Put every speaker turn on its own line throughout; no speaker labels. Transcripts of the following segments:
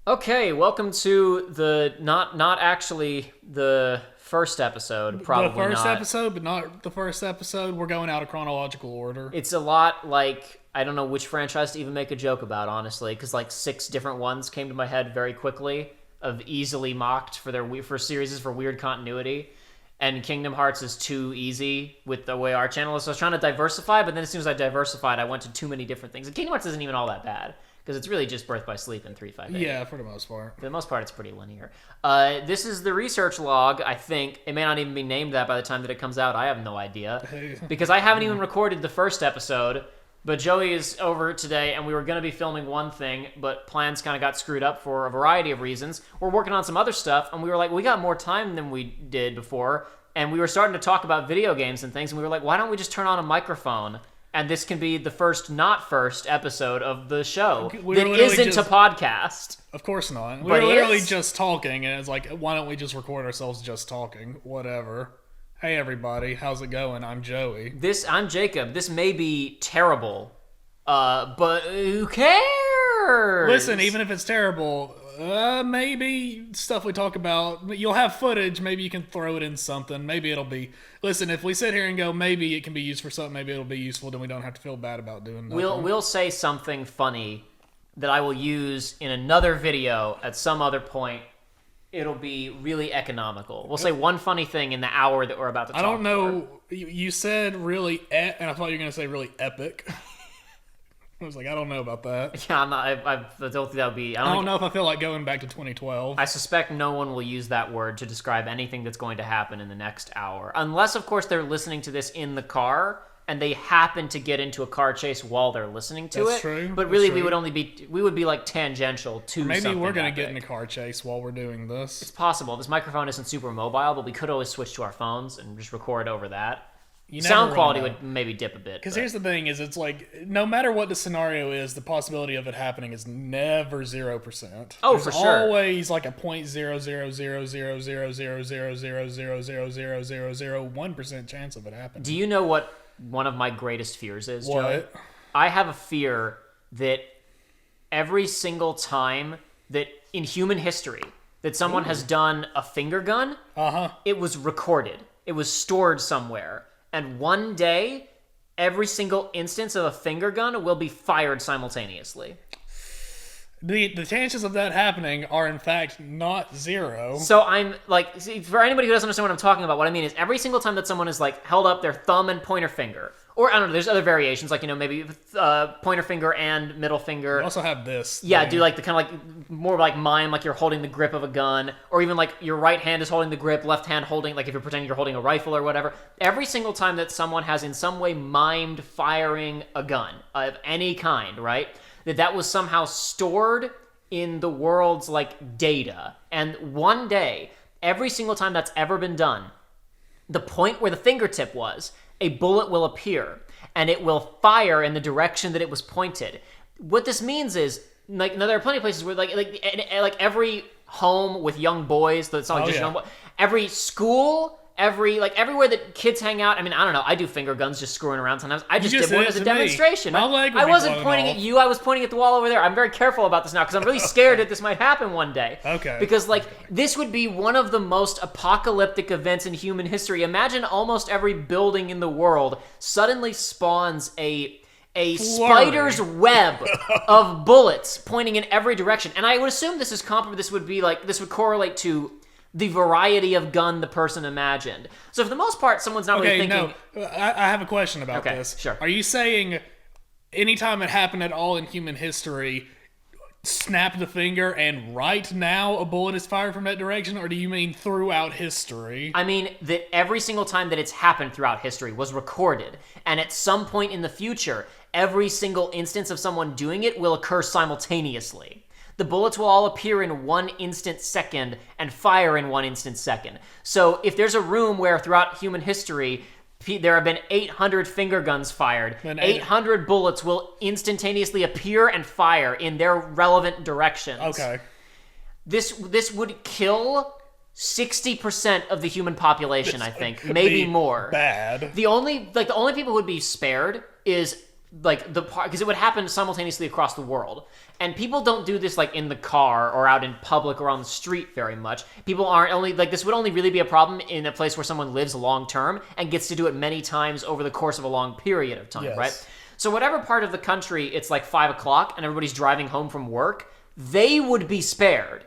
Okay, welcome to the not actually the first episode, probably
The first
not.
episode, but not the first episode. We're going out of chronological order.
It's a lot like I don't know which franchise to even make a joke about, honestly, because like 6 different ones came to my head very quickly of easily mocked for series for weird continuity. And Kingdom Hearts is too easy with the way our channel is. So I was trying to diversify, but then as soon as I diversified, I went to too many different things. And Kingdom Hearts isn't even all that bad, because it's really just Birth by Sleep and 358.
Yeah, for the most part.
For the most part, it's pretty linear. This is the research log, I think. It may not even be named that by the time that it comes out. I have no idea. Because I haven't even recorded the first episode, but Joey is over today, and we were going to be filming one thing, but plans kind of got screwed up for a variety of reasons. We're working on some other stuff, and we were like, we got more time than we did before, and we were starting to talk about video games and things, and we were like, why don't we just turn on a microphone? And this can be the not first episode of the show that isn't a podcast.
Of course not. We were literally just talking, and it's like, why don't we just record ourselves just talking? Whatever. Hey, everybody. How's it going? I'm Joey.
I'm Jacob. This may be terrible, but who cares?
Listen, even if it's terrible, maybe stuff we talk about, you'll have footage, maybe you can throw it in something, maybe it'll be, listen, if we sit here and go, maybe it can be used for something, maybe it'll be useful, then we don't have to feel bad about doing that.
We'll say something funny that I will use in another video at some other point. It'll be really economical. We'll say one funny thing in the hour that we're about to talk.
I don't know, you said really, and I thought you were going to say really epic. I was like, I don't know about that.
Yeah, I'm not. I don't think that would be.
I don't know if I feel like going back to 2012.
I suspect no one will use that word to describe anything that's going to happen in the next hour, unless, of course, they're listening to this in the car and they happen to get into a car chase while they're listening to it.
That's true.
But really, we would be like tangential to.
Maybe
something
we're gonna
epic.
get in a car chase while we're doing this.
It's possible. This microphone isn't super mobile, but we could always switch to our phones and just record over that. Sound quality would maybe dip a bit.
Because here's the thing: is it's like no matter what the scenario is, the possibility of it happening is never 0%.
Oh,
There's
for sure.
Always like a 0.000000000000001% chance of it happening.
Do you know what one of my greatest fears is,
What?
Joey? I have a fear that every single time that in human history that someone has done a finger gun, it was recorded. It was stored somewhere. And one day, every single instance of a finger gun will be fired simultaneously.
The chances of that happening are in fact not 0.
So I'm like, see, for anybody who doesn't understand what I'm talking about, what I mean is every single time that someone has like held up their thumb and pointer finger, or I don't know, there's other variations, like, you know, maybe pointer finger and middle finger.
You also have this.
Yeah, do like the kind of like more like mime, like you're holding the grip of a gun, or even like your right hand is holding the grip, left hand holding, like if you're pretending you're holding a rifle or whatever. Every single time that someone has in some way mimed firing a gun of any kind, right? That was somehow stored in the world's like data. And one day, every single time that's ever been done, the point where the fingertip was, a bullet will appear and it will fire in the direction that it was pointed. What this means is, like, now there are plenty of places where like every home with young boys, so it's not like just young boys, every school, everywhere that kids hang out. I mean, I don't know. I do finger guns just screwing around sometimes. I just did one as a demonstration. I wasn't pointing at you. I was pointing at the wall over there. I'm very careful about this now because I'm really scared that this might happen one day.
Okay.
Because like this would be one of the most apocalyptic events in human history. Imagine almost every building in the world suddenly spawns a spider's web of bullets pointing in every direction. And I would assume this is comparable. This would correlate to the variety of gun the person imagined. So for the most part, someone's not really thinking...
No, I have a question about this.
Sure.
Are you saying anytime it happened at all in human history, snap the finger and right now a bullet is fired from that direction, or do you mean throughout history?
I mean that every single time that it's happened throughout history was recorded, and at some point in the future, every single instance of someone doing it will occur simultaneously. The bullets will all appear in 1 instant second and fire in 1 instant second. So if there's a room where throughout human history there have been 800 finger guns fired, 800 bullets will instantaneously appear and fire in their relevant directions.
Okay.
This would kill 60% of the human population, I think. Maybe more.
Bad.
The only people who would be spared is like the part, because it would happen simultaneously across the world, and people don't do this like in the car or out in public or on the street very much. People aren't only like this would only really be a problem in a place where someone lives long term and gets to do it many times over the course of a long period of time,
Yes.
right? So whatever part of the country it's like 5 o'clock and everybody's driving home from work, they would be spared.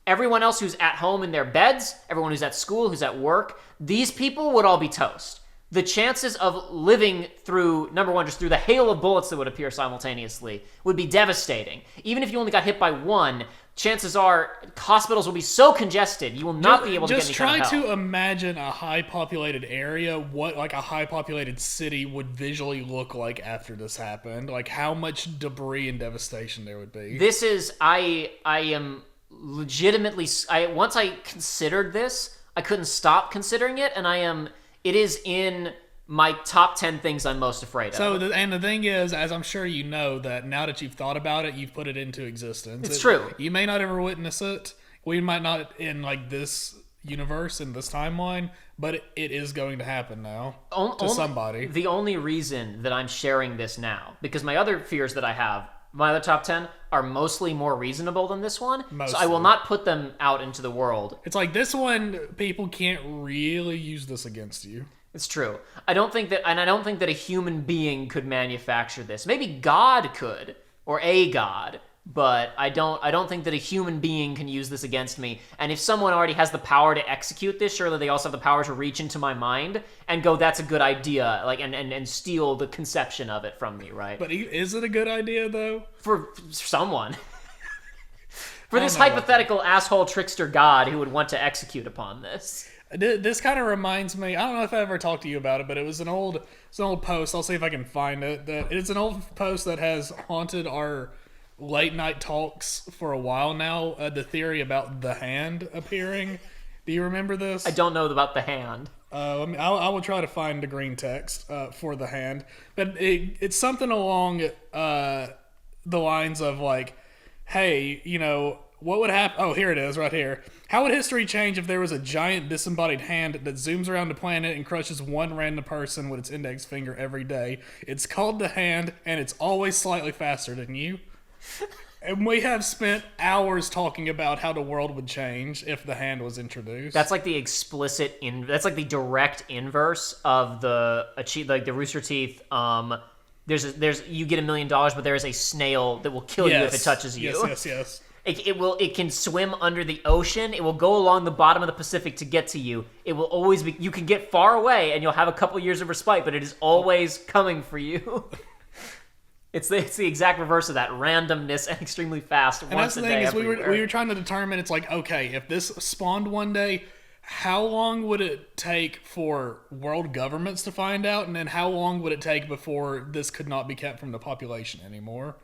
Everyone else who's at home in their beds, everyone who's at school, who's at work, these people would all be toast. The chances of living through, number one, just through the hail of bullets that would appear simultaneously would be devastating. Even if you only got hit by one, chances are hospitals will be so congested you will not be able to get any kind of help.
Just try to imagine a high-populated area, what like a high-populated city would visually look like after this happened. Like how much debris and devastation there would be.
This is, I am legitimately, once I considered this, I couldn't stop considering it, and it is in my top 10 things I'm most afraid of.
And the thing is, as I'm sure you know, that now that you've thought about it, you've put it into existence.
It's true.
You may not ever witness it. We might not in like this universe, in this timeline, but it is going to happen now to somebody.
The only reason that I'm sharing this now, because my other fears that I have, my other top 10, are mostly more reasonable than this one.
Mostly.
So I will not put them out into the world.
It's like this one, people can't really use this against you.
It's true. I don't think that a human being could manufacture this. Maybe God could, or a god, but I don't think that a human being can use this against me. And if someone already has the power to execute this, surely they also have the power to reach into my mind and go, "That's a good idea," like and steal the conception of it from me, right?
But is it a good idea though?
For someone. For this hypothetical asshole trickster god who would want to execute upon this.
This kind of reminds me. I don't know if I ever talked to you about it, but it was an old post. I'll see if I can find it. It's an old post that has haunted our late night talks for a while now. The theory about the hand appearing. Do you remember this?
I don't know about the hand.
I will try to find the green text for the hand, but it's something along the lines of like, hey, you know, what would happen? Oh, here it is, right here. How would history change if there was a giant disembodied hand that zooms around the planet and crushes one random person with its index finger every day? It's called the hand, and it's always slightly faster than you. And we have spent hours talking about how the world would change if the hand was introduced.
That's like the that's like the direct inverse of the Rooster Teeth. There's you get $1 million, but there is a snail that will kill you if it touches you.
Yes.
It can swim under the ocean. It will go along the bottom of the Pacific to get to you. It will always be. You can get far away and you'll have a couple years of respite, but it is always coming for you. It's the exact reverse of that randomness and extremely fast.
And that's the thing is we were trying to determine. It's like, okay, if this spawned one day, how long would it take for world governments to find out, and then how long would it take before this could not be kept from the population anymore?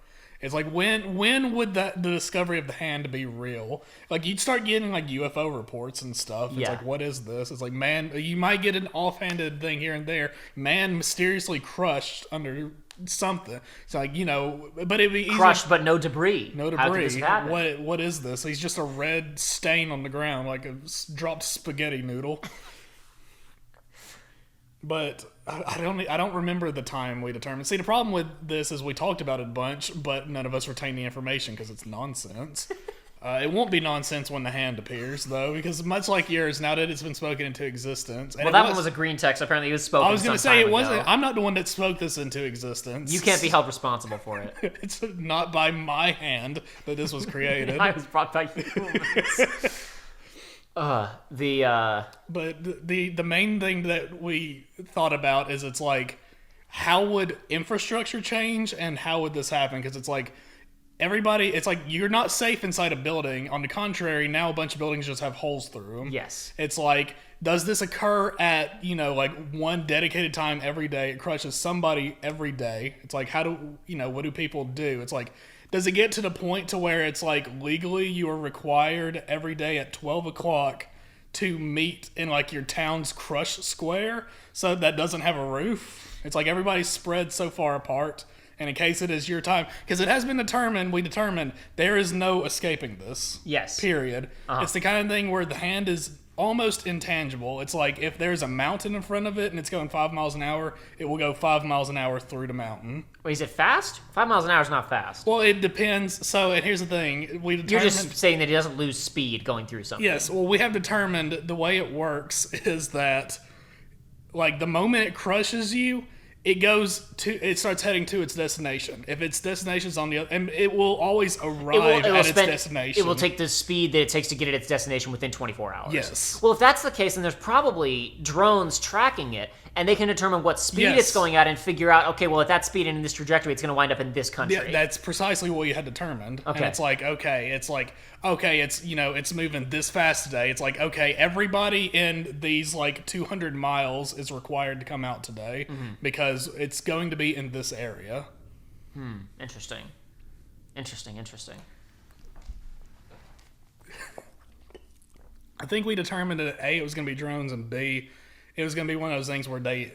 It's like, when would the discovery of the hand be real? Like, you'd start getting, like, UFO reports and stuff. It's like, what is this? It's like, man, you might get an offhanded thing here and there. Man mysteriously crushed under something. It's like, you know, but it'd be easy.
Crushed, but no debris.
No debris.
How did this happen?
What is this? He's just a red stain on the ground, like a dropped spaghetti noodle. But I don't remember the time we determined. See, the problem with this is we talked about it a bunch, but none of us retained the information because it's nonsense. It won't be nonsense when the hand appears, though, because much like yours, now that it's been spoken into existence. And
that one was a green text. Apparently, it was spoken.
I was going to say it wasn't. I'm not the one that spoke this into existence.
You can't be held responsible for it.
It's not by my hand that this was created.
I was brought by humans. But
the main thing that we thought about is it's like, how would infrastructure change and how would this happen? Because it's like it's like you're not safe inside a building. On the contrary, now a bunch of buildings just have holes through them.
Yes.
It's like, does this occur at, you know, like one dedicated time every day? It crushes somebody every day. It's like, what do people do? It's like, does it get to the point to where it's like legally you are required every day at 12 o'clock to meet in like your town's crush square so that doesn't have a roof? It's like everybody's spread so far apart, and in case it is your time, because it has been determined there is no escaping this.
Yes.
Period. It's the kind of thing where the hand is almost intangible. It's like if there's a mountain in front of it and it's going 5 miles an hour, it will go 5 miles an hour through the mountain.
Wait, is it fast? 5 miles an hour is not fast.
Well, it depends. So, and here's the thing.
You're just saying that it doesn't lose speed going through something.
Yes, well, we have determined the way it works is that, like, the moment it crushes you, it starts heading to its destination. If its destination's on the other, and it will always arrive at its destination.
It will take the speed that it takes to get at its destination within 24 hours.
Yes.
Well, if that's the case, then there's probably drones tracking it, and they can determine what speed it's going at and figure out, okay, well, at that speed and in this trajectory, it's going to wind up in this country.
Yeah, that's precisely what you had determined.
Okay.
And it's like, it's moving this fast today. It's like, okay, everybody in these, 200 miles is required to come out today because it's going to be in this area.
Interesting.
I think we determined that A, it was going to be drones, and B, it was going to be one of those things where they,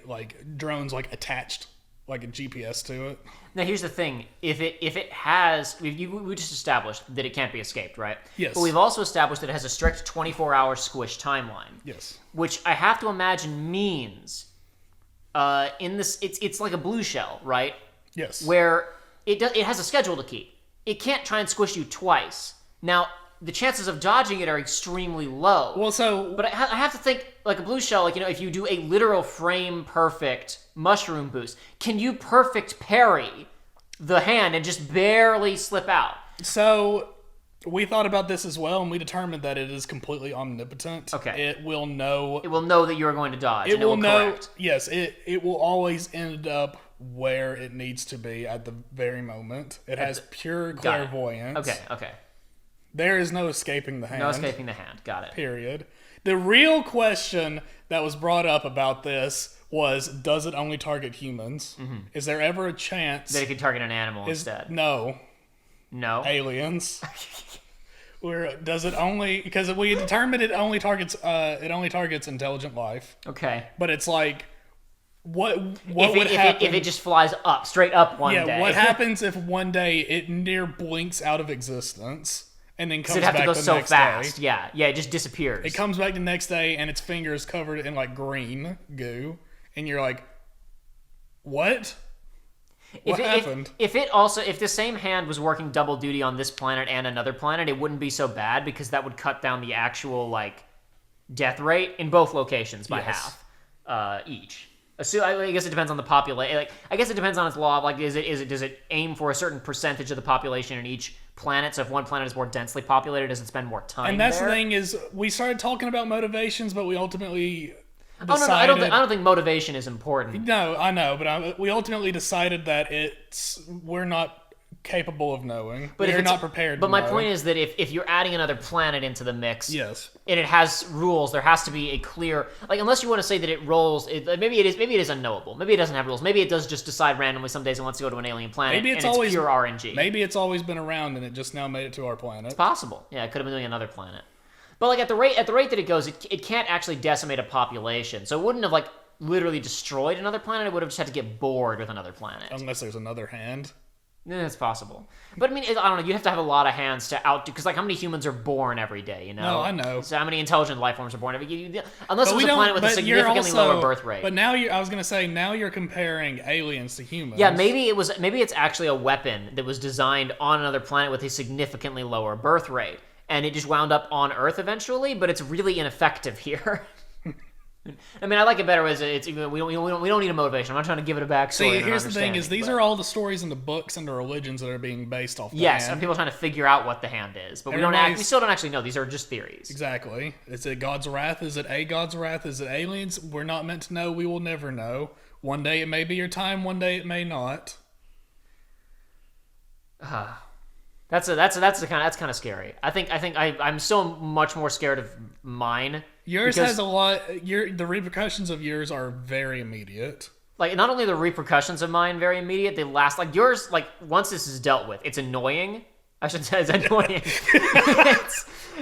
drones, attached, a GPS to it.
Now, here's the thing. If it has... we just established that it can't be escaped, right?
Yes.
But we've also established that it has a strict 24-hour squish timeline.
Yes.
Which I have to imagine means... in this... It's like a blue shell, right?
Yes.
Where it has a schedule to keep. It can't try and squish you twice. Now... the chances of dodging it are extremely low.
Well, so...
But I have to think, like a blue shell, if you do a literal frame-perfect mushroom boost, can you perfect parry the hand and just barely slip out?
So, we thought about this as well, and we determined that it is completely omnipotent.
Okay.
It will know...
It will know that you're going to dodge, and it will
know,
correct.
Yes, it will always end up where it needs to be at the very moment. It has pure clairvoyance.
Okay.
There is no escaping the hand.
No escaping the hand. Got it.
Period. The real question that was brought up about this was, does it only target humans? Mm-hmm. Is there ever a chance...
that it could target an animal instead?
No. Aliens. Does it only... because we determined it only targets intelligent life.
Okay.
But it's like... What would happen...
if it just flies up, straight up one day?
Yeah, what happens if one day it near blinks out of existence... and then comes back the next day?
It'd have to go so fast. Yeah, it just disappears.
It comes back the next day, and its fingers covered in green goo, and you're like, "What? What happened?"
If the same hand was working double duty on this planet and another planet, it wouldn't be so bad because that would cut down the actual death rate in both locations by half each. So I guess it depends on the population. I guess it depends on its law of does it aim for a certain percentage of the population in each planet? So if one planet is more densely populated, does it spend more time?
And that's
there?
the thing is, we started talking about motivations, but we ultimately decided...
Oh no, I don't think motivation is important.
No, I know, but we ultimately decided that we're not capable of knowing. But we're not prepared.
But my point is that if you're adding another planet into the mix,
yes,
and it has rules, there has to be a clear unless you want to say that it rolls. Maybe it is unknowable. Maybe it doesn't have rules. Maybe it does just decide randomly some days it wants to go to an alien planet.
Maybe it's pure RNG. Maybe it's always been around and it just now made it to our planet.
It's possible. Yeah, it could have been doing another planet. But at the rate that it goes, it can't actually decimate a population. So it wouldn't have literally destroyed another planet. It would have just had to get bored with another planet.
Unless there's another hand.
Yeah, it's possible. But I mean, I don't know. You have to have a lot of hands to outdo. Because how many humans are born every day?
No, I know.
So how many intelligent life forms are born every day? Unless it was a planet with a significantly lower birth rate.
But now I was gonna say you're comparing aliens to humans.
Yeah, maybe it's actually a weapon that was designed on another planet with a significantly lower birth rate, and it just wound up on Earth eventually. But it's really ineffective here. I mean, I like it better as we don't need a motivation. I'm not trying to give it a backstory.
See, here's the thing: these are all the stories in the books and the religions that are being based off.
Yes, and people trying to figure out what the hand is, but we still don't actually know. These are just theories.
Exactly. Is it God's wrath? Is it a God's wrath? Is it aliens? We're not meant to know. We will never know. One day it may be your time. One day it may not.
That's kind of scary. I think I'm so much more scared of mine.
Yours has a lot. The repercussions of yours are very immediate.
Not only the repercussions of mine very immediate, they last. Yours, once this is dealt with, it's annoying. I should say it's annoying.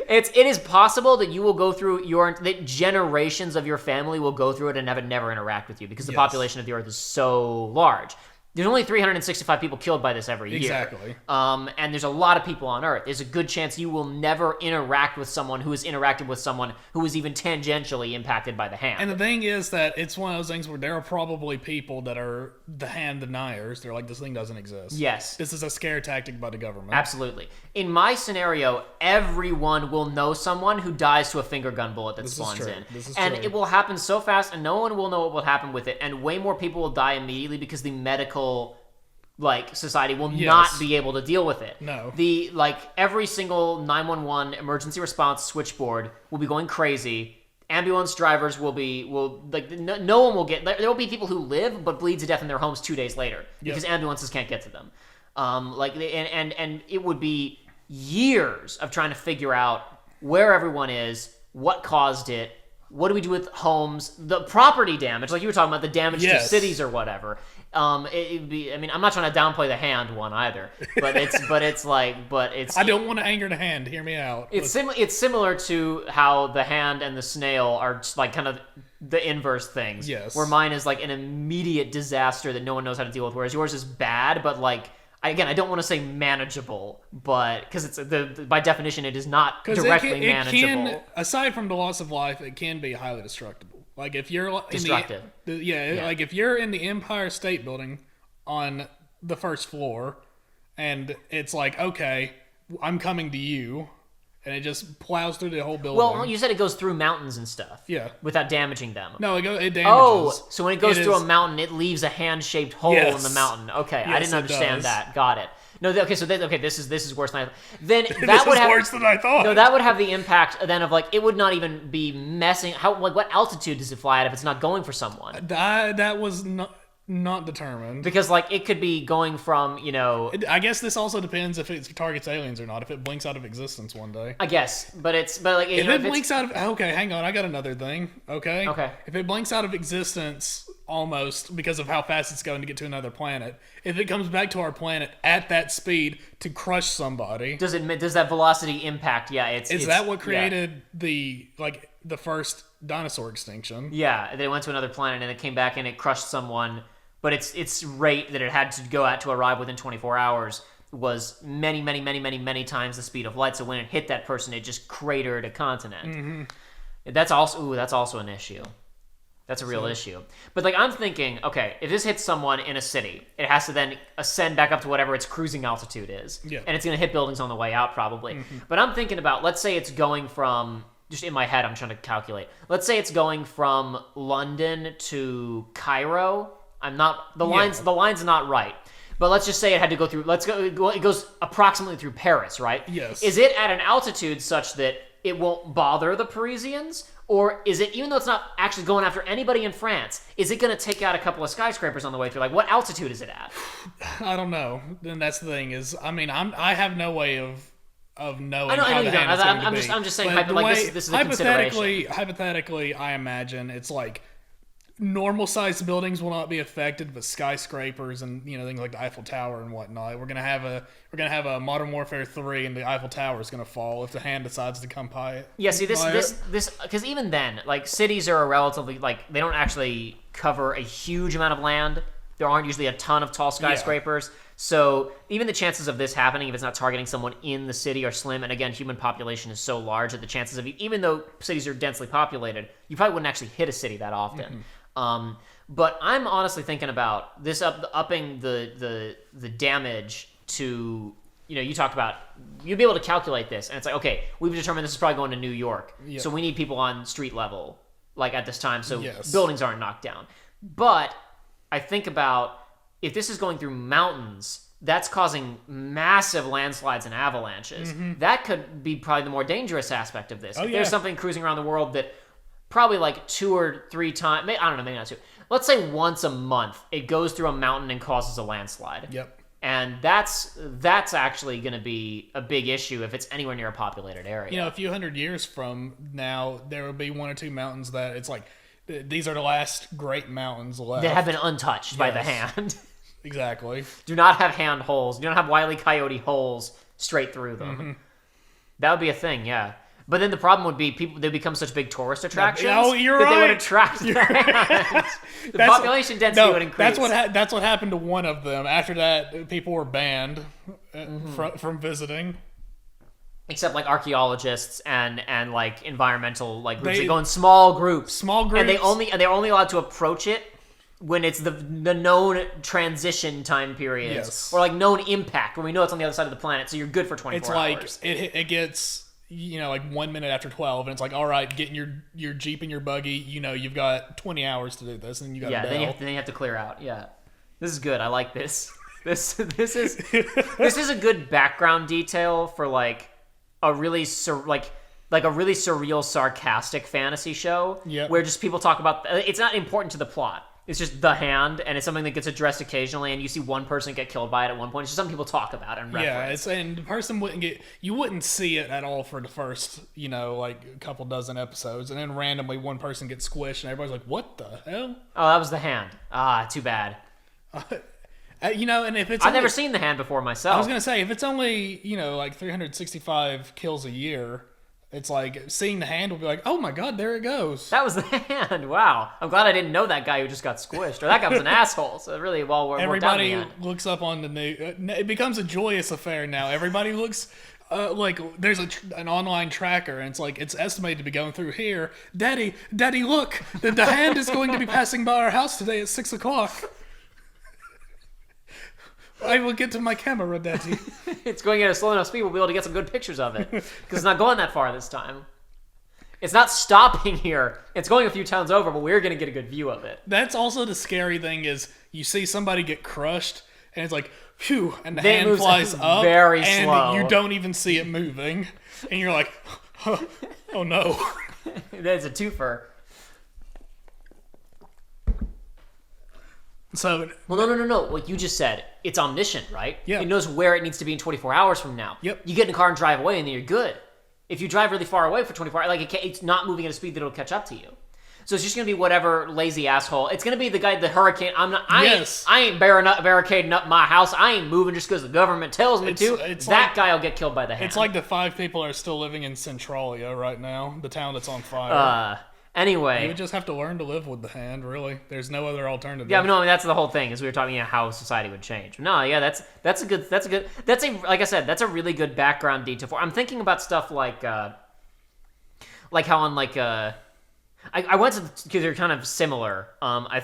It is possible that you will go through that generations of your family will go through it and never interact with you because the population of the Earth is so large. There's only 365 people killed by this every year.
Exactly.
And there's a lot of people on Earth. There's a good chance you will never interact with someone who has interacted with someone who was even tangentially impacted by the hand.
And the thing is that it's one of those things where there are probably people that are the hand deniers. They're like, this thing doesn't exist.
Yes.
This is a scare tactic by the government.
Absolutely. In my scenario, everyone will know someone who dies to a finger gun bullet that spawns in. And it will happen so fast, and no one will know what will happen with it. And way more people will die immediately because the medical society will not be able to deal with it.
No.
Every single 911 emergency response switchboard will be going crazy. Ambulance drivers no one will get. There will be people who live but bleed to death in their homes 2 days later because ambulances can't get to them. And it would be years of trying to figure out where everyone is, what caused it, what do we do with homes, the property damage, like you were talking about, the damage to cities or whatever. It'd be. I mean, I'm not trying to downplay the hand one either, but it's.
I don't want to anger the hand. Hear me out.
It's similar to how the hand and the snail are just like kind of the inverse things.
Yes.
Where mine is like an immediate disaster that no one knows how to deal with, whereas yours is bad, but like. Again, I don't want to say manageable, but because it's by definition it is not directly manageable.
Aside from the loss of life, it can be highly destructible. Like if you're
destructive.
Like if you're in the Empire State Building on the first floor, and it's like, okay, I'm coming to you, and it just plows through the whole building.
Well, you said it goes through mountains and stuff.
Yeah.
Without damaging them.
No, it damages.
Oh, so when it goes through a mountain, it leaves a hand-shaped hole in the mountain. Okay,
yes,
I didn't understand that. Got it. No, okay, so this is worse than I thought. Then that
this
would
is
have
worse than I thought.
No, that would have the impact then of like it would not even be messing. What altitude does it fly at if it's not going for someone?
That was not determined.
Because like it could be going from,
I guess this also depends if it targets aliens or not. If it blinks out of existence one day.
I guess, but if
it blinks out of, okay, hang on, I got another thing. Okay. If it blinks out of existence almost because of how fast it's going to get to another planet, if it comes back to our planet at that speed to crush somebody,
does that velocity impact? Yeah,
is that what created the first dinosaur extinction?
Yeah, they went to another planet and it came back and it crushed someone. But its rate that it had to go at to arrive within 24 hours was many, many, many, many, many times the speed of light. So when it hit that person, it just cratered a continent.
Mm-hmm.
That's also an issue. That's a real issue. But like I'm thinking, okay, if this hits someone in a city, it has to then ascend back up to whatever its cruising altitude is.
Yeah.
And it's going to hit buildings on the way out probably.
Mm-hmm.
But I'm thinking about, let's say it's going from, just in my head, I'm trying to calculate. Let's say it's going from London to Cairo. The line's not right. But let's just say it had to go through, it goes approximately through Paris, right?
Yes.
Is it at an altitude such that it won't bother the Parisians? Or is it, even though it's not actually going after anybody in France, is it going to take out a couple of skyscrapers on the way through? Like, what altitude is it at?
I don't know. And that's the thing is, I mean, I have no way of knowing
I know
how
you
the hand
don't.
is going to be.
I'm just saying, this is a consideration.
Hypothetically, I imagine it's like, normal sized buildings will not be affected, but skyscrapers and things like the Eiffel Tower and whatnot. We're gonna have a Modern Warfare 3, and the Eiffel Tower is gonna fall if the hand decides to come by it.
Yeah, see this because even then, like cities are a relatively they don't actually cover a huge amount of land. There aren't usually a ton of tall skyscrapers. Yeah. So even the chances of this happening, if it's not targeting someone in the city, are slim. And again, human population is so large that the chances of, even though cities are densely populated, you probably wouldn't actually hit a city that often. Mm-hmm. But I'm honestly thinking about this upping the damage to, you talked about, you'd be able to calculate this, and it's like, okay, we've determined this is probably going to New York, so we need people on street level, like at this time, so buildings aren't knocked down. But I think about, if this is going through mountains, that's causing massive landslides and avalanches. Mm-hmm. That could be probably the more dangerous aspect of this. If there's something cruising around the world that probably like 2 or 3 times, I don't know, maybe not 2. Let's say once a month, it goes through a mountain and causes a landslide.
Yep.
And that's actually going to be a big issue if it's anywhere near a populated area.
A few hundred years from now, there will be 1 or 2 mountains that it's like, these are the last great mountains left.
That have been untouched by the hand.
Exactly.
Do not have hand holes. Do not have Wile E. Coyote holes straight through them. Mm-hmm. That would be a thing, yeah. But then the problem would be they become such big tourist attractions
you're
that
right.
they would attract the hands. The population density would increase.
That's what happened to one of them. After that, people were banned from visiting.
Except like archaeologists and like environmental like groups. They go in small groups. And they're only allowed to approach it when it's the known transition time periods.
Yes.
Or like known impact, when we know it's on the other side of the planet, so you're good for 24 hours.
It's like it gets like 1 minute after 12, and it's like, all right, get in your Jeep and your buggy. You've got 20 hours to do this, and you got
then you have to clear out. Yeah, this is good. I like this. This is a good background detail for like a really like a really surreal, sarcastic fantasy show.
Yep.
Where just people talk about. It's not important to the plot. It's just the hand, and it's something that gets addressed occasionally, and you see one person get killed by it at one point. It's just something people talk about and reference.
Yeah, and the person you wouldn't see it at all for the first, like a couple dozen episodes, and then randomly one person gets squished, and everybody's like, "What the hell?"
Oh, that was the hand. Ah, too bad.
And if it's
I've never seen the hand before myself.
I was gonna say, if it's only like 365 kills a year. It's like seeing the hand will be like, oh my god, there it goes.
That was the hand. Wow. I'm glad I didn't know that guy who just got squished. Or that guy was an asshole. So really,
everybody looks up on the news. It becomes a joyous affair now. Everybody looks like there's an online tracker, and it's estimated to be going through here. Daddy, look, the hand is going to be passing by our house today at 6:00. I will get to my camera, Daddy.
It's going at a slow enough speed we'll be able to get some good pictures of it. Because it's not going that far this time. It's not stopping here. It's going a few towns over, but we're going to get a good view of it.
That's also the scary thing is you see somebody get crushed, and it's like, phew, and the hand flies up,
very
and
slow.
You don't even see it moving. And you're like, oh no.
That's a twofer.
So,
well, no. What you just said, it's omniscient, right?
Yeah.
It knows where it needs to be in 24 hours from now.
Yep.
You get in a car and drive away, and then you're good. If you drive really far away for 24 hours, it's not moving at a speed that it'll catch up to you. So it's just gonna be whatever lazy asshole. It's gonna be the guy, the hurricane. I ain't barricading up my house. I ain't moving just because the government tells me to. That guy will get killed by the hand.
It's like the 5 people are still living in Centralia right now, the town that's on fire.
Anyway,
you would just have to learn to live with the hand. Really, there's no other alternative.
Yeah, but no, that's the whole thing. Is we were talking about how society would change. No, yeah, that's like I said, that's a really good background detail for. I'm thinking about stuff like how on I went to, because they're kind of similar. I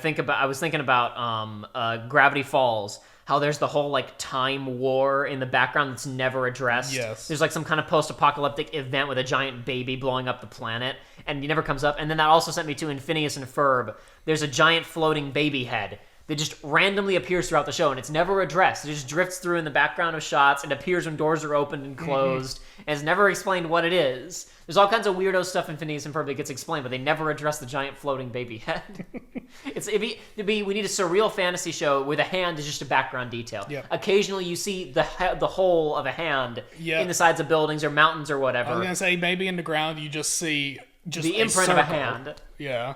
was thinking about Gravity Falls. How there's the whole time war in the background that's never addressed.
Yes.
There's some kind of post-apocalyptic event with a giant baby blowing up the planet, and it never comes up. And then that also sent me to in Phineas and Ferb. There's a giant floating baby head that just randomly appears throughout the show, and it's never addressed. It just drifts through in the background of shots and appears when doors are opened and closed, and it's never explained what it is. There's all kinds of weirdo stuff in Phineas and Ferb that gets explained, but they never address the giant floating baby head. We need a surreal fantasy show where the hand is just a background detail.
Yep.
Occasionally you see the whole of a hand in the sides of buildings or mountains or whatever.
I was going to say, maybe in the ground you just see
the imprint of a hand.
Yeah.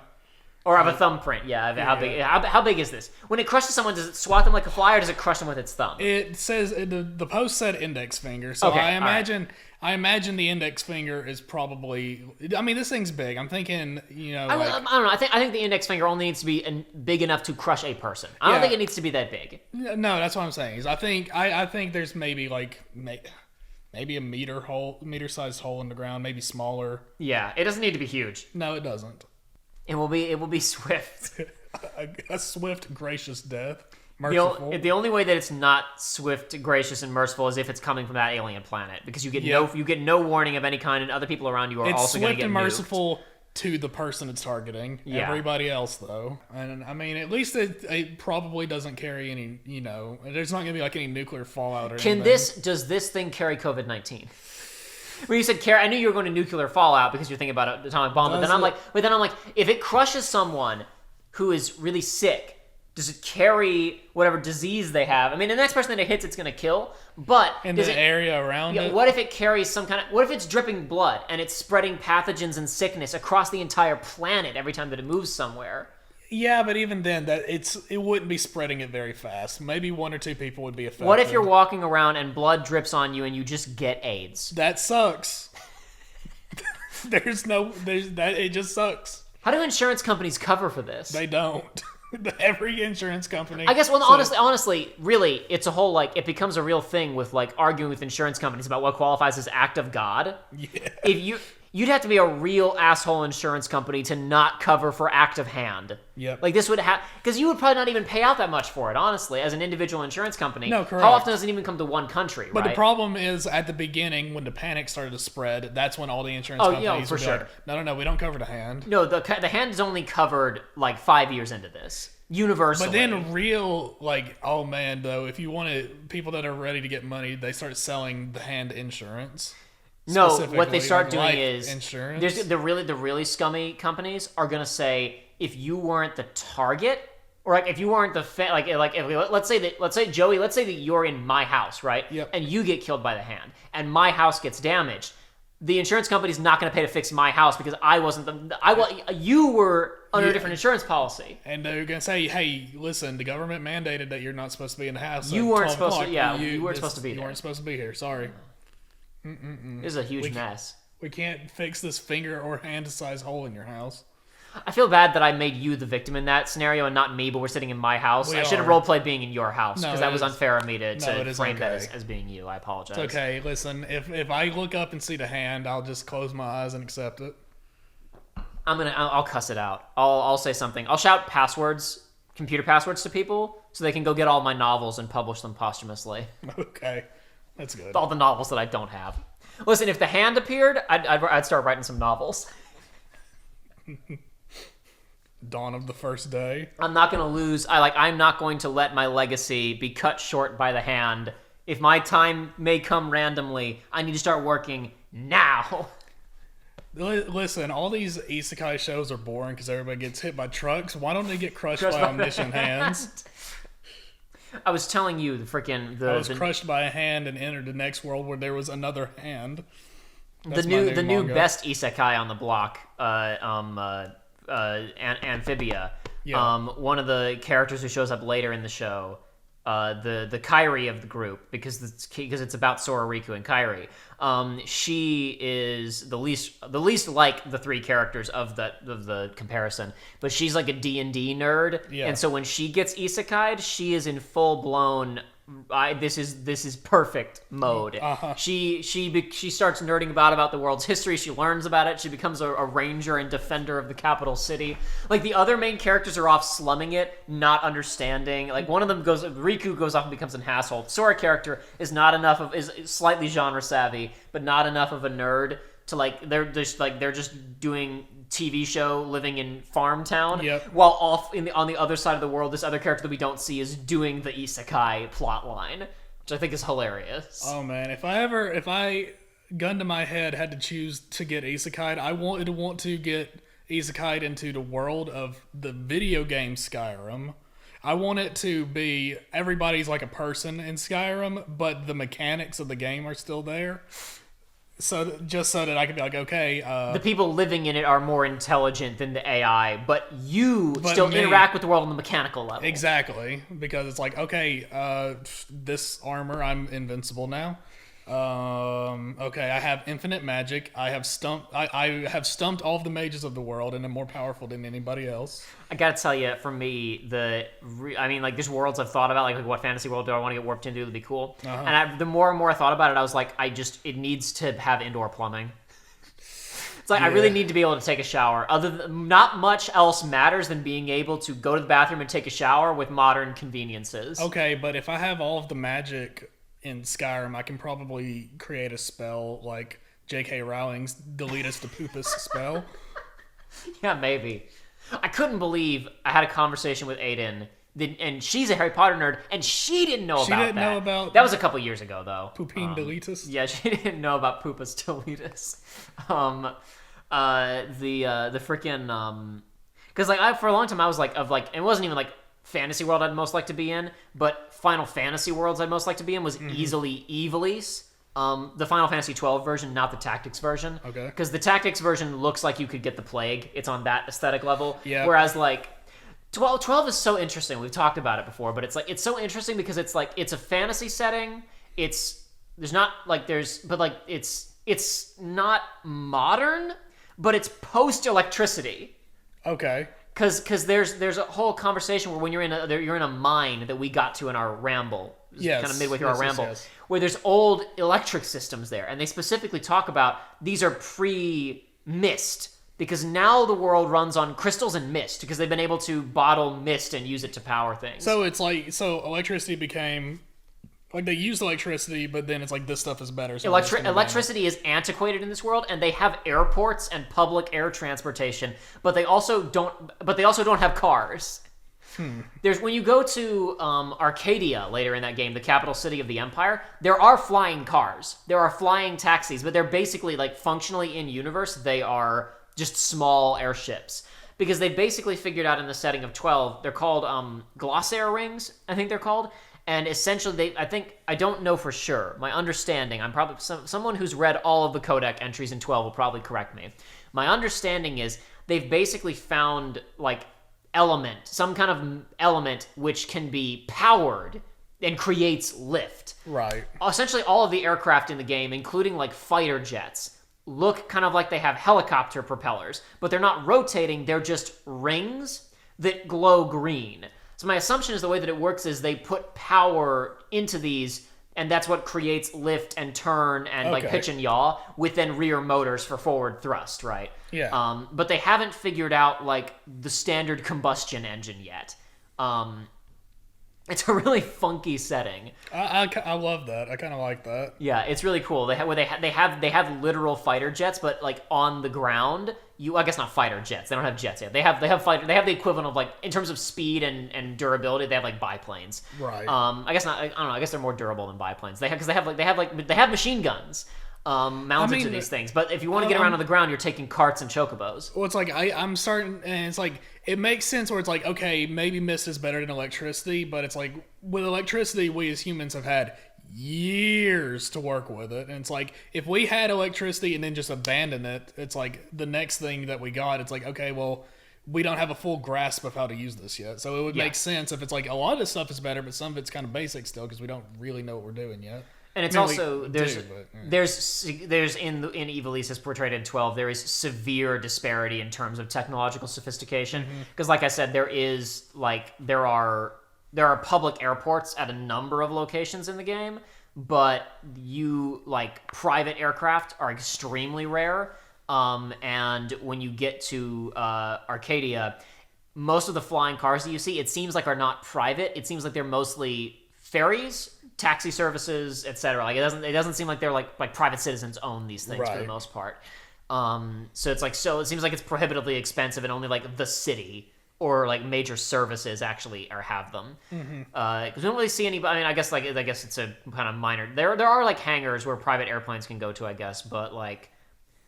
Or of a thumbprint, How big is this? When it crushes someone, does it swat them like a fly, or does it crush them with its thumb?
It says the post said index finger, so okay, I imagine the index finger is probably. I mean, this thing's big. I'm thinking, I
don't know. I think the index finger only needs to be big enough to crush a person. I don't think it needs to be that big.
No, that's what I'm saying. Is I think there's maybe maybe a meter-sized hole in the ground, maybe smaller.
Yeah, it doesn't need to be huge.
No, it doesn't.
It will be swift.
a swift, gracious death. Merciful.
The only way that it's not swift, gracious, and merciful is if it's coming from that alien planet, because you get no warning of any kind, and other people around you are also going to get
swift and merciful
nuked.
To the person it's targeting. Yeah. Everybody else, though. And, I mean, at least it probably doesn't carry any, there's not going to be any nuclear fallout or anything.
Does this thing carry COVID-19? When you said I knew you were going to nuclear fallout because you're thinking about an atomic bomb, but then I'm like, if it crushes someone who is really sick, does it carry whatever disease they have? I mean, the next person that it hits, it's going to kill, but
in the area around it.
What if it carries what if it's dripping blood and it's spreading pathogens and sickness across the entire planet every time that it moves somewhere?
Yeah, but even then, it wouldn't be spreading it very fast. Maybe 1 or 2 people would be affected.
What if you're walking around and blood drips on you and you just get AIDS?
That sucks. There's that. It just sucks.
How do insurance companies cover for this?
They don't. Every insurance company.
I guess, well, honestly, really, it's a whole, like, it becomes a real thing with, like, arguing with insurance companies about what qualifies as act of God.
Yeah.
You'd have to be a real asshole insurance company to not cover for act of hand.
Yep.
Like, this would have, because you would probably not even pay out that much for it, honestly, as an individual insurance company.
No, correct.
How often does it even come to one country,
But
right?
the problem is, at the beginning, when the panic started to spread, that's when all the insurance companies
for
would be
sure.
like, no, we don't cover the hand.
No, the hand is only covered, like, 5 years into this. Universally.
But then real, like, oh man, though, if you want people that are ready to get money, they start selling the hand insurance.
No, what they start doing
life
is
insurance.
There's the really scummy companies are gonna say, if you weren't the target, or like if you weren't the let's say Joey, let's say that you're in my house, right?
Yep.
And you get killed by the hand, and my house gets damaged. The insurance company's not going to pay to fix my house because I wasn't you were under a different insurance policy.
And they're going to say, hey, listen, the government mandated that you're not supposed to be in the house.
You weren't supposed to, you weren't supposed to be there.
You weren't supposed to be here, sorry.
This is a huge mess.
We can't fix this finger or hand-sized hole in your house.
I feel bad that I made you the victim in that scenario and not me, but we're sitting in my house. I should have roleplayed being in your house because that was unfair of me to frame that as being you. I apologize.
It's okay. Listen, if I look up and see the hand, I'll just close my eyes and accept it.
I'll cuss it out. I'll say something. I'll shout computer passwords to people so they can go get all my novels and publish them posthumously.
Okay. That's good.
All the novels that I don't have. Listen, if the hand appeared, I'd start writing some novels.
Dawn of the First Day.
I'm not going to lose. I'm not going to let my legacy be cut short by the hand. If my time may come randomly, I need to start working now.
Listen, all these isekai shows are boring because everybody gets hit by trucks. Why don't they get crushed by omniscient hands?
I was telling you I
was crushed by a hand and entered the next world where there was another hand.
That's the new best isekai on the block, Amphibia.
Yeah.
One of the characters who shows up later in the show, the Kairi of the group, because it's about Sororiku and Kairi. She is the least like the three characters of the comparison, but she's like a D&D nerd, and so when she gets isekai'd, she is in full blown. This is perfect mode.
Uh-huh.
She starts nerding about the world's history. She learns about it. She becomes a ranger and defender of the capital city. Like, the other main characters are off slumming it, not understanding. Like, one of them Riku goes off and becomes an asshole. The Sora character is slightly genre savvy, but not enough of a nerd to they're just doing TV show living in farm town, while off on the other side of the world, this other character that we don't see is doing the isekai plot line, which I think is hilarious.
Oh man, if I gun to my head had to choose to get isekai'd, I wanted to want to get isekai'd into the world of the video game Skyrim. I want it to be everybody's like a person in Skyrim, but the mechanics of the game are still there. So just so that I can be like, okay.
The people living in it are more intelligent than the AI, but you still interact with the world on the mechanical level.
Exactly, because it's like, okay, this armor, I'm invincible now. Okay, I have infinite magic. I have stumped stumped all of the mages of the world, and I'm more powerful than anybody else.
I gotta tell you, for me, there's worlds I've thought about, like what fantasy world do I want to get warped into? It'd be cool.
Uh-huh.
And the more and more I thought about it, I was like, it needs to have indoor plumbing. It's like, I really need to be able to take a shower. Not much else matters than being able to go to the bathroom and take a shower with modern conveniences.
Okay, but if I have all of the magic in Skyrim, I can probably create a spell like J.K. Rowling's delete us to poopus spell.
Yeah, maybe. I couldn't believe I had a conversation with Aiden, and she's a Harry Potter nerd, and she didn't know about that. She didn't know about... That was a couple years ago, though.
Poopine deletus?
Yeah, she didn't know about poopus deletus. The freaking... Because, for a long time, I was it wasn't even, fantasy world I'd most like to be in, but Final Fantasy worlds I'd most like to be in was easily Ivalice. The Final Fantasy XII version, not the Tactics version.
Okay.
Because the Tactics version looks like you could get the plague. It's on that aesthetic level.
Yeah.
Whereas 12 is so interesting. We've talked about it before, but it's so interesting because it's a fantasy setting. It's not modern, but it's post-electricity.
Okay.
Because there's a whole conversation where when you're in a mine that we got to in our ramble,
Yes.
kind of midway through our ramble,
Yes.
where there's old electric systems there, and they specifically talk about these are pre-mist, because now the world runs on crystals and mist, because they've been able to bottle mist and use it to power things.
So it's like, electricity became, like, they used electricity, but then it's like, this stuff is better. So
Electricity is antiquated in this world, and they have airports and public air transportation, but they also don't have cars. There's when you go to Arcadia later in that game, the capital city of the Empire, there are flying cars, there are flying taxis, but they're basically like functionally in universe. They are just small airships because they basically figured out in the setting of 12. They're called glossaire rings, I think they're called. And essentially, I don't know for sure. My understanding, I'm probably someone who's read all of the codec entries in 12 will probably correct me. My understanding is they've basically found like some kind of element which can be powered and creates lift.
Right.
Essentially, all of the aircraft in the game, including like fighter jets, look kind of like they have helicopter propellers, but they're not rotating. They're just rings that glow green. So my assumption is the way that it works is they put power into these, and that's what creates lift and turn and like pitch and yaw with then rear motors for forward thrust, right?
Yeah.
But they haven't figured out like the standard combustion engine yet. It's a really funky setting.
I love that. I kind of like that.
Yeah, it's really cool. They have literal fighter jets, but like on the ground. I guess not fighter jets. They don't have jets yet. They have the equivalent of like in terms of speed and durability. They have like biplanes.
Right.
I guess not. I don't know. I guess they're more durable than biplanes. They have machine guns. Mounted to these things. But if you want to get around on the ground, you're taking carts and chocobos.
Well, it's like I'm starting, and it's like it makes sense where it's like, okay, maybe mist is better than electricity, but it's like with electricity, we as humans have had years to work with it, and it's like if we had electricity and then just abandon it, it's like the next thing that we got. It's like, okay, well, we don't have a full grasp of how to use this yet, so it would make sense if it's like a lot of this stuff is better, but some of it's kind of basic still because we don't really know what we're doing yet.
And it's also there's in Ivalice as portrayed in 12, there is severe disparity in terms of technological sophistication because like I said, there are public airports at a number of locations in the game, but private aircraft are extremely rare. And when you get to Arcadia, most of the flying cars that you see, it seems like are not private. It seems like they're mostly ferries, taxi services, etc. Like it doesn't seem like they're like private citizens own these things for the most part. So it seems like it's prohibitively expensive, and only like the city or like major services actually have them. Because we don't really see any. I mean, I guess it's a kind of minor. There are like hangars where private airplanes can go to, I guess, but like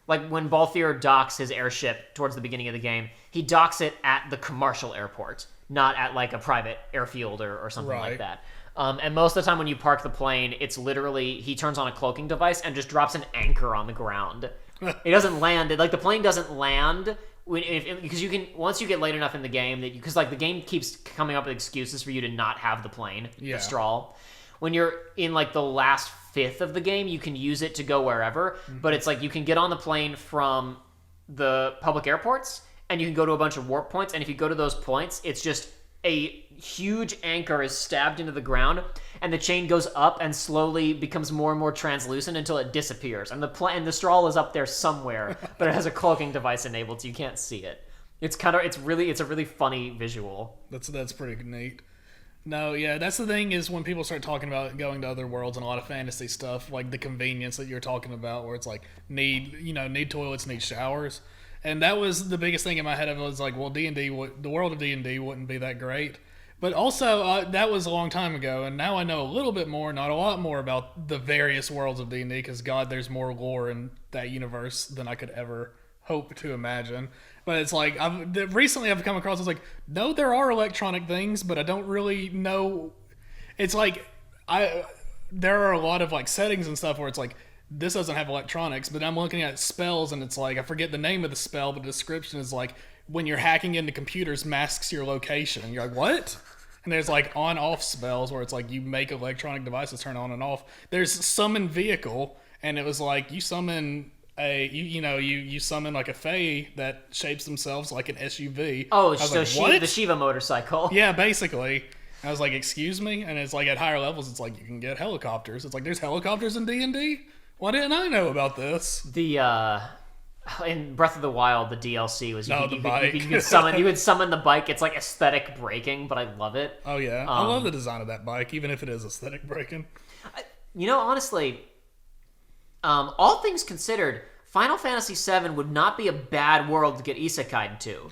when Balthier docks his airship towards the beginning of the game, he docks it at the commercial airport, not at like a private airfield or something like that. And most of the time when you park the plane, it's literally, he turns on a cloaking device and just drops an anchor on the ground. It doesn't land. The plane doesn't land because you can, once you get late enough in the game, because like the game keeps coming up with excuses for you to not have the plane, the Strahl. When you're in like the last fifth of the game, you can use it to go wherever, but it's like you can get on the plane from the public airports and you can go to a bunch of warp points, and if you go to those points, it's just a huge anchor is stabbed into the ground, and the chain goes up and slowly becomes more and more translucent until it disappears. And the Strahl is up there somewhere, but it has a cloaking device enabled, so you can't see it. It's a really funny visual.
That's pretty neat. No, yeah, that's the thing is when people start talking about going to other worlds and a lot of fantasy stuff, like the convenience that you're talking about, where it's like need toilets, need showers. And that was the biggest thing in my head. It was like, well, D&D, the world of D&D wouldn't be that great. But also, that was a long time ago, and now I know a little bit more, not a lot more, about the various worlds of D&D, because, God, there's more lore in that universe than I could ever hope to imagine. But it's like, recently I've come across, it's like, no, there are electronic things, but I don't really know. It's like, there are a lot of, like, settings and stuff where it's like, this doesn't have electronics, but I'm looking at spells, and it's like, I forget the name of the spell, but the description is like, when you're hacking into computers, masks your location. And you're like, what? And there's like on-off spells where it's like you make electronic devices turn on and off. There's summon vehicle, and it was like you summon you summon like a fae that shapes themselves like an SUV.
Oh,
I was
so
like, what?
the Shiva motorcycle.
Yeah, basically. I was like, excuse me? And it's like at higher levels, it's like you can get helicopters. It's like there's helicopters in D&D? Why didn't I know about this?
The in Breath of the Wild, the DLC was
the bike.
You could summon the bike. It's like aesthetic breaking, but I love it.
Oh yeah, I love the design of that bike, even if it is aesthetic breaking.
Honestly, all things considered, Final Fantasy VII would not be a bad world to get isekai'd to.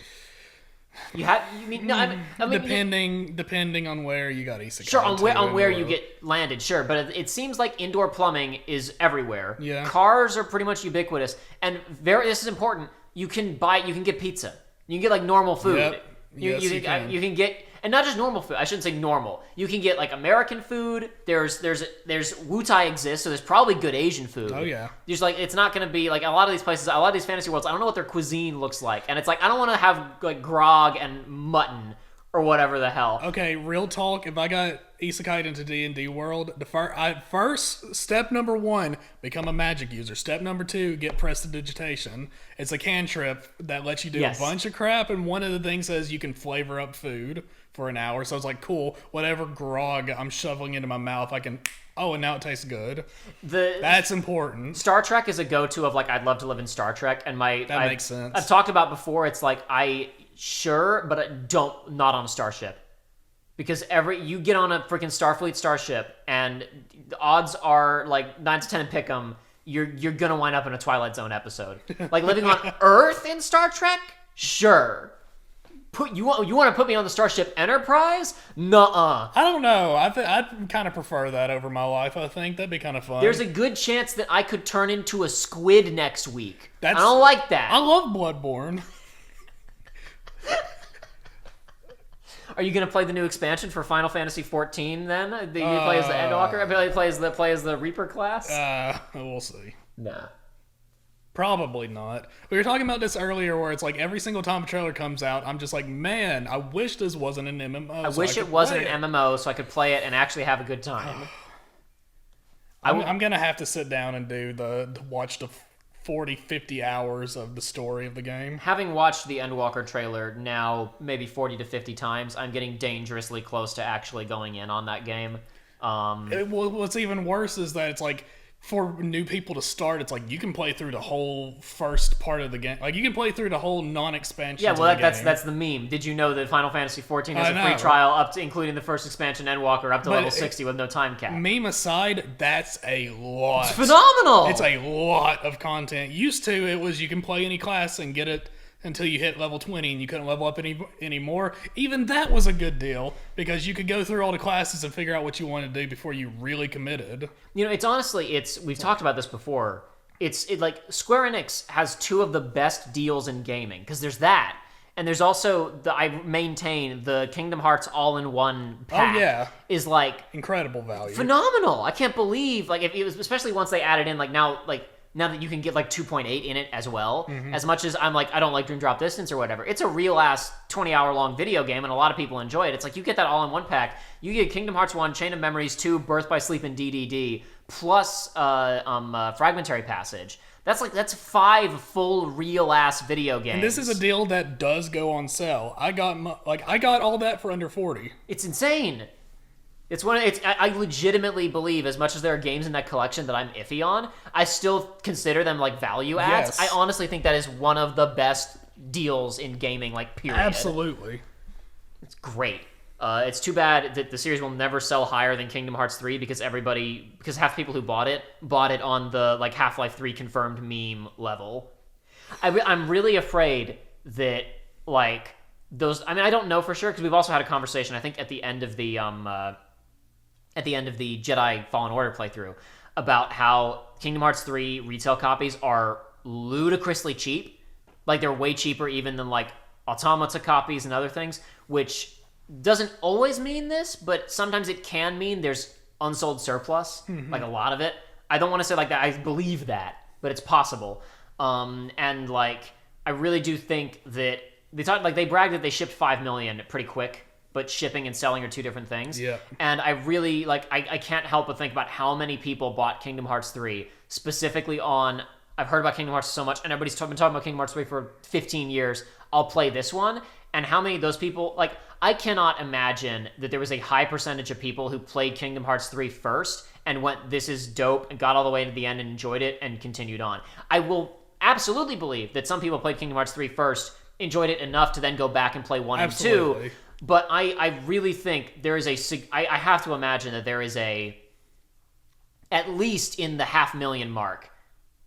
Depending
on where you got isekai.
Sure, on where you get landed, sure, but it seems like indoor plumbing is everywhere.
Yeah.
Cars are pretty much ubiquitous, and this is important. You can get pizza. You can get like normal food.
Yep. Yes, you can.
You can get, and not just normal food. I shouldn't say normal. You can get like American food. There's Wutai exists, so there's probably good Asian food.
Oh yeah.
There's like, it's not going to be like a lot of these places, a lot of these fantasy worlds. I don't know what their cuisine looks like, and it's like I don't want to have like grog and mutton or whatever the hell.
Okay, real talk. If I got isekai into D&D world, first step number 1, become a magic user. Step number 2, get prestidigitation. It's a cantrip that lets you do a bunch of crap, and one of the things says you can flavor up food for an hour. So it's like, cool, whatever grog I'm shoveling into my mouth, I can. Oh, and now it tastes good. That's important.
Star Trek is a go-to of like, I'd love to live in Star Trek, and
that makes sense.
I've talked about before. It's like sure, but not on a starship. Because you get on a freaking Starfleet starship, and the odds are like 9 to 10 and pick 'em, you're gonna wind up in a Twilight Zone episode. Like living on Earth in Star Trek? Sure. You want to put me on the Starship Enterprise? Nuh-uh.
I don't know. I'd kind of prefer that over my life, I think. That'd be kind of fun.
There's a good chance that I could turn into a squid next week. I don't like that.
I love Bloodborne.
Are you going to play the new expansion for Final Fantasy XIV then? Do you play as the Endwalker? I play as the Reaper class?
We'll see.
Nah.
Probably not. We were talking about this earlier where it's like every single time a trailer comes out, I'm just like, man, I wish this wasn't an MMO.
I wish it wasn't an MMO so I could play it and actually have a good time.
I'm going to have to sit down and watch the 40, 50 hours of the story of the game.
Having watched the Endwalker trailer now maybe 40 to 50 times, I'm getting dangerously close to actually going in on that game.
What's even worse is that it's like, for new people to start, it's like you can play through the whole first part of the game. Like you can play through the whole non-expansion.
Yeah, well, that's the meme. Did you know that Final Fantasy XIV has a free trial up to including the first expansion Endwalker up to level 60 with no time cap?
Meme aside, that's a lot.
It's phenomenal.
It's a lot of content. Used to, it was you can play any class and get it until you hit level 20 and you couldn't level up anymore. Even that was a good deal because you could go through all the classes and figure out what you wanted to do before you really committed.
It's honestly, we've talked about this before. It's like Square Enix has two of the best deals in gaming because there's that. And there's also, I maintain, the Kingdom Hearts all-in-one pack is like
incredible value.
Phenomenal. I can't believe, like, if it was, especially once they added in, like, now that you can get like 2.8 in it as well, as much as I'm like, I don't like Dream Drop Distance or whatever, it's a real ass 20-hour long video game and a lot of people enjoy it. It's like you get that all in one pack. You get Kingdom Hearts 1, Chain of Memories 2, Birth by Sleep and DDD, plus Fragmentary Passage. That's 5 full real ass video games.
And this is a deal that does go on sale. I got all that for under $40.
It's insane. I legitimately believe, as much as there are games in that collection that I'm iffy on, I still consider them like value adds. Yes. I honestly think that is one of the best deals in gaming, like, period.
Absolutely.
It's great. It's too bad that the series will never sell higher than Kingdom Hearts 3 because half the people who bought it on the like Half-Life 3 confirmed meme level. I'm really afraid that like those. I mean, I don't know for sure because we've also had a conversation. I think at the end of the Jedi Fallen Order playthrough about how Kingdom Hearts 3 retail copies are ludicrously cheap. Like, they're way cheaper even than, like, Automata copies and other things, which doesn't always mean this, but sometimes it can mean there's unsold surplus, like a lot of it. I don't want to say like that. I believe that, but it's possible. And, like, I really do think that they bragged that they shipped 5 million pretty quick, but shipping and selling are two different things.
Yeah.
And I really, like, I can't help but think about how many people bought Kingdom Hearts 3 specifically on, I've heard about Kingdom Hearts so much, and everybody's been talking about Kingdom Hearts 3 for 15 years. I'll play this one. And how many of those people, like, I cannot imagine that there was a high percentage of people who played Kingdom Hearts 3 first and went, this is dope, and got all the way to the end and enjoyed it and continued on. I will absolutely believe that some people played Kingdom Hearts 3 first, enjoyed it enough to then go back and play 1
Absolutely.
and 2. But I really think there is I have to imagine that there is at least in the 500,000 mark,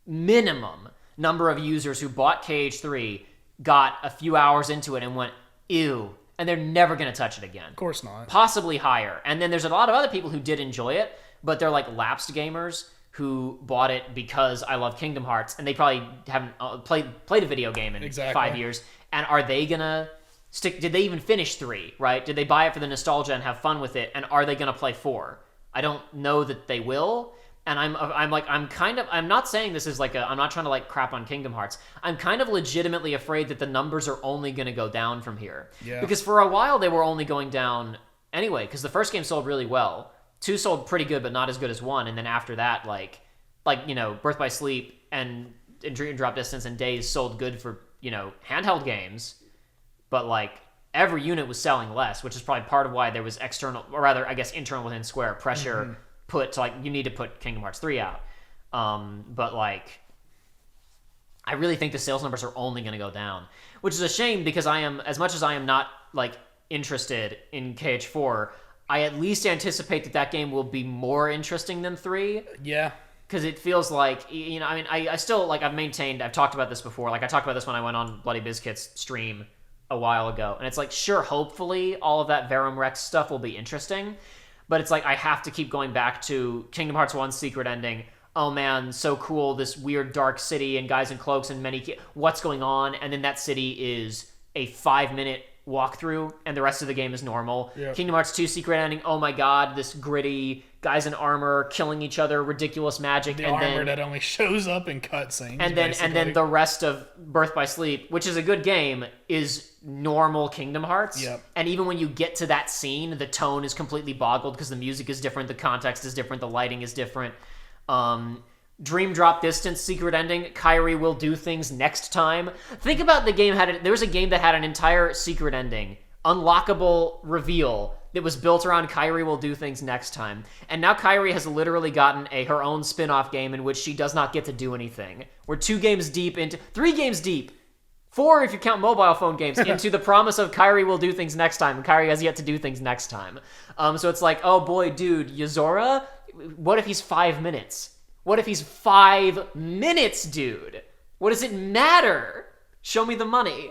minimum number of users who bought KH3, got a few hours into it and went, ew, and they're never going to touch it again.
Of course not.
Possibly higher. And then there's a lot of other people who did enjoy it, but they're like lapsed gamers who bought it because I love Kingdom Hearts, and they probably haven't played a video game in 5 years. And are they going to stick? Did they even finish 3, right? Did they buy it for the nostalgia and have fun with it? And are they going to play 4? I don't know that they will. And I'm not saying this is like I'm not trying to like crap on Kingdom Hearts. I'm kind of legitimately afraid that the numbers are only going to go down from here.
Yeah.
Because for a while they were only going down anyway, because the first game sold really well. 2 sold pretty good, but not as good as 1. And then after that, like Birth by Sleep and Dream Drop Distance and Days sold good for, handheld games. But like every unit was selling less, which is probably part of why there was external, or rather, I guess, internal within Square pressure put to like, you need to put Kingdom Hearts 3 out. But like, I really think the sales numbers are only going to go down, which is a shame because as much as I am not like interested in KH4, I at least anticipate that game will be more interesting than 3.
Yeah.
Because it feels like, I still, like, I've talked about this before. Like, I talked about this when I went on Bloody Biscuit's stream a while ago. And it's like, sure, hopefully all of that Verum Rex stuff will be interesting. But it's like, I have to keep going back to Kingdom Hearts 1's secret ending. Oh man, so cool, this weird dark city and guys in cloaks and what's going on? And then that city is a 5-minute walkthrough, and the rest of the game is normal. Yep. Kingdom Hearts 2 secret ending, oh my god, this gritty, guys in armor, killing each other, ridiculous magic.
The armor that only shows up in cutscenes.
And then the rest of Birth by Sleep, which is a good game, is normal Kingdom Hearts.
Yep.
And even when you get to that scene, the tone is completely boggled because the music is different, the context is different, the lighting is different. Dream Drop Distance secret ending, Kairi will do things next time. Think about the game there was a game that had an entire secret ending, unlockable reveal that was built around Kairi will do things next time. And now Kairi has literally gotten her own spin-off game in which she does not get to do anything. We're 3 games deep, 4 if you count mobile phone games, into the promise of Kairi will do things next time, and Kairi has yet to do things next time. So it's like, oh boy, dude, Yozora, what if he's 5 minutes? What if he's 5 minutes, dude? What does it matter? Show me the money.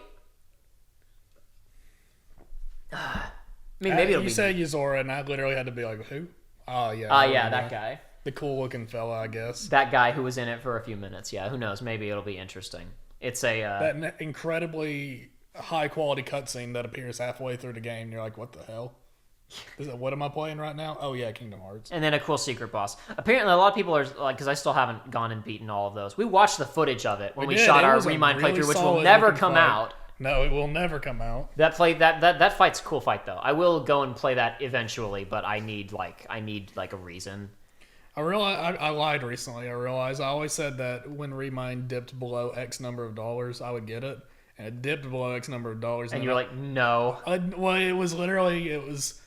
Maybe it'll be...
You said Yozora, and I literally had to be like, who? Oh, yeah.
Yeah, that guy.
The cool-looking fella, I guess.
That guy who was in it for a few minutes, yeah. Who knows? Maybe it'll be interesting. It's
that incredibly high-quality cutscene that appears halfway through the game, you're like, what the hell? What am I playing right now? Oh yeah, Kingdom Hearts. And
then a cool secret boss. Apparently a lot of people are like, because I still haven't gone and beaten all of those. We watched the footage of it when we shot our Remind playthrough, which will never come out.
No, it will never come out.
That fight's a cool fight though. I will go and play that eventually, but I need a reason.
I lied recently. I realized I always said that when Remind dipped below X number of dollars, I would get it. And it dipped below X number of dollars.
And you're like, no.
It was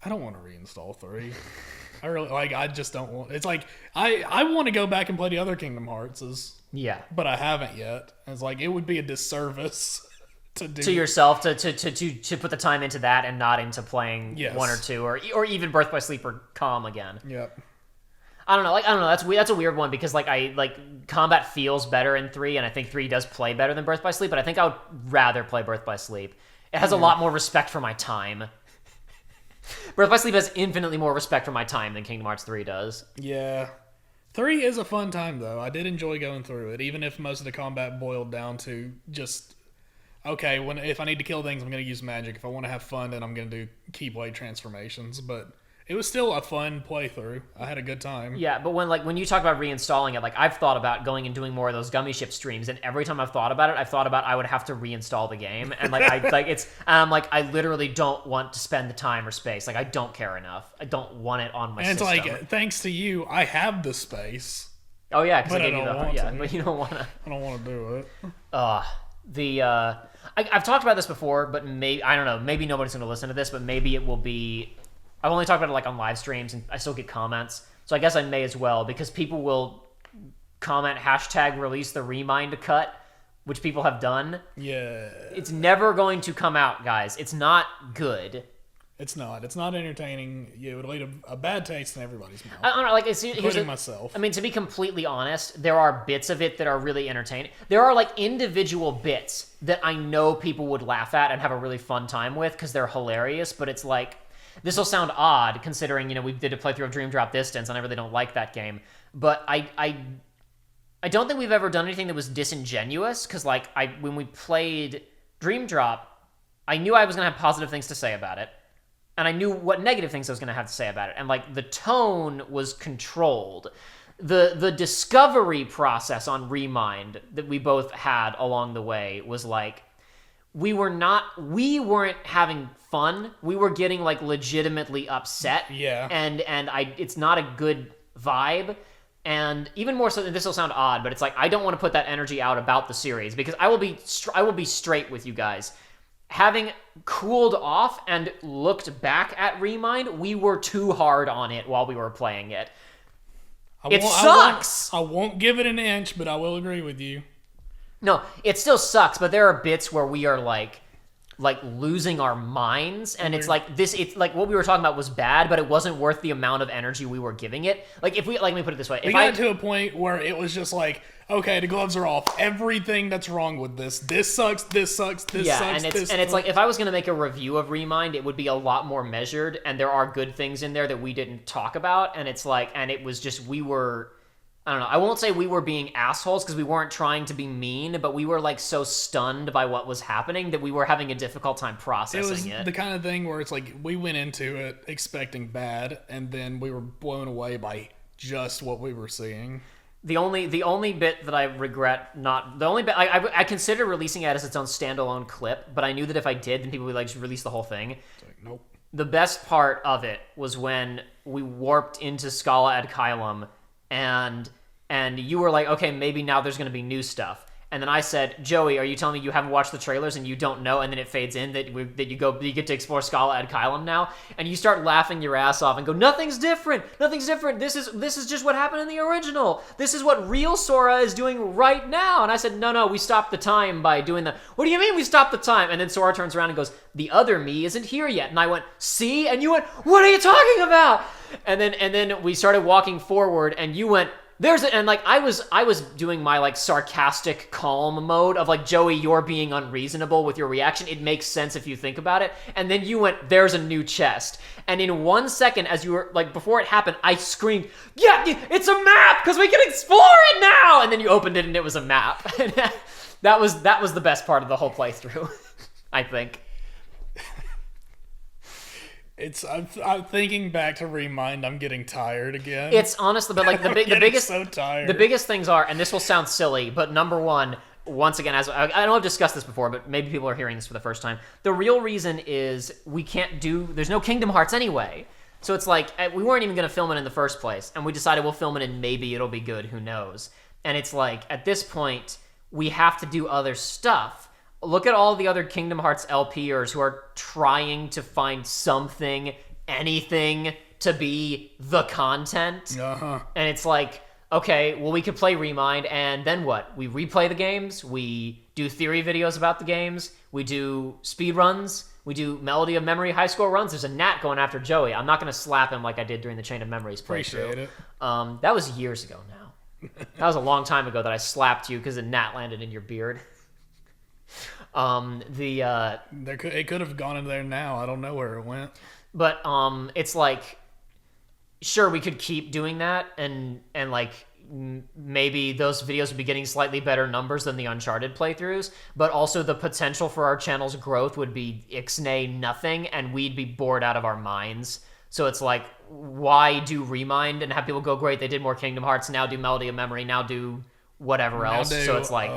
I don't want to reinstall 3. I just don't want... It's like, I want to go back and play the other Kingdom Hearts.
Yeah.
But I haven't yet. It's like, it would be a disservice to do...
To yourself, to put the time into that and not into playing 1 or 2, or even Birth by Sleep or Calm again.
Yep.
I don't know. That's a weird one because combat feels better in 3, and I think 3 does play better than Birth by Sleep, but I think I would rather play Birth by Sleep. It has a lot more respect for my time. Birth by Sleep has infinitely more respect for my time than Kingdom Hearts 3 does.
Yeah. 3 is a fun time, though. I did enjoy going through it, even if most of the combat boiled down to just, okay, if I need to kill things, I'm going to use magic. If I want to have fun, then I'm going to do Keyblade transformations. But it was still a fun playthrough. I had a good time.
Yeah, but when you talk about reinstalling it, I've thought about going and doing more of those Gummy Ship streams, and every time I've thought about it, I would have to reinstall the game, and I literally don't want to spend the time or space. I don't care enough. I don't want it on my system.
And it's thanks to you, I have the space.
Oh yeah, because I
But I
gave you
don't
the
want
yeah,
to.
but you don't want to.
I don't want to do it.
I've talked about this before, but maybe I don't know. Maybe nobody's going to listen to this, but maybe it will be. I've only talked about it like on live streams, and I still get comments, so I guess I may as well because people will comment #release the Remind cut, which people have done.
Yeah.
It's never going to come out, guys. It's not good.
It's not. It's not entertaining. It would leave a bad taste in everybody's mouth.
I don't know, like
including myself.
I mean, to be completely honest, there are bits of it that are really entertaining. There are like individual bits that I know people would laugh at and have a really fun time with because they're hilarious. But it's like, this will sound odd considering we did a playthrough of Dream Drop Distance and I really don't like that game. But I don't think we've ever done anything that was disingenuous because like when we played Dream Drop, I knew I was gonna have positive things to say about it. And I knew what negative things I was going to have to say about it. And, like, the tone was controlled. The discovery process on Remind that we both had along the way was, like, we weren't having fun. We were getting, like, legitimately upset.
Yeah.
And it's not a good vibe. And even more so, this will sound odd, but it's like, I don't want to put that energy out about the series because I will be straight with you guys. Having cooled off and looked back at Remind, we were too hard on it while we were playing it. It sucks!
I won't give it an inch, but I will agree with you.
No, it still sucks, but there are bits where we are like losing our minds, and it's like what we were talking about was bad, but it wasn't worth the amount of energy we were giving it. Like let me put it this way.
We got to a point where it was just like, okay, the gloves are off. Everything that's wrong with this sucks, this sucks, this sucks,
it's like if I was going to make a review of Remind, it would be a lot more measured, and there are good things in there that we didn't talk about, and it's like, and it was just, I don't know. I won't say we were being assholes because we weren't trying to be mean, but we were like so stunned by what was happening that we were having a difficult time processing it.
It was the kind of thing where it's like we went into it expecting bad, and then we were blown away by just what we were seeing.
The only bit that I regret I considered releasing it as its own standalone clip, but I knew that if I did, then people would like just release the whole thing.
It's like, nope.
The best part of it was when we warped into Scala ad Kylum. And you were like, okay, maybe now there's going to be new stuff. And then I said, Joey, are you telling me you haven't watched the trailers and you don't know? And then it fades in that you get to explore Scala ad Kylum now. And you start laughing your ass off and go, nothing's different. Nothing's different. This is just what happened in the original. This is what real Sora is doing right now. And I said, no, we stopped the time by doing that. What do you mean we stopped the time? And then Sora turns around and goes, the other me isn't here yet. And I went, see? And you went, what are you talking about? And then we started walking forward, and you went, and like I was doing my like sarcastic calm mode of like, Joey, you're being unreasonable with your reaction. It makes sense if you think about it. And then you went, there's a new chest. And in 1 second, as you were like, before it happened, I screamed, yeah, it's a map because we can explore it now. And then you opened it and it was a map. And that was the best part of the whole playthrough, I think.
I'm thinking back to Remind. I'm getting tired again.
It's honestly, but like the biggest,
so tired.
The biggest things are, and this will sound silly, but number one, once again, as I know I've discussed this before, but maybe people are hearing this for the first time. The real reason is there's no Kingdom Hearts anyway. So it's like, we weren't even going to film it in the first place, and we decided we'll film it and maybe it'll be good, who knows. And it's like, at this point, we have to do other stuff. Look at all the other Kingdom Hearts LPers who are trying to find something, anything, to be the content.
Uh-huh.
And it's like, okay, well, we could play Remind, and then what? We replay the games, we do theory videos about the games, we do speed runs, we do Melody of Memory high score runs. There's a gnat going after Joey. I'm not going to slap him like I did during the Chain of Memories playthrough.
Appreciate it.
That was years ago now. That was a long time ago that I slapped you because a gnat landed in your beard.
It could have gone in there now. I don't know where it went.
But it's like, sure, we could keep doing that, and like maybe those videos would be getting slightly better numbers than the Uncharted playthroughs, but also the potential for our channel's growth would be ixnay nothing, and we'd be bored out of our minds. So it's like, why do Remind and have people go, great, they did more Kingdom Hearts, now do Melody of Memory, now do whatever else. So it's like,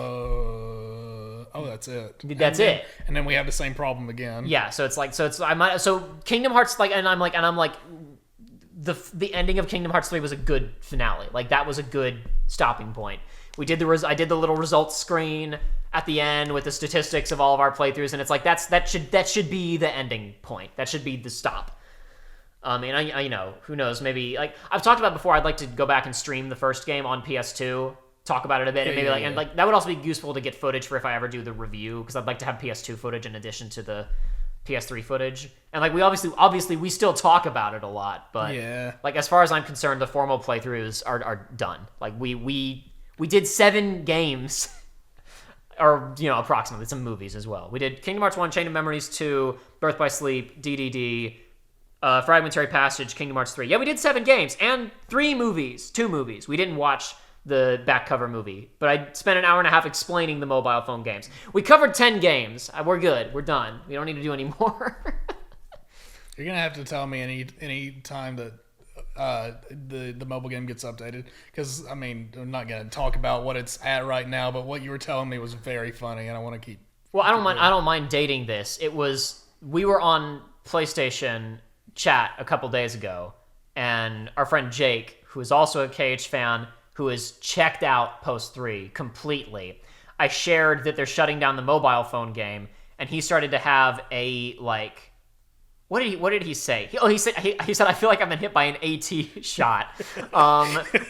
that's it.
That's it.
And then we have the same problem again.
Yeah, so it's like, so Kingdom Hearts, like, and I'm like, the ending of Kingdom Hearts 3 was a good finale. Like, that was a good stopping point. I did the little results screen at the end with the statistics of all of our playthroughs, and it's like that should be the ending point. That should be the stop. And I who knows, maybe, like I've talked about before, I'd like to go back and stream the first game on PS2, talk about it a bit, and maybe and like that would also be useful to get footage for if I ever do the review, because I'd like to have PS2 footage in addition to the PS3 footage. And like we obviously we still talk about it a lot, but like as far as I'm concerned, the formal playthroughs are done. Like we did 7 games. Or, approximately, some movies as well. We did Kingdom Hearts 1, Chain of Memories 2, Birth by Sleep, DDD, Fragmentary Passage, Kingdom Hearts 3. Yeah, we did 7 games, and 2 movies. We didn't watch the back cover movie, but I spent an hour and a half explaining the mobile phone games. We covered 10 games. We're good. We're done. We don't need to do any more.
You're going to have to tell me any time that the mobile game gets updated, because I'm not going to talk about what it's at right now, but what you were telling me was very funny, and I want to keep.
Well, I don't mind dating this. We were on PlayStation chat a couple days ago, and our friend Jake, who is also a KH fan, who has checked out Post 3 completely. I shared that they're shutting down the mobile phone game, and he started to have a like. What did he say? He said I feel like I've been hit by an AT shot.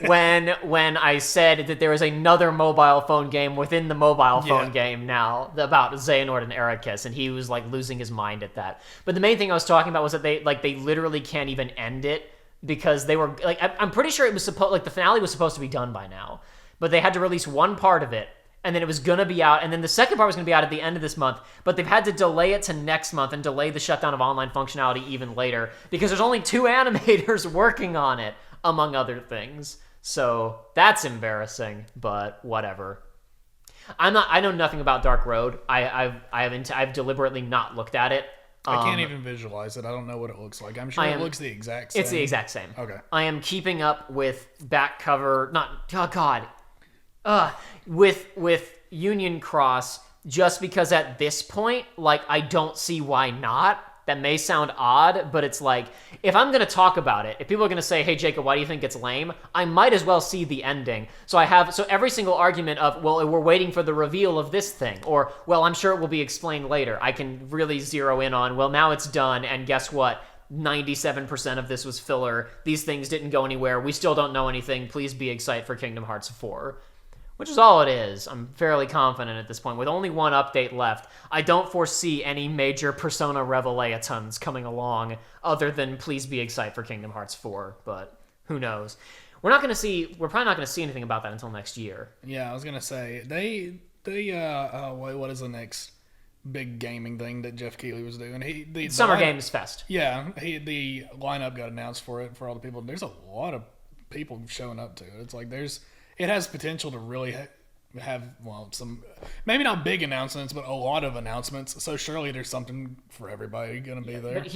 When I said that there is another mobile phone game within the mobile phone game now about Xehanort and Eraqus, and he was like losing his mind at that. But the main thing I was talking about was that they literally can't even end it, because they were like, I'm pretty sure it was the finale was supposed to be done by now, but they had to release one part of it. And then it was going to be out, and then the second part was going to be out at the end of this month, but they've had to delay it to next month and delay the shutdown of online functionality even later, because there's only 2 animators working on it, among other things. So that's embarrassing, but whatever. I know nothing about Dark Road. I've deliberately not looked at it.
I can't even visualize it. I don't know what it looks like. I'm sure it looks the exact same.
It's the exact same.
Okay.
I am keeping up with back cover, with Union Cross, just because at this point, like, I don't see why not. That may sound odd, but it's like, if I'm going to talk about it, if people are going to say, hey, Jacob, why do you think it's lame? I might as well see the ending. So every single argument of, well, we're waiting for the reveal of this thing, or, well, I'm sure it will be explained later, I can really zero in on, well, now it's done, and guess what? 97% of this was filler. These things didn't go anywhere. We still don't know anything. Please be excited for Kingdom Hearts 4. Which is all it is. I'm fairly confident at this point. With only one update left, I don't foresee any major Persona Revelations coming along other than please be excited for Kingdom Hearts 4, but who knows. We're probably not going to see anything about that until next year.
Yeah, I was going to say, what is the next big gaming thing that Jeff Keighley was doing? The
Summer Games Fest.
Yeah, the lineup got announced for it, for all the people. There's a lot of people showing up to it. It's like it has potential to really have, some, maybe not big announcements, but a lot of announcements. So surely there's something for everybody going to be there.
But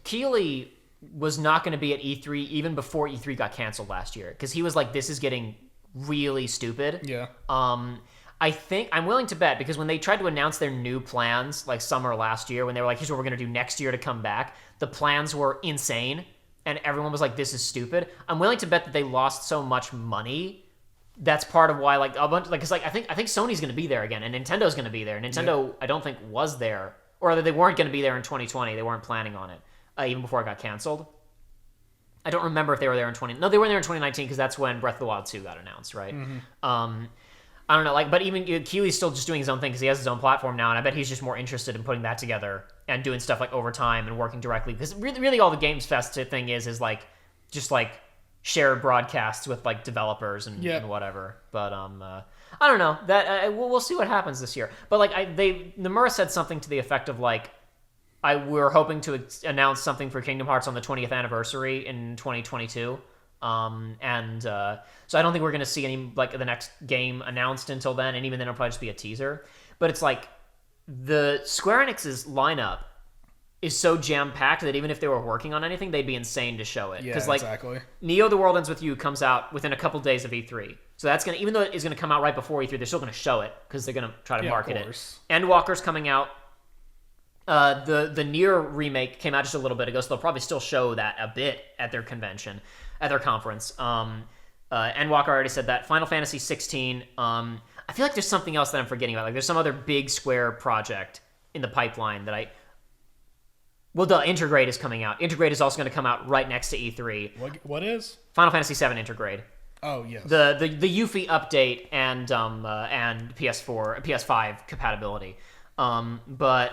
Keighley was not going to be at E3 even before E3 got canceled last year, because he was like, this is getting really stupid.
Yeah.
I think I'm willing to bet, because when they tried to announce their new plans, like summer last year, when they were like, here's what we're going to do next year to come back, the plans were insane, and everyone was like, this is stupid. I'm willing to bet that they lost so much money. That's part of why, like, a bunch, like, cause like I think Sony's going to be there again, and Nintendo's going to be there. Nintendo, I don't think was there, or they weren't going to be there in 2020. They weren't planning on it even before it got canceled. I don't remember if they were there in No, they weren't there in 2019, because that's when Breath of the Wild 2 got announced, right? Mm-hmm. I don't know, like, but even Keighley's still just doing his own thing, because he has his own platform now, and I bet he's just more interested in putting that together and doing stuff like over time and working directly, because really all the Games Fest thing is like just like shared broadcasts with like developers and whatever. But I don't know, that we'll see what happens this year. But like Nomura said something to the effect of like, we're hoping to announce something for Kingdom Hearts on the 20th anniversary in 2022. So I don't think we're going to see any, like, the next game announced until then, and even then it'll probably just be a teaser. But it's like, the Square Enix's lineup is so jam-packed that even if they were working on anything, they'd be insane to show it.
Yeah,
like,
exactly.
Neo: The World Ends With You comes out within a couple days of E3. So that's going to, even though it is going to come out right before E3, they're still going to show it, because they're going to try to market it. Endwalker's coming out The Nier remake came out just a little bit ago, so they'll probably still show that a bit at their convention, at their conference. And Walker already said that. Final Fantasy 16. I feel like there's something else that I'm forgetting about. Like there's some other big Square project in the pipeline that I. Well, the Intergrade is coming out. Intergrade is also going to come out right next to E3.
What is?
Final Fantasy VII Intergrade.
Oh yes.
The Yuffie update and PS5 compatibility. But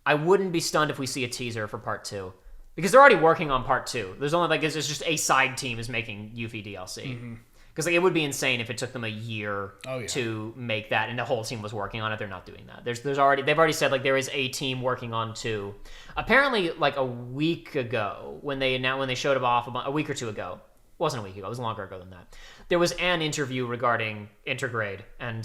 I wouldn't be stunned if we see a teaser for Part 2. Because they're already working on Part 2. There's only it's just a side team is making Yuffie DLC. Because it would be insane if it took them a year to make that, and the whole team was working on it. They're not doing that. They've already said there is a team working on 2. Apparently, a week ago when they showed it off, a week or two ago. It wasn't a week ago. It was longer ago than that. There was an interview regarding Intergrade, and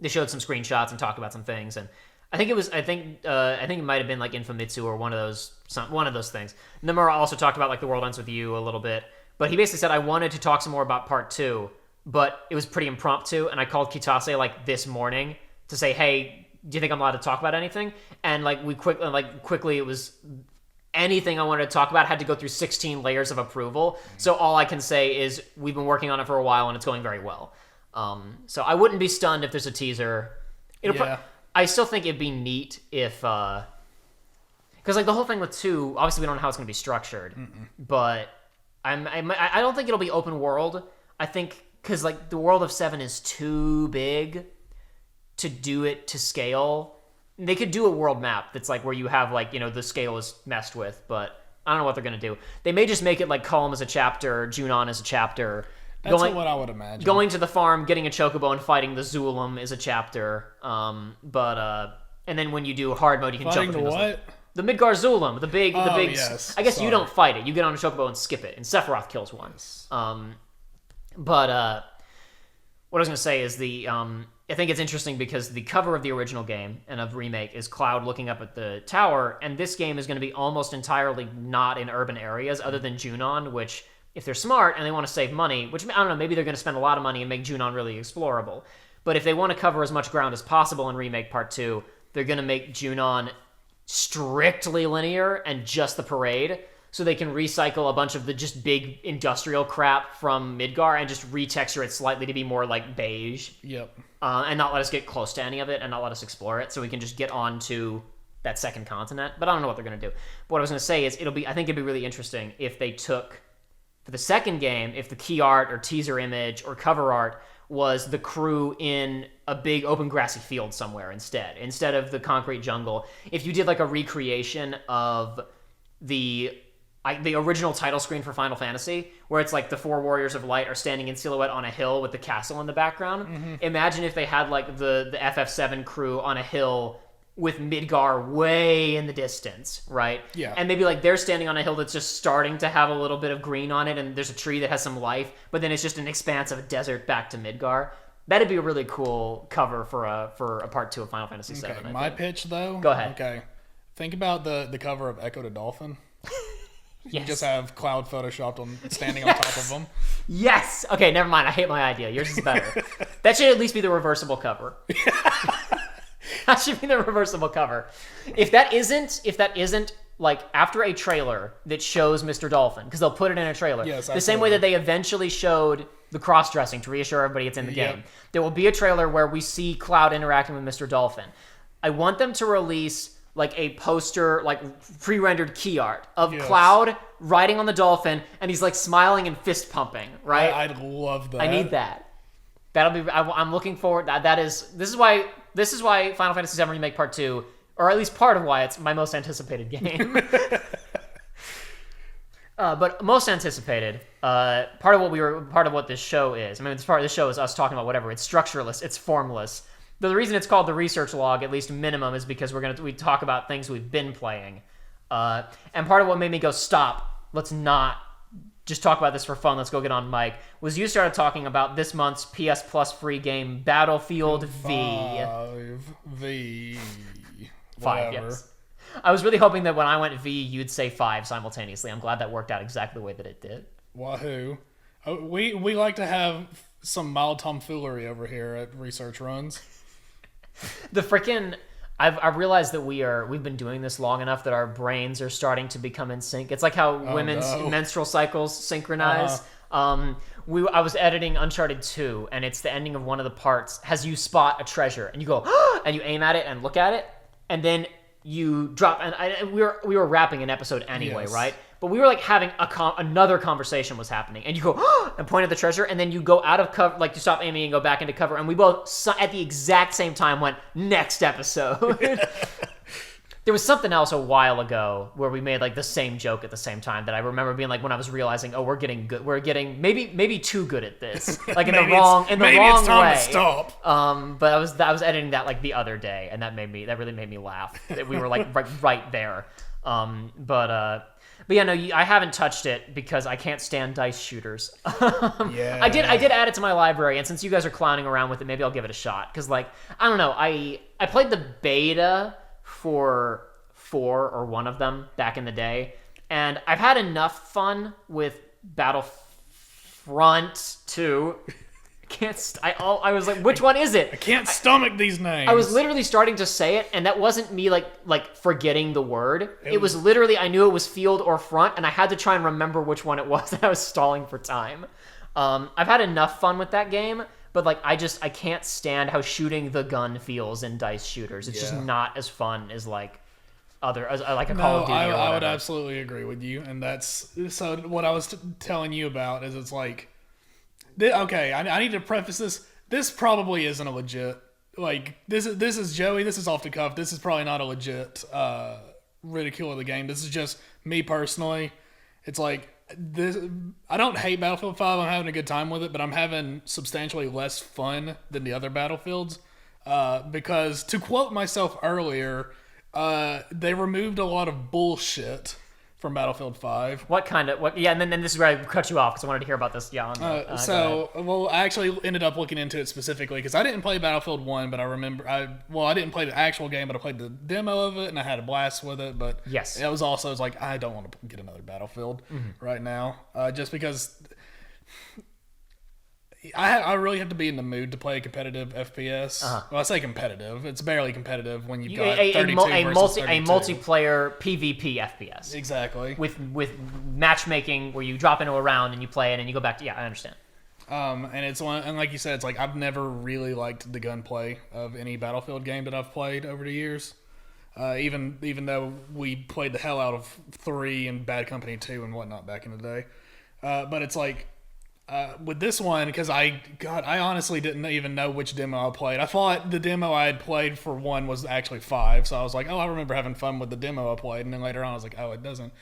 they showed some screenshots and talked about some things, and I think it might have been like Infamitsu or one of those things. Nomura also talked about The World Ends With You a little bit, but he basically said I wanted to talk some more about Part 2, but it was pretty impromptu, and I called Kitase this morning to say, hey, do you think I'm allowed to talk about anything? And quickly it was anything I wanted to talk about had to go through 16 layers of approval. So all I can say is we've been working on it for a while and it's going very well. So I wouldn't be stunned if there's a teaser. I still think it'd be neat if, because the whole thing with 2, obviously we don't know how it's going to be structured, but I don't think it'll be open world. I think because the world of 7 is too big to do it to scale. They could do a world map that's where you have the scale is messed with, but I don't know what they're going to do. They may just make it Culm as a chapter, Junon as a chapter.
That's what I would imagine.
Going to the farm, getting a chocobo, and fighting the Zulum is a chapter. And then when you do hard mode, you can jump between those. The Midgar Zulum, the big.
Yes.
I guess you don't fight it. You get on a chocobo and skip it, and Sephiroth kills one.
Yes.
What I was going to say is I think it's interesting because the cover of the original game and of Remake is Cloud looking up at the tower, and this game is going to be almost entirely not in urban areas other than Junon, which, if they're smart and they want to save money, which, I don't know, maybe they're going to spend a lot of money and make Junon really explorable. But if they want to cover as much ground as possible in Remake Part 2, they're going to make Junon strictly linear and just the parade, so they can recycle a bunch of the just big industrial crap from Midgar and just retexture it slightly to be more beige.
Yep.
And not let us get close to any of it and not let us explore it, so we can just get on to that second continent. But I don't know what they're going to do. But what I was going to say is I think it'd be really interesting if they took, for the second game, if the key art or teaser image or cover art was the crew in a big open grassy field somewhere instead of the concrete jungle. If you did a recreation of the original title screen for Final Fantasy, where it's the 4 Warriors of Light are standing in silhouette on a hill with the castle in the background. Imagine if they had the FF7 crew on a hill with Midgar way in the distance, right?
Yeah.
And maybe they're standing on a hill that's just starting to have a little bit of green on it, and there's a tree that has some life, but then it's just an expanse of a desert back to Midgar. That'd be a really cool cover for a Part 2 of Final Fantasy VII.
Okay, my pitch though.
Go ahead.
Okay, think about the cover of Echo the Dolphin.
Yes.
You just have Cloud photoshopped standing on top of them.
Yes. Okay, never mind. I hate my idea. Yours is better. That should at least be the reversible cover. That should be the reversible cover. If that isn't after a trailer that shows Mr. Dolphin, because they'll put it in a trailer.
Yes,
the same way that they eventually showed the cross-dressing to reassure everybody it's in the game. There will be a trailer where we see Cloud interacting with Mr. Dolphin. I want them to release a poster, pre-rendered key art of Cloud riding on the dolphin, and he's smiling and fist pumping, right?
I'd love that.
I need that. That'll be. I'm looking forward. This is why Final Fantasy VII Remake Part 2, or at least part of why it's my most anticipated game. But most anticipated. Part of what this show is. I mean, part of this show is us talking about whatever. It's structureless. It's formless. The reason it's called the research log, at least minimum, is because we talk about things we've been playing. And part of what made me go, stop, let's not just talk about this for fun, let's go get on mic, was you started talking about this month's PS Plus free game, Battlefield V. 5, yes. I was really hoping that when I went V, you'd say 5 simultaneously. I'm glad that worked out exactly the way that it did.
Wahoo. We like to have some mild tomfoolery over here at Research Runs.
The freaking... I've realized that we've been doing this long enough that our brains are starting to become in sync. It's like how women's menstrual cycles synchronize. I was editing Uncharted 2, and it's the ending of one of the parts has you spot a treasure, and you go and you aim at it and look at it, and then you drop. And we were wrapping an episode anyway, right? But we were like having another conversation was happening, and you go and point at the treasure, and then you go out of cover, like you stop aiming and go back into cover, and we both at the exact same time went next episode. There was something else a while ago where we made like the same joke at the same time that I remember being like when I was realizing, we're getting good, we're getting maybe too good at this, like in the wrong way. To stop. But I was editing that like the other day, and that really made me laugh. That we were like right there. But yeah, no, I haven't touched it because I can't stand dice shooters. I did add it to my library, and since you guys are clowning around with it, maybe I'll give it a shot. Because, like, I don't know, I played the beta for 4 or 1 of them back in the day, and I've had enough fun with Battlefront 2. I was like, which one is it?
I can't stomach these names.
I was literally starting to say it, and that wasn't me like forgetting the word. It was literally, I knew it was field or front, and I had to try and remember which one it was, and I was stalling for time. I've had enough fun with that game, but like I can't stand how shooting the gun feels in dice shooters. It's just not as fun as like like a Call of Duty.
I would absolutely agree with you, and that's so. What I was telling you about is it's like. Okay, I need to preface this. This probably isn't a legit, like, this is Joey, this is off the cuff. This is probably not a legit ridicule of the game. This is just me personally. It's like, this. I don't hate Battlefield 5. I'm having a good time with it, but I'm having substantially less fun than the other Battlefields. Because, to quote myself earlier, they removed a lot of bullshit from Battlefield 5.
Yeah, and then this is where I cut you off because I wanted to hear about this. Yeah.
I actually ended up looking into it specifically because I didn't play Battlefield 1, but I remember, I didn't play the actual game, but I played the demo of it, and I had a blast with it, but
yes,
it was also, like, I don't want to get another Battlefield right now, just because I really have to be in the mood to play a competitive FPS. Well, I say competitive. It's barely competitive when you've got 32 versus 32.
A multiplayer PvP FPS.
Exactly.
With matchmaking where you drop into a round and you play it and you go back to... Yeah, I understand.
And it's one, and like you said, it's like I've never really liked the gunplay of any Battlefield game that I've played over the years. Even though we played the hell out of 3 and Bad Company 2 and whatnot back in the day. But it's like... with this one, because I honestly didn't even know which demo I played. I thought the demo I had played for 1 was actually 5, so I was like, I remember having fun with the demo I played, and then later on I was like, it doesn't.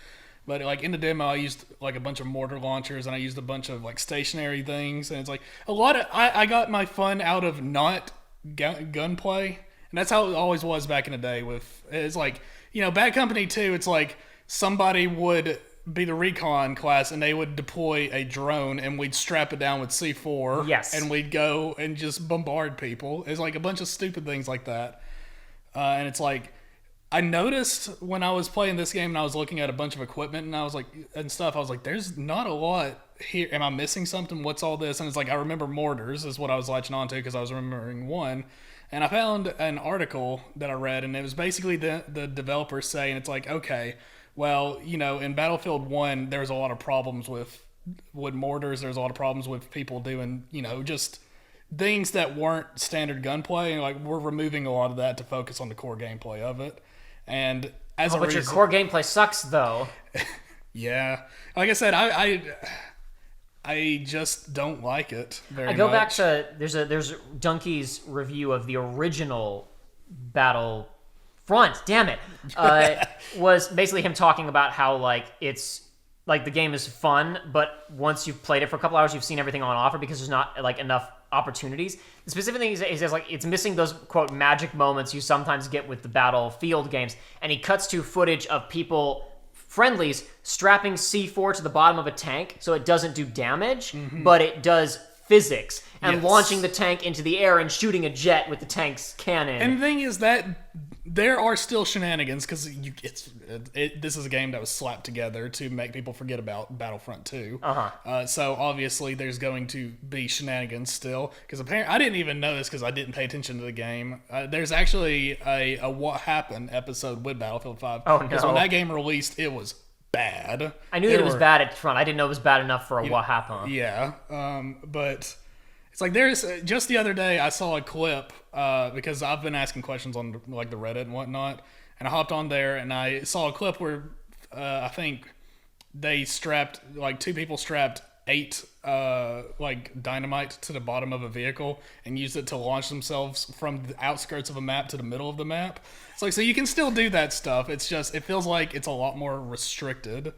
But like in the demo, I used like a bunch of mortar launchers, and I used a bunch of like stationary things, and it's like a lot of I got my fun out of not gunplay, and that's how it always was back in the day. It's like, Bad Company 2, it's like somebody would be the recon class, and they would deploy a drone, and we'd strap it down with C4.
Yes.
And we'd go and just bombard people. It's like a bunch of stupid things like that. And it's like, I noticed when I was playing this game and I was looking at a bunch of equipment and I was like, there's not a lot here. Am I missing something? What's all this? And it's like, I remember mortars is what I was latching onto because I was remembering 1. And I found an article that I read, and it was basically the developers saying, it's like, okay, well, in Battlefield 1, there's a lot of problems with mortars. There's a lot of problems with people doing, just things that weren't standard gunplay. And, like, we're removing a lot of that to focus on the core gameplay of it. And as a reason...
But your core gameplay sucks, though.
Yeah. Like I said, I just don't like it very much.
I go back to... There's Donkey's review of the original Battlefront, damn it, was basically him talking about how, like, it's, like, the game is fun, but once you've played it for a couple hours, you've seen everything on offer because there's not, like, enough opportunities. The specific thing he says, like, it's missing those, quote, magic moments you sometimes get with the Battlefield games, and he cuts to footage of friendlies, strapping C4 to the bottom of a tank so it doesn't do damage, but it does physics, and launching the tank into the air and shooting a jet with the tank's cannon.
And the thing is that there are still shenanigans because this is a game that was slapped together to make people forget about Battlefront 2. So obviously there's going to be shenanigans still because apparently I didn't even know this because I didn't pay attention to the game. There's actually a What Happened episode with Battlefield 5.
Oh, no.
Because when that game released, it was bad.
I knew that it was bad at front. I didn't know it was bad enough for a What Happened.
Yeah, but it's like there's just the other day I saw a clip because I've been asking questions on like the Reddit and whatnot, and I hopped on there and I saw a clip where I think they strapped like 2 people strapped 8 like dynamite to the bottom of a vehicle and used it to launch themselves from the outskirts of a map to the middle of the map. It's like, so you can still do that stuff. It's just, it feels like it's a lot more restricted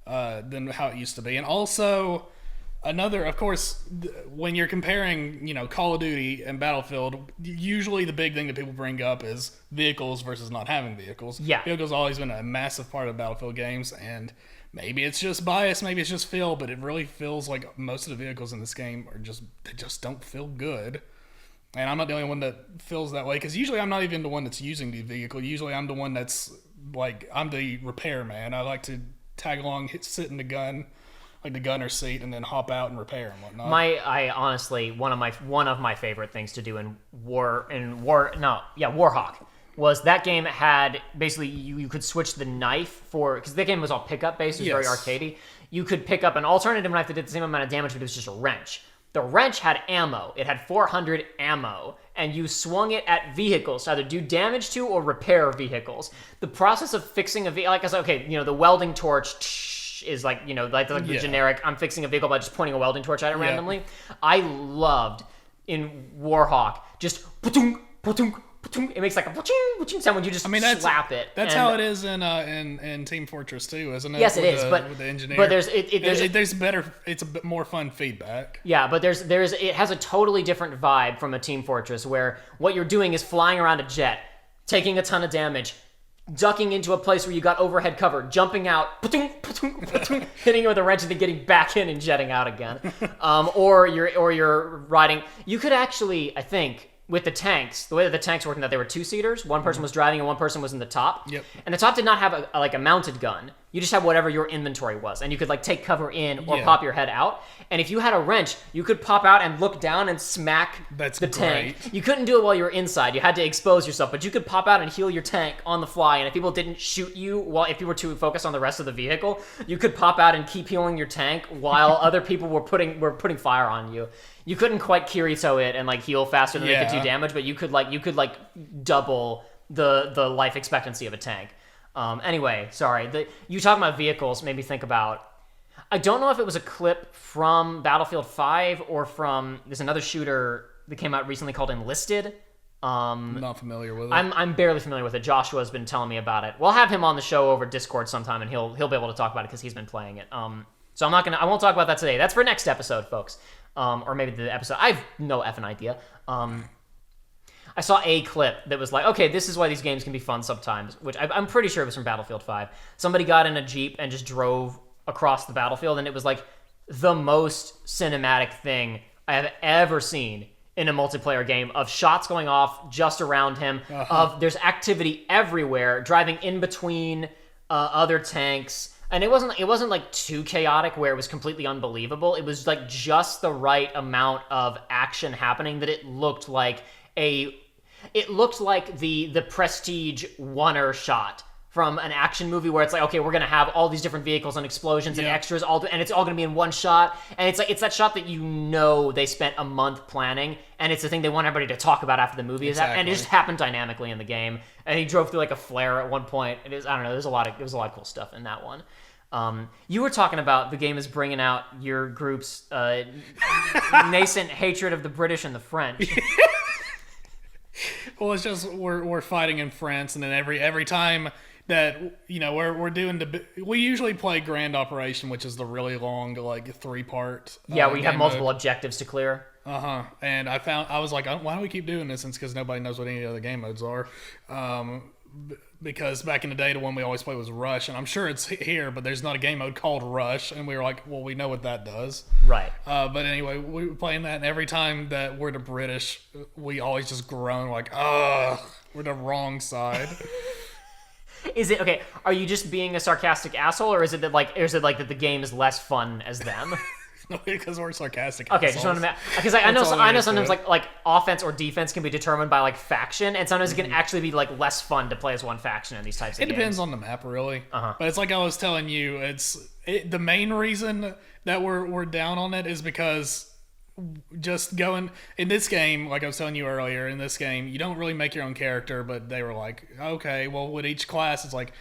than how it used to be. And also, another, of course, when you're comparing, Call of Duty and Battlefield, usually the big thing that people bring up is vehicles versus not having vehicles.
Yeah.
Vehicles have always been a massive part of Battlefield games, and maybe it's just bias, maybe it's just feel, but it really feels like most of the vehicles in this game they just don't feel good. And I'm not the only one that feels that way, because usually I'm not even the one that's using the vehicle. Usually I'm the one that's, like, I'm the repairman. I like to tag along, sit in the gun, like the gunner seat, and then hop out and repair and whatnot.
Honestly, one of my favorite things to do in Warhawk was that game had basically you could switch the knife because the game was all pickup based, it was very arcadey. You could pick up an alternative knife that did the same amount of damage, but it was just a wrench. The wrench had ammo. It had 400 ammo, and you swung it at vehicles to either do damage to or repair vehicles. The process of fixing a vehicle, like I said, the welding torch is like the generic, I'm fixing a vehicle by just pointing a welding torch at it randomly. I loved in Warhawk just it makes like a sound when you just slap it.
That's how it is in Team Fortress 2, isn't it?
Yes, it is. But
with the engineer.
But
it's a bit more fun feedback.
Yeah, but it has a totally different vibe from a Team Fortress where what you're doing is flying around a jet, taking a ton of damage, ducking into a place where you got overhead cover, jumping out, hitting it with a wrench, and then getting back in and jetting out again. Or you're riding. You could actually, I think, with the tanks, the way that the tanks worked, in that they were 2-seaters. One person was driving and one person was in the top.
Yep.
And the top did not have a mounted gun. You just had whatever your inventory was, and you could take cover in or pop your head out. And if you had a wrench, you could pop out and look down and smack the tank. You couldn't do it while you were inside. You had to expose yourself, but you could pop out and heal your tank on the fly. And if people didn't shoot you, if you were too focused on the rest of the vehicle, you could pop out and keep healing your tank while other people were putting fire on you. You couldn't quite Kirito it and heal faster than they could do damage, but you could double the life expectancy of a tank. Anyway, sorry. You talking about vehicles made me think about. I don't know if it was a clip from Battlefield 5 or from there's another shooter that came out recently called Enlisted.
I'm not familiar with it.
I'm barely familiar with it. Joshua's been telling me about it. We'll have him on the show over Discord sometime, and he'll be able to talk about it because he's been playing it. So I won't talk about that today. That's for next episode, folks. Or maybe the episode. I have no effing idea. I saw a clip that was like, okay, this is why these games can be fun sometimes, which I'm pretty sure it was from Battlefield 5. Somebody got in a Jeep and just drove across the battlefield, and it was the most cinematic thing I have ever seen in a multiplayer game, of shots going off just around him, of there's activity everywhere, driving in between other tanks. And it wasn't too chaotic where it was completely unbelievable. It was just the right amount of action happening that it looked like the Prestige oneer shot from an action movie where it's okay, we're gonna have all these different vehicles and explosions and extras, and it's all gonna be in one shot. And it's that shot that they spent a month planning, and it's the thing they want everybody to talk about after the movie is that, and it just happened dynamically in the game. And he drove through a flare at one point. It is, I don't know. There was a lot of cool stuff in that one. You were talking about the game is bringing out your group's nascent hatred of the British and the French.
Well, it's just we're fighting in France, and then every time that we're doing we usually play Grand Operation, which is the really long 3-part.
Yeah, we have multiple objectives to clear.
And I was like, why do we keep doing this? And it's because nobody knows what any other game modes are. because back in the day, the one we always played was Rush, and I'm sure it's here, but there's not a game mode called Rush, and we were like, well, we know what that does.
Right.
But anyway, we were playing that, and every time that we're the British, we always just groan like, ugh, we're the wrong side.
Is it okay? Are you just being a sarcastic asshole, or is it that that the game is less fun as them?
No, because we're sarcastic.
Okay,
assholes.
just want to because I know sometimes like offense or defense can be determined by like faction, and sometimes it can actually be like less fun to play as one faction in these types of games.
It depends on the map, really.
Uh-huh.
But it's like I was telling you, the main reason that we're down on it is because just going in this game, like I was telling you earlier, in this game you don't really make your own character, but they were like, okay, well with each class it's like,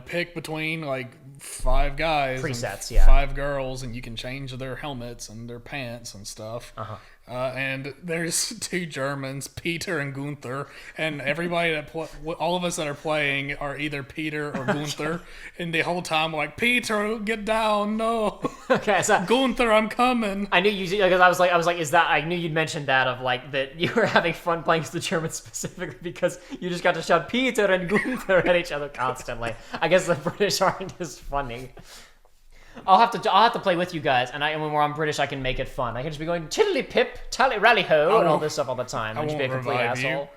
pick between like 5 guys,
presets,
and 5 girls, and you can change their helmets and their pants and stuff.
Uh-huh.
And there's 2 Germans, Peter and Gunther, and everybody all of us that are playing are either Peter or Gunther, and the whole time we're like, Peter, get down, no.
Okay, so
Gunther, I'm coming.
I knew you because I was like, is that? I knew you'd mentioned that of like that you were having fun playing as the Germans specifically because you just got to shout Peter and Gunther at each other constantly. I guess the British aren't as funny. I'll have to play with you guys, and when we're on British, I can make it fun. I can just be going tiddly pip, tally rally ho, and all this stuff all the time. And just be a complete asshole.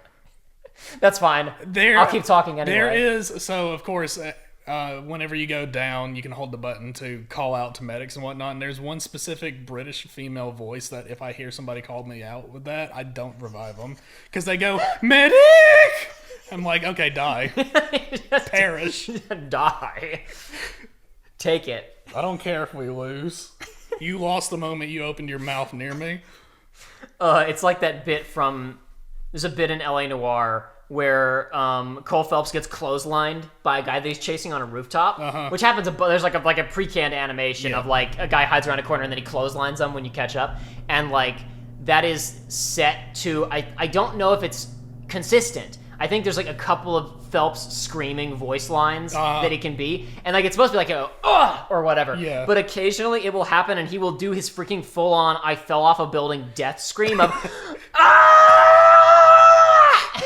That's fine. I'll keep talking anyway.
There is of course, whenever you go down, you can hold the button to call out to medics and whatnot. And there's one specific British female voice that if I hear somebody call me out with that, I don't revive them because they go medic. I'm like, okay, die, perish,
die. Take it.
I don't care if we lose. You lost the moment you opened your mouth near me.
It's like that bit there's a bit in LA Noire where Cole Phelps gets clotheslined by a guy that he's chasing on a rooftop, which happens. There's like a pre-canned animation of like a guy hides around a corner and then he clotheslines them when you catch up, and like that is set to. I don't know if it's consistent. I think there's like a couple of Phelps screaming voice lines that it can be, and like it's supposed to be like a or whatever. Yeah. But occasionally it will happen, and he will do his freaking full on "I fell off a building" death scream of ah!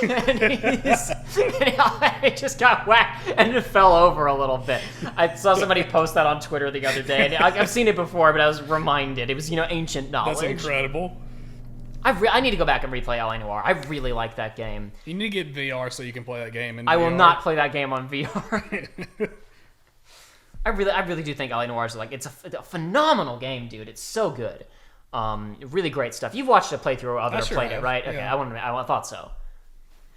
And he just got whacked and it fell over a little bit. I saw somebody post that on Twitter the other day, and I've seen it before, but I was reminded it was ancient knowledge.
That's incredible.
I need to go back and replay LA Noire. I really like that game.
You need to get VR so you can play that game in VR.
I will not play that game on VR. I really do think LA Noire is it's a phenomenal game, dude. It's so good. Really great stuff. You've watched a playthrough of it or played it, right? Okay,
yeah.
I thought so.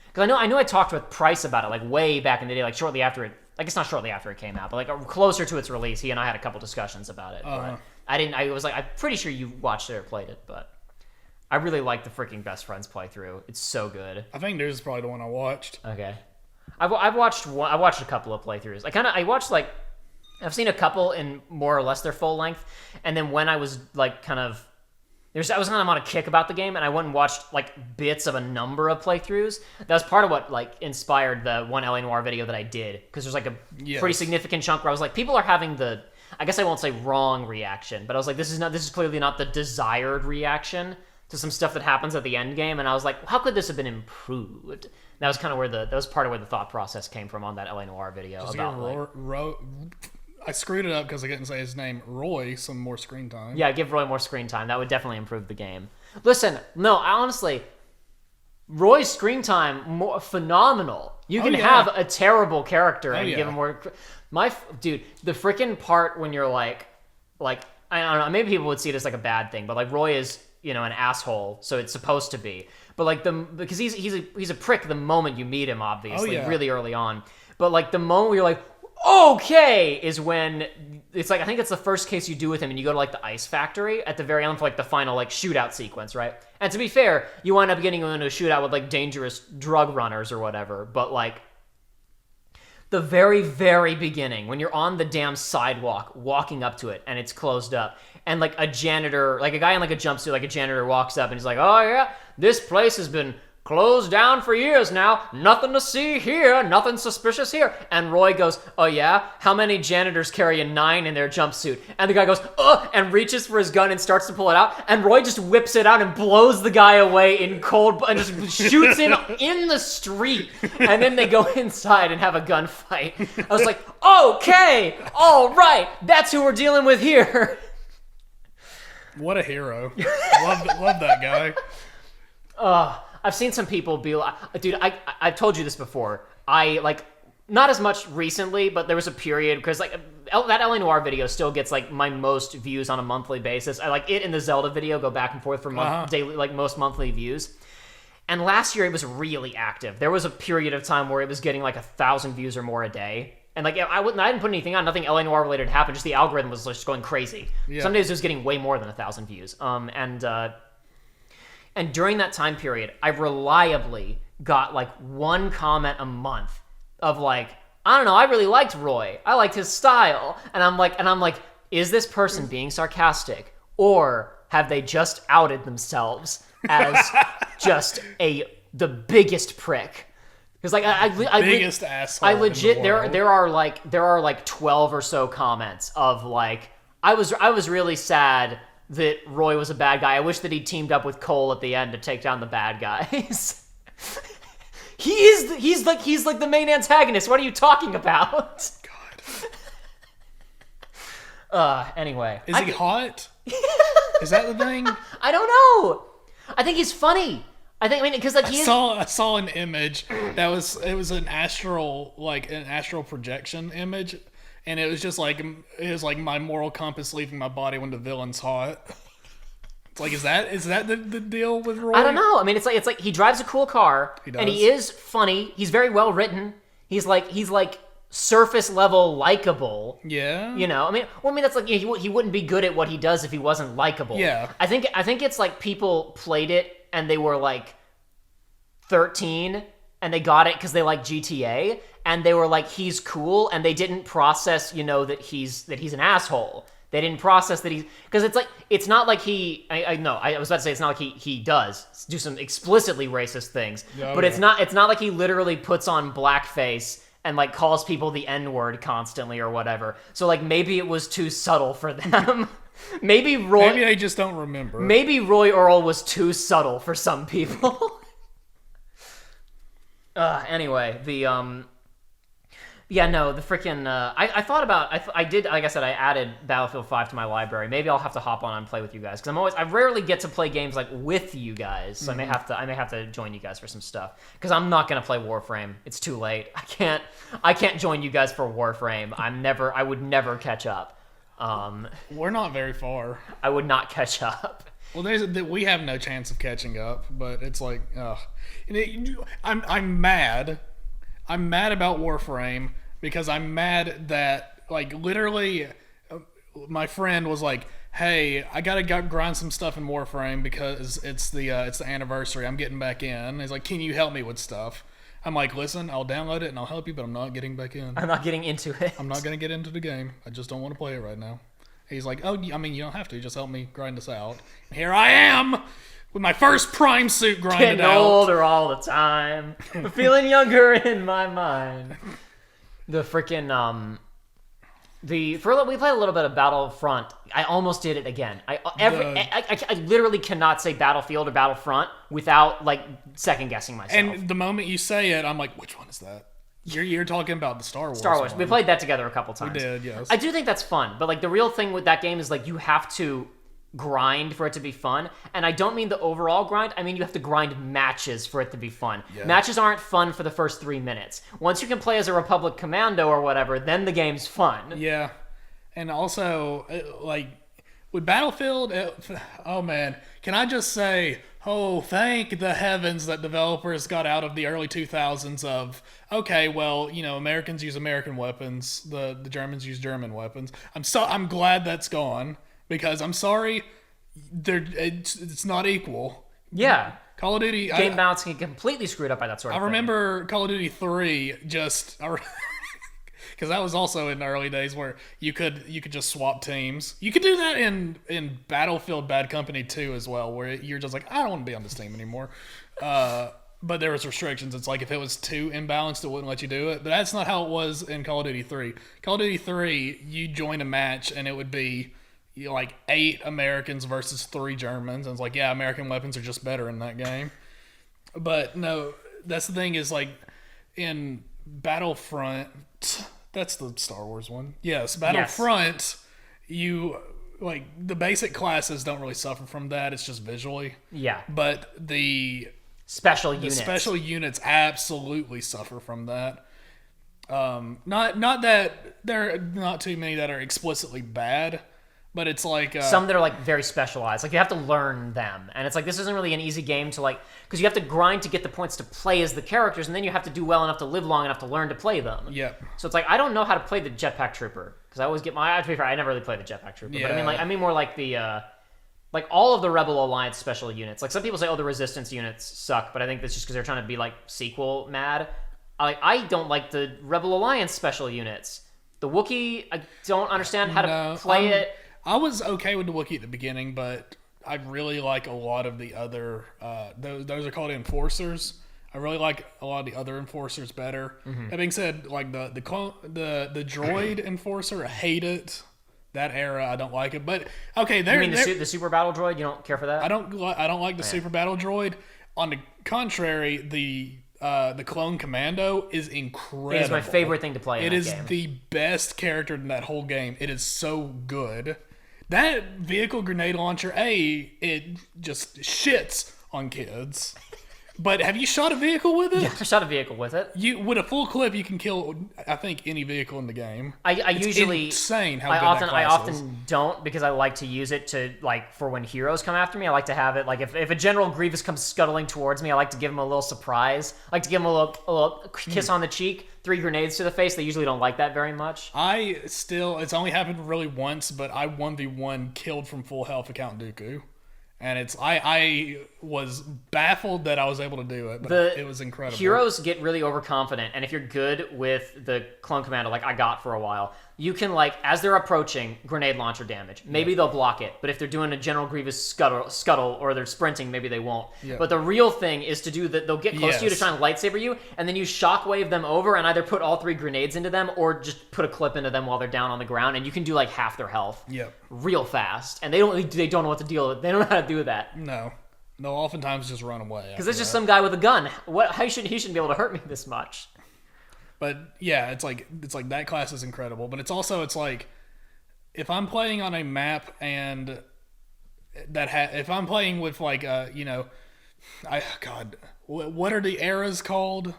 Because I know I talked with Price about it like way back in the day, like shortly after it. Like it's not shortly after it came out, but like closer to its release. He and I had a couple discussions about it. But I didn't. I was like, I'm pretty sure you watched it or played it, but. I really like the freaking Best Friends playthrough. It's so good.
I think this is probably the one I watched.
Okay, I've watched a couple of playthroughs. I've seen a couple in more or less their full length, and then when I was like I was kind of on a kick about the game, and I went and watched like bits of a number of playthroughs. That was part of what like inspired the one LA Noire video that I did, because there's like a pretty significant chunk where I was like, people are having I guess I won't say wrong reaction, but I was like, this is clearly not the desired reaction to some stuff that happens at the end game, and I was like, how could this have been improved? That was kind of that was part of where the thought process came from on that LA Noire video.
I screwed it up because I couldn't say his name. Roy, some more screen time.
Yeah, give Roy more screen time. That would definitely improve the game. Listen, no, honestly, Roy's screen time phenomenal. You can have a terrible character and give him more. Dude, the freaking part when you're like I don't know, maybe people would see it as like a bad thing, but like Roy is an asshole, so it's supposed to be. But like because he's a prick the moment you meet him, obviously, really early on. But like the moment where you're like, okay, is when it's like I think it's the first case you do with him, and you go to like the ice factory at the very end for like the final like shootout sequence, right? And to be fair, you wind up getting into a shootout with like dangerous drug runners or whatever. But like the very, very beginning, when you're on the damn sidewalk walking up to it and it's closed up, and like a janitor, like a guy in like a jumpsuit, like a janitor walks up and he's like, oh yeah, this place has been closed down for years now. Nothing to see here. Nothing suspicious here. And Roy goes, oh yeah? How many janitors carry a 9 in their jumpsuit? And the guy goes, ugh, and reaches for his gun and starts to pull it out. And Roy just whips it out and blows the guy away in cold, and just shoots him in the street. And then they go inside and have a gunfight. I was like, okay, all right, that's who we're dealing with here.
What a hero. Love that guy.
I've seen some people be like, dude, I've told you this before. I, like, not as much recently, but there was a period, because, like, that LA Noire video still gets, like, my most views on a monthly basis. I, like, it and the Zelda video go back and forth for daily, like, most monthly views. And last year, it was really active. There was a period of time where it was getting, like, 1,000 views or more a day. And, like, I didn't put anything on. Nothing LA Noire related happened. Just the algorithm was just going crazy. Yeah. Some days it was getting way more than 1,000 views. And during that time period, I reliably got, like, one comment a month of, like, I don't know, I really liked Roy. I liked his style. And I'm like, is this person being sarcastic? Or have they just outed themselves as just the biggest prick? Because, like, I
biggest asshole.
I legit,
in the world.
there are like 12 or so comments of, like, I was really sad that Roy was a bad guy. I wish that he teamed up with Cole at the end to take down the bad guys. He's like the main antagonist. What are you talking about?
God.
Anyway,
is he hot? Is that the thing?
I don't know. I think he's funny. Because, like,
I saw an image that was an astral projection image, and it was like my moral compass leaving my body when the villain's hot. It's like, is that the deal with Roy?
I don't know. I mean, it's like he drives a cool car, and he is funny. He's very well written. He's like surface level likable.
Yeah.
You know, that's like, he wouldn't be good at what he does if he wasn't likable.
Yeah.
I think it's like people played it and they were like 13 and they got it because they like GTA and they were like, he's cool, and they didn't process, that he's an asshole. They didn't process that because it's not like I was about to say it's not like he does do some explicitly racist things, but it's not like he literally puts on blackface and, like, calls people the N-word constantly or whatever. So, like, maybe it was too subtle for them. Maybe
they just don't remember.
Maybe Roy Earl was too subtle for some people. Anyway, the freaking, I thought about, I did, like I said, I added Battlefield 5 to my library. Maybe I'll have to hop on and play with you guys, because I rarely get to play games, like, with you guys, so I may have to join you guys for some stuff, because I'm not going to play Warframe. It's too late. I can't join you guys for Warframe. I would never catch up.
We're not very far.
I would not catch up.
Well, we have no chance of catching up, but it's like, I'm mad. I'm mad about Warframe because I'm mad that, like, literally my friend was like, hey, I gotta grind some stuff in Warframe because it's the anniversary. I'm getting back in. He's like, can you help me with stuff? I'm like, listen, I'll download it and I'll help you, but I'm not getting back in.
I'm not getting into it.
I'm not gonna get into the game. I just don't want to play it right now. He's like, oh, I mean, you don't have to. Just help me grind this out. And here I am with my first Prime suit grinded
Getting
out.
older all the time. Feeling younger in my mind. The freaking, we played a little bit of Battlefront. I almost did it again. I literally cannot say Battlefield or Battlefront without, like, second guessing myself.
And the moment you say it, I'm like, which one is that? You're talking about the Star Wars.
Star Wars.
one.
We played that together a couple times.
We did, yes.
I do think that's fun, but, like, the real thing with that game is, like, you have to grind for it to be fun. And I don't mean the overall grind. I mean you have to grind matches for it to be fun. Yeah. Matches aren't fun for the first 3 minutes. Once you can play as a Republic Commando or whatever, then the game's fun.
Yeah. And also, like, with Battlefield, oh man, can I just say, oh, thank the heavens that developers got out of the early 2000s of, okay, well, Americans use American weapons, the Germans use German weapons. I'm glad that's gone, because I'm sorry, it's not equal.
Yeah.
Call of Duty...
Game balance can get completely screwed up by that sort of thing.
I remember Call of Duty 3 just... Because that was also in the early days where you could just swap teams. You could do that in Battlefield Bad Company 2 as well, where you're just like, I don't want to be on this team anymore. But there was restrictions. It's like if it was too imbalanced, it wouldn't let you do it. But that's not how it was in Call of Duty 3. Call of Duty 3, you join a match and it would be like 8 Americans versus 3 Germans. And it's like, yeah, American weapons are just better in that game. But no, that's the thing is like in Battlefront, that's the Star Wars one. Yes, Battlefront, you like the basic classes don't really suffer from that. It's just visually.
Yeah.
But the
special units
absolutely suffer from that. Not that there are not too many that are explicitly bad, but it's like
some that are like very specialized. Like you have to learn them, and it's like this isn't really an easy game to like because you have to grind to get the points to play as the characters, and then you have to do well enough to live long enough to learn to play them.
Yep.
So it's like I don't know how to play the Jetpack Trooper because I always get my. To be fair, I never really played the Jetpack Trooper, but I mean more like the. Like all of the Rebel Alliance special units. Like some people say, oh, the Resistance units suck, but I think that's just because they're trying to be like sequel mad. I don't like the Rebel Alliance special units. The Wookiee, I don't understand how to play it.
I was okay with the Wookiee at the beginning, but I really like a lot of the other. Those are called Enforcers. I really like a lot of the other Enforcers better. Mm-hmm. That being said, like the droid Enforcer, I hate it. That era, I don't like it. But okay,
you mean the super battle droid? You don't care for that?
I don't like the super battle droid. On the contrary, the clone commando is incredible.
It is my favorite thing to play.
It is the best character in that whole game. It is so good. That vehicle grenade launcher, it just shits on kids. But have you shot a vehicle with it?
Yeah, I shot a vehicle with it.
With a full clip, you can kill, I think, any vehicle in the game.
It's usually
insane how good that class
I often don't because I like to use it to like for when heroes come after me. I like to have it like if a General Grievous comes scuttling towards me, I like to give him a little surprise. I like to give him a little kiss on the cheek, 3 grenades to the face. They usually don't like that very much.
It's only happened really once, but I 1v1 killed from full health a Count Dooku. And I was baffled that I was able to do it, but it was incredible.
Heroes get really overconfident, and if you're good with the clone commando, like I got for a while, you can like as they're approaching, grenade launcher damage. Maybe they'll block it, but if they're doing a General Grievous scuttle or they're sprinting, maybe they won't. Yep. But the real thing is to do that. They'll get close to you to try and lightsaber you, and then you shockwave them over and either put all 3 grenades into them or just put a clip into them while they're down on the ground, and you can do like half their health.
Yep.
Real fast, and they don't know what to deal with. They don't know how to do that.
No, oftentimes just run away.
Because it's just some guy with a gun. He shouldn't be able to hurt me this much.
But yeah, it's like that class is incredible. But it's like if I'm playing on a map and if I'm playing with like what are the eras called?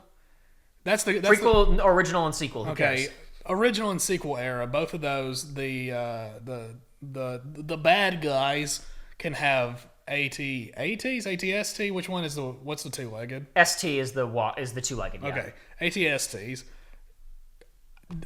That's
prequel, original, and sequel.
Okay, original and sequel era. Both of those, the bad guys can have ATST. Which one is what's the 2-legged?
ST is the 2-legged. Yeah.
Okay, ATSTs.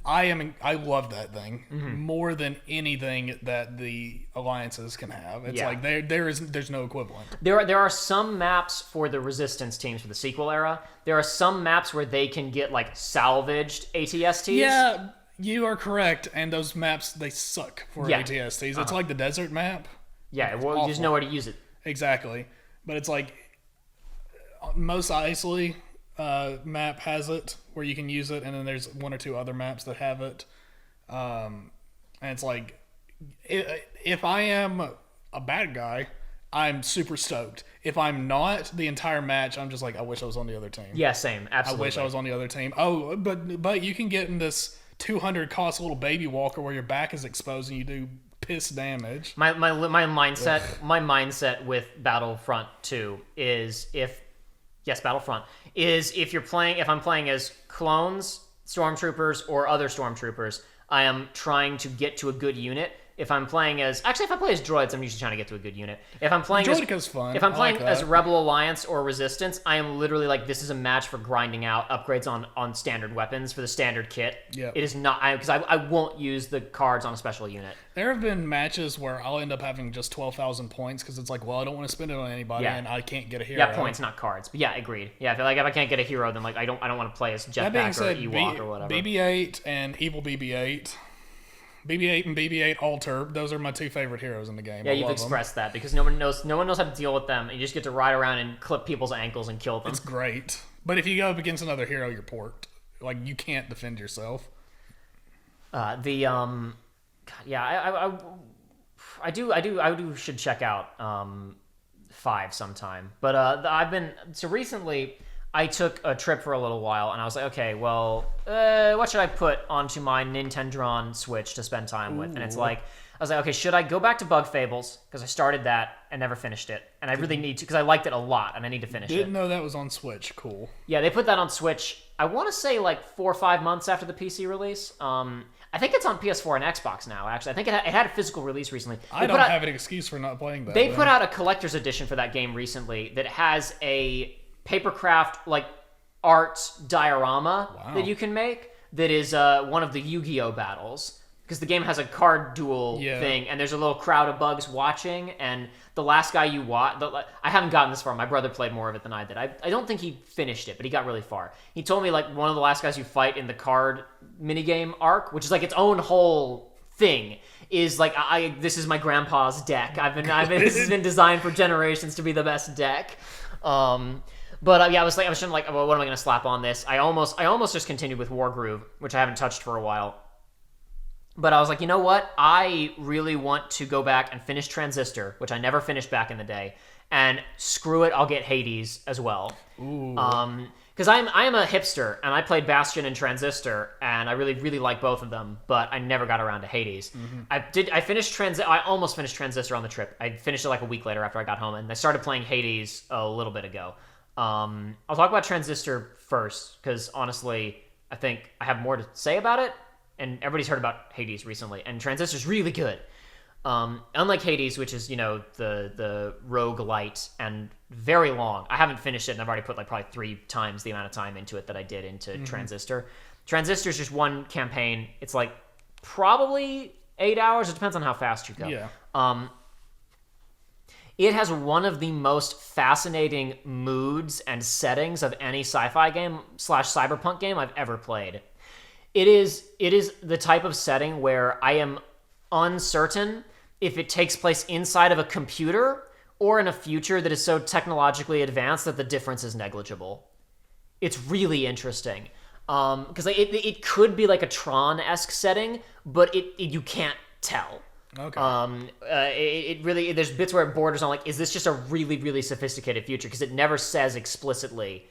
I love that thing more than anything that the alliances can have. It's like there's no equivalent.
There are some maps for the resistance teams for the sequel era. There are some maps where they can get like salvaged ATSTs.
Yeah, you are correct. And those maps they suck for ATSTs. It's like the desert map.
Yeah, well, you just know where to use it.
Exactly, but it's like most Isley map has it where you can use it, and then there's 1 or 2 other maps that have it. And it's like, if I am a bad guy, I'm super stoked. If I'm not, the entire match, I'm just like, I wish I was on the other team.
Yeah, same. Absolutely.
I wish I was on the other team. Oh, but you can get in this 200 cost little baby walker where your back is exposed and you do piss damage.
My mindset with Battlefront 2 is if I'm playing as clones, stormtroopers, or other stormtroopers, I am trying to get to a good unit. If I play as droids, I'm usually trying to get to a good unit. If I'm playing as Rebel Alliance or Resistance, I am literally like, this is a match for grinding out upgrades on standard weapons for the standard kit.
Yep.
It is not, because I won't use the cards on a special unit.
There have been matches where I'll end up having just 12,000 points because it's like, well, I don't want to spend it on anybody and I can't get a hero.
Yeah, points, not cards. But yeah, agreed. Yeah, if I can't get a hero, then like I don't want to play as Jetpack or Ewok or whatever.
BB-8 and Evil BB-8. BB-8 and BB-8 Alter, those are my two favorite heroes in the game.
Yeah, you've expressed that because no one knows how to deal with them. And you just get to ride around and clip people's ankles and kill them.
It's great. But if you go up against another hero, you're porked. Like, you can't defend yourself.
I should check out 5 sometime. But recently I took a trip for a little while, and I was like, okay, well, what should I put onto my Nintendo Switch to spend time with? And it's like, I was like, okay, should I go back to Bug Fables? Because I started that and never finished it. And I really need to, because I liked it a lot, and I need to finish it.
Didn't know that was on Switch. Cool.
Yeah, they put that on Switch, I want to say like 4 or 5 months after the PC release. I think it's on PS4 and Xbox now, actually. I think it had a physical release recently.
I don't have an excuse for not playing that.
They put out a collector's edition for that game recently that has a papercraft like art diorama that you can make that is one of the Yu-Gi-Oh battles, because the game has a card duel thing, and there's a little crowd of bugs watching, and the last guy you watch, I haven't gotten this far. My brother played more of it than I did. I don't think he finished it, but he got really far. He told me like one of the last guys you fight in the card minigame arc, which is like its own whole thing, is like this is my grandpa's deck. This has been designed for generations to be the best deck. I was trying like, well, what am I going to slap on this? I almost just continued with Wargroove, which I haven't touched for a while. But I was like, you know what? I really want to go back and finish Transistor, which I never finished back in the day. And screw it, I'll get Hades as well. Ooh. Because I am a hipster, and I played Bastion and Transistor, and I really, really like both of them, but I never got around to Hades. Mm-hmm. I almost finished Transistor on the trip. I finished it like a week later after I got home, and I started playing Hades a little bit ago. I'll talk about Transistor first, because honestly, I think I have more to say about it, and everybody's heard about Hades recently, and Transistor's really good. Unlike Hades, which is, the roguelite and very long. I haven't finished it, and I've already put like probably 3 times the amount of time into it that I did into Transistor. Transistor's just one campaign. It's like probably 8 hours. It depends on how fast you go. Yeah. It has one of the most fascinating moods and settings of any sci-fi game / cyberpunk game I've ever played. It is the type of setting where I am uncertain if it takes place inside of a computer or in a future that is so technologically advanced that the difference is negligible. It's really interesting. Because it could be like a Tron-esque setting, but you can't tell. Okay. There's bits where it borders on like, is this just a really, really sophisticated future? Because it never says explicitly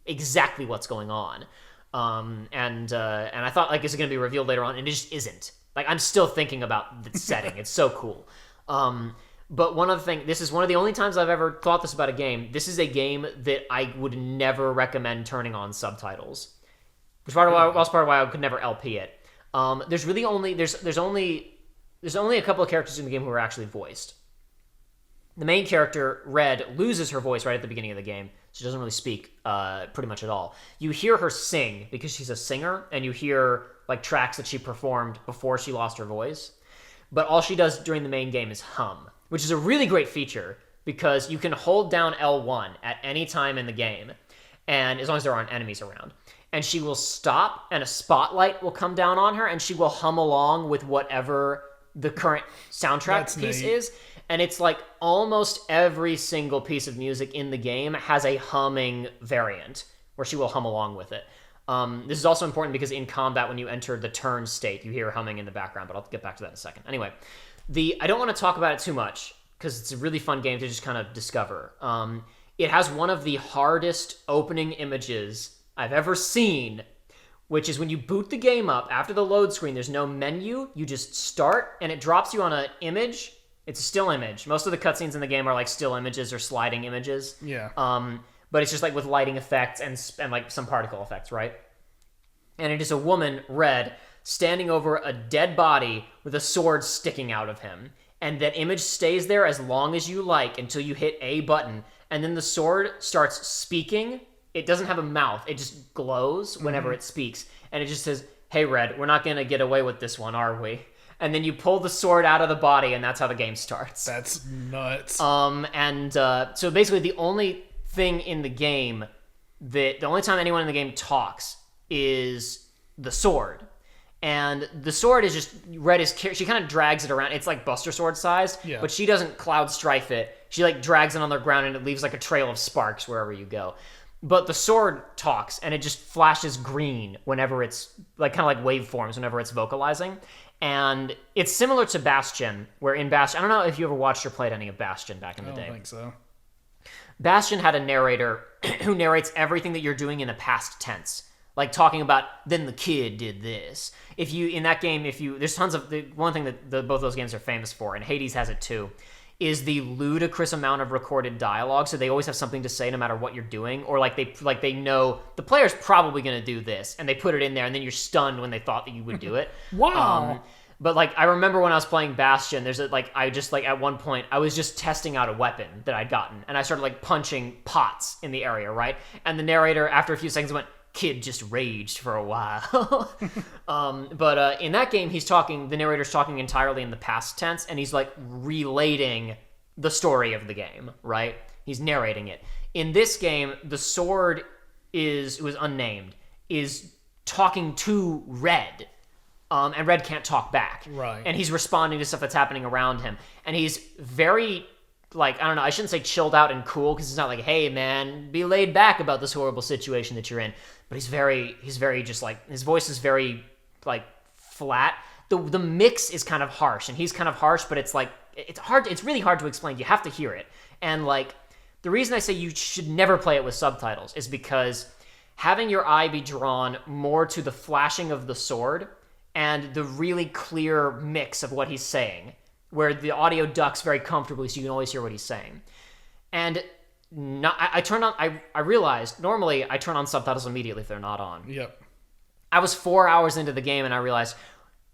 exactly what's going on. And I thought like, is it going to be revealed later on? And it just isn't. Like, I'm still thinking about the setting. It's so cool. But one other thing, this is one of the only times I've ever thought this about a game. This is a game that I would never recommend turning on subtitles, which part of why I could never LP it. There's only a couple of characters in the game who are actually voiced. The main character, Red, loses her voice right at the beginning of the game. She doesn't really speak pretty much at all. You hear her sing because she's a singer, and you hear like tracks that she performed before she lost her voice. But all she does during the main game is hum, which is a really great feature because you can hold down L1 at any time in the game, and as long as there aren't enemies around. And she will stop, and a spotlight will come down on her, and she will hum along with whatever the current soundtrack piece is. And it's like almost every single piece of music in the game has a humming variant where she will hum along with it. This is also important because in combat, when you enter the turn state, you hear humming in the background, but I'll get back to that in a second. Anyway, I don't want to talk about it too much because it's a really fun game to just kind of discover. It has one of the hardest opening images I've ever seen, which is when you boot the game up, after the load screen, there's no menu. You just start, and it drops you on an image. It's a still image. Most of the cutscenes in the game are like still images or sliding images. Yeah. But it's just like with lighting effects and like some particle effects, right? And it is a woman, Red, standing over a dead body with a sword sticking out of him. And that image stays there as long as you like until you hit a button. And then the sword starts speaking. It doesn't have a mouth. It just glows whenever it speaks. And it just says, "Hey, Red, we're not going to get away with this one, are we?" And then you pull the sword out of the body, and that's how the game starts.
That's nuts.
So basically the only thing in the game the only time anyone in the game talks is the sword. And the sword is just red as she kind of drags it around. It's like Buster Sword sized, but she doesn't cloud strife it. She like drags it on the ground and it leaves like a trail of sparks wherever you go. But the sword talks and it just flashes green whenever it's like kind of like waveforms whenever it's vocalizing. And it's similar to Bastion, where in Bastion, I don't know if you ever watched or played any of Bastion back in the day.
I don't think so.
Bastion had a narrator who narrates everything that you're doing in the past tense. Like talking about, then the kid did this. If you, in that game, there's tons of, one thing that both those games are famous for, and Hades has it too, is the ludicrous amount of recorded dialogue. So they always have something to say no matter what you're doing, or like they know the player's probably going to do this, and they put it in there, and then you're stunned when they thought that you would do it.
Wow.
But like I remember when I was playing Bastion, there's at one point I was just testing out a weapon that I'd gotten, and I started like punching pots in the area, right? And the narrator after a few seconds went, "Kid just raged for a while." But in that game, the narrator's talking entirely in the past tense, and he's like relating the story of the game, right? He's narrating it. In this game, the sword it was unnamed, is talking to Red, and Red can't talk back.
Right.
And he's responding to stuff that's happening around him. And he's very, like, I don't know, I shouldn't say chilled out and cool, because it's not like, hey, man, be laid back about this horrible situation that you're in. But he's very just, like, his voice is very, like, flat. The mix is kind of harsh, and he's kind of harsh, but it's, like, it's really hard to explain. You have to hear it. And, like, the reason I say you should never play it with subtitles is because having your eye be drawn more to the flashing of the sword and the really clear mix of what he's saying, where the audio ducks very comfortably so you can always hear what he's saying. And I realized, normally I turn on subtitles immediately if they're not on.
Yep.
I was 4 hours into the game and I realized,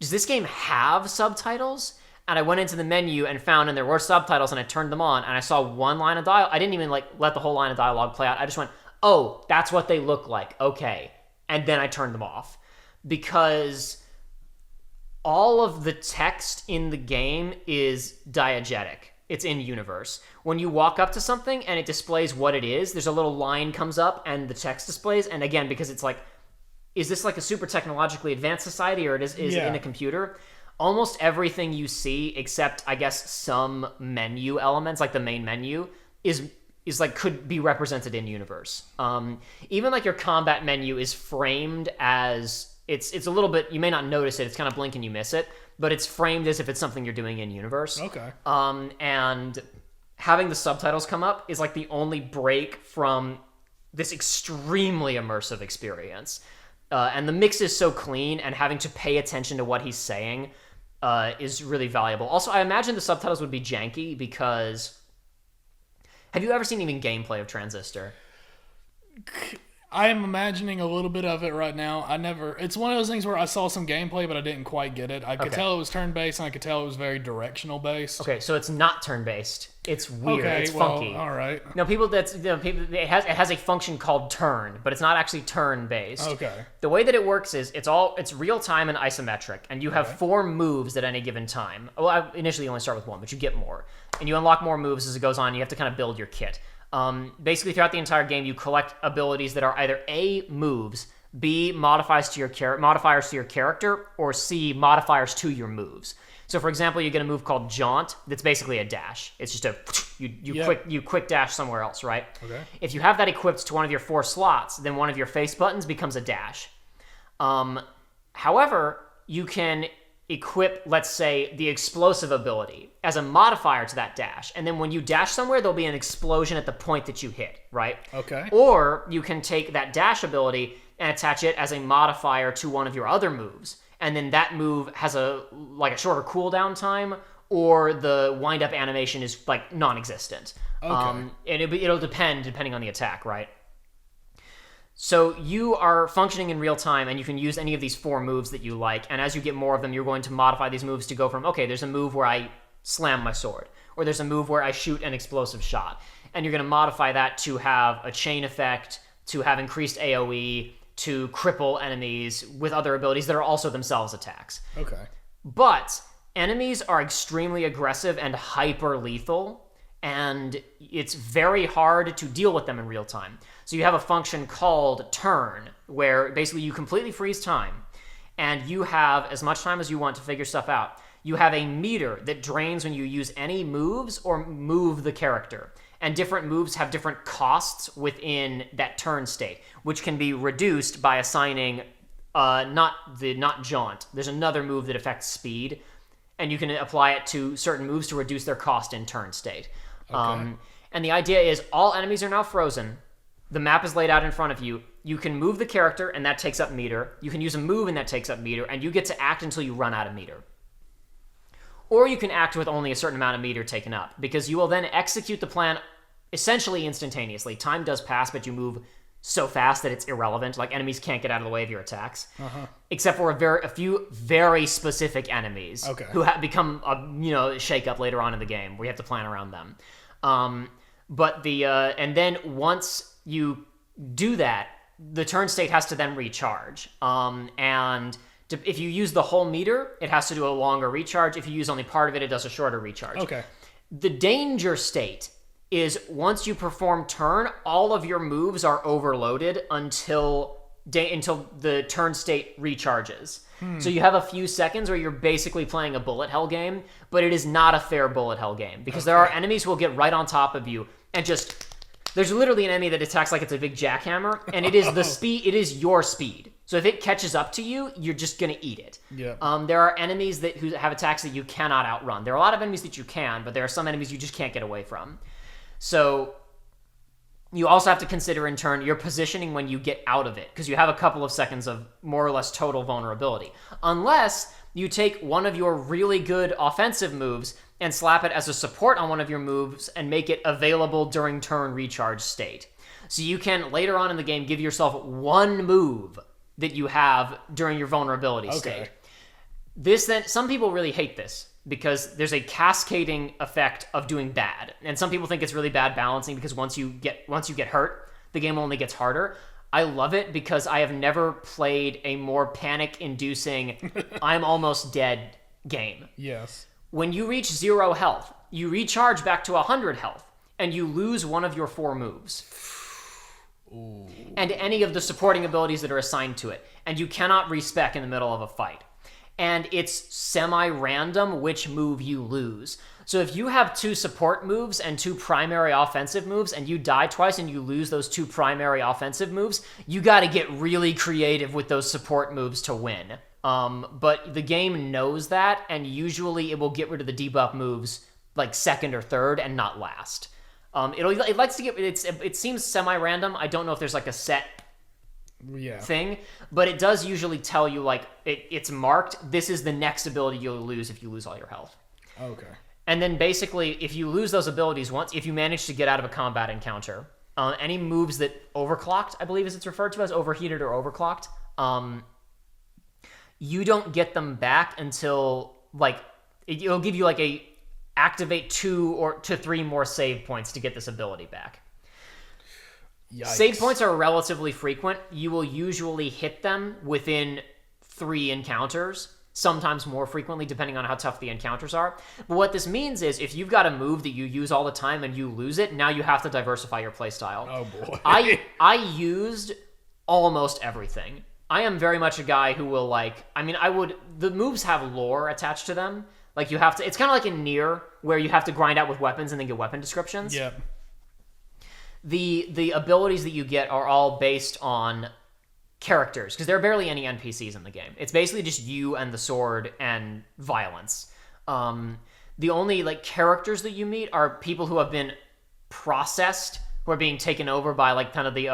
does this game have subtitles? And I went into the menu and found, and there were subtitles, and I turned them on, and I saw one line of dialogue. I didn't even like let the whole line of dialogue play out. I just went, oh, that's what they look like. Okay. And then I turned them off. Because all of the text in the game is diegetic. It's in universe. When you walk up to something and it displays what it is, there's a little line comes up and the text displays. And again, because it's like, is this like a super technologically advanced society, or is it in a computer? Almost everything you see, except I guess some menu elements, like the main menu, is like could be represented in universe. Even like your combat menu is framed as it's a little bit, you may not notice it, it's kind of blink and you miss it, but it's framed as if it's something you're doing in universe.
Okay.
And having the subtitles come up is like the only break from this extremely immersive experience. And the mix is so clean, and having to pay attention to what he's saying is really valuable. Also, I imagine the subtitles would be janky because... Have you ever seen even gameplay of Transistor?
I am imagining a little bit of it right now. It's one of those things where I saw some gameplay, but I didn't quite get it. I could tell it was turn-based, and I could tell it was very directional-based.
Okay, so it's not turn-based. It's weird.
Okay,
it's funky.
All right.
No, it has a function called turn, but it's not actually turn-based.
Okay.
The way that it works is it's real-time and isometric, and you have 4 moves at any given time. Well, I initially only start with 1, but you get more. And you unlock more moves as it goes on. You have to kind of build your kit. Basically, throughout the entire game, you collect abilities that are either A, moves, B, modifiers to your character, or C, modifiers to your moves. So, for example, you get a move called Jaunt that's basically a dash. It's just you quick dash somewhere else, right?
Okay.
If you have that equipped to one of your 4 slots, then one of your face buttons becomes a dash. However, you can equip, let's say, the explosive ability as a modifier to that dash. And then when you dash somewhere, there'll be an explosion at the point that you hit, right?
Okay.
Or you can take that dash ability and attach it as a modifier to one of your other moves. And then that move has a shorter cooldown time, or the wind-up animation is like non-existent.
Okay.
And it'll depending on the attack, right? So you are functioning in real time, and you can use any of these 4 moves that you like, and as you get more of them, you're going to modify these moves to go from, okay, there's a move where I slam my sword, or there's a move where I shoot an explosive shot, and you're going to modify that to have a chain effect, to have increased AoE, to cripple enemies with other abilities that are also themselves attacks.
Okay.
But enemies are extremely aggressive and hyper-lethal, and it's very hard to deal with them in real time. So you have a function called turn, where basically you completely freeze time, and you have as much time as you want to figure stuff out. You have a meter that drains when you use any moves or move the character. And different moves have different costs within that turn state, which can be reduced by assigning not jaunt. There's another move that affects speed, and you can apply it to certain moves to reduce their cost in turn state.
Okay.
And the idea is all enemies are now frozen. The map is laid out in front of you. You can move the character, and that takes up meter. You can use a move, and that takes up meter, and you get to act until you run out of meter. Or you can act with only a certain amount of meter taken up, because you will then execute the plan essentially instantaneously. Time does pass, but you move so fast that it's irrelevant. Like, enemies can't get out of the way of your attacks. Except for a few very specific enemies who have become a shake up later on in the game where you have to plan around them. And then once you do that, the turn state has to then recharge. If you use the whole meter, it has to do a longer recharge. If you use only part of it, it does a shorter recharge.
Okay.
The danger state is once you perform turn, all of your moves are overloaded until the turn state recharges. So you have a few seconds where you're basically playing a bullet hell game, but it is not a fair bullet hell game because there are enemies who will get right on top of you and just... There's literally an enemy that attacks like it's a big jackhammer, and it is the speed. It is your speed. So if it catches up to you, you're just gonna eat it.
Yeah.
There are enemies who have attacks that you cannot outrun. There are a lot of enemies that you can, but there are some enemies you just can't get away from. So you also have to consider in turn your positioning when you get out of it, because you have a couple of seconds of more or less total vulnerability, unless you take one of your really good offensive moves and slap it as a support on one of your moves and make it available during turn recharge state. So you can, later on in the game, give yourself one move that you have during your vulnerability state. This then, some people really hate this because there's a cascading effect of doing bad. And some people think it's really bad balancing because once you get hurt, the game only gets harder. I love it because I have never played a more panic-inducing, I'm almost dead game.
Yes.
When you reach 0 health, you recharge back to 100 health, and you lose one of your 4 moves.
Ooh.
And any of the supporting abilities that are assigned to it. And you cannot respec in the middle of a fight. And it's semi-random which move you lose. So if you have 2 support moves and 2 primary offensive moves, and you die twice and you lose those 2 primary offensive moves, you gotta get really creative with those support moves to win. But the game knows that, and usually it will get rid of the debuff moves like second or third and not last. It likes to it seems semi-random. I don't know if there's like a set thing, but it does usually tell you like it's marked. This is the next ability you'll lose if you lose all your health.
Okay.
And then basically, if you lose those abilities once, if you manage to get out of a combat encounter, any moves that overclocked, I believe as it's referred to as overheated or overclocked, you don't get them back until like it'll give you like a activate 2 or to 3 more save points to get this ability back.
Yikes.
Save points are relatively frequent. You will usually hit them within 3 encounters, sometimes more frequently depending on how tough the encounters are. But what this means is if you've got a move that you use all the time and you lose it, now you have to diversify your playstyle.
Oh boy.
I used almost everything. I am very much a guy who will the moves have lore attached to them. Like you have to, it's kind of like in Nier where you have to grind out with weapons and then get weapon descriptions.
Yeah.
The abilities that you get are all based on characters because there are barely any NPCs in the game. It's basically just you and the sword and violence. The only like characters that you meet are people who have been processed, who are being taken over by like kind of the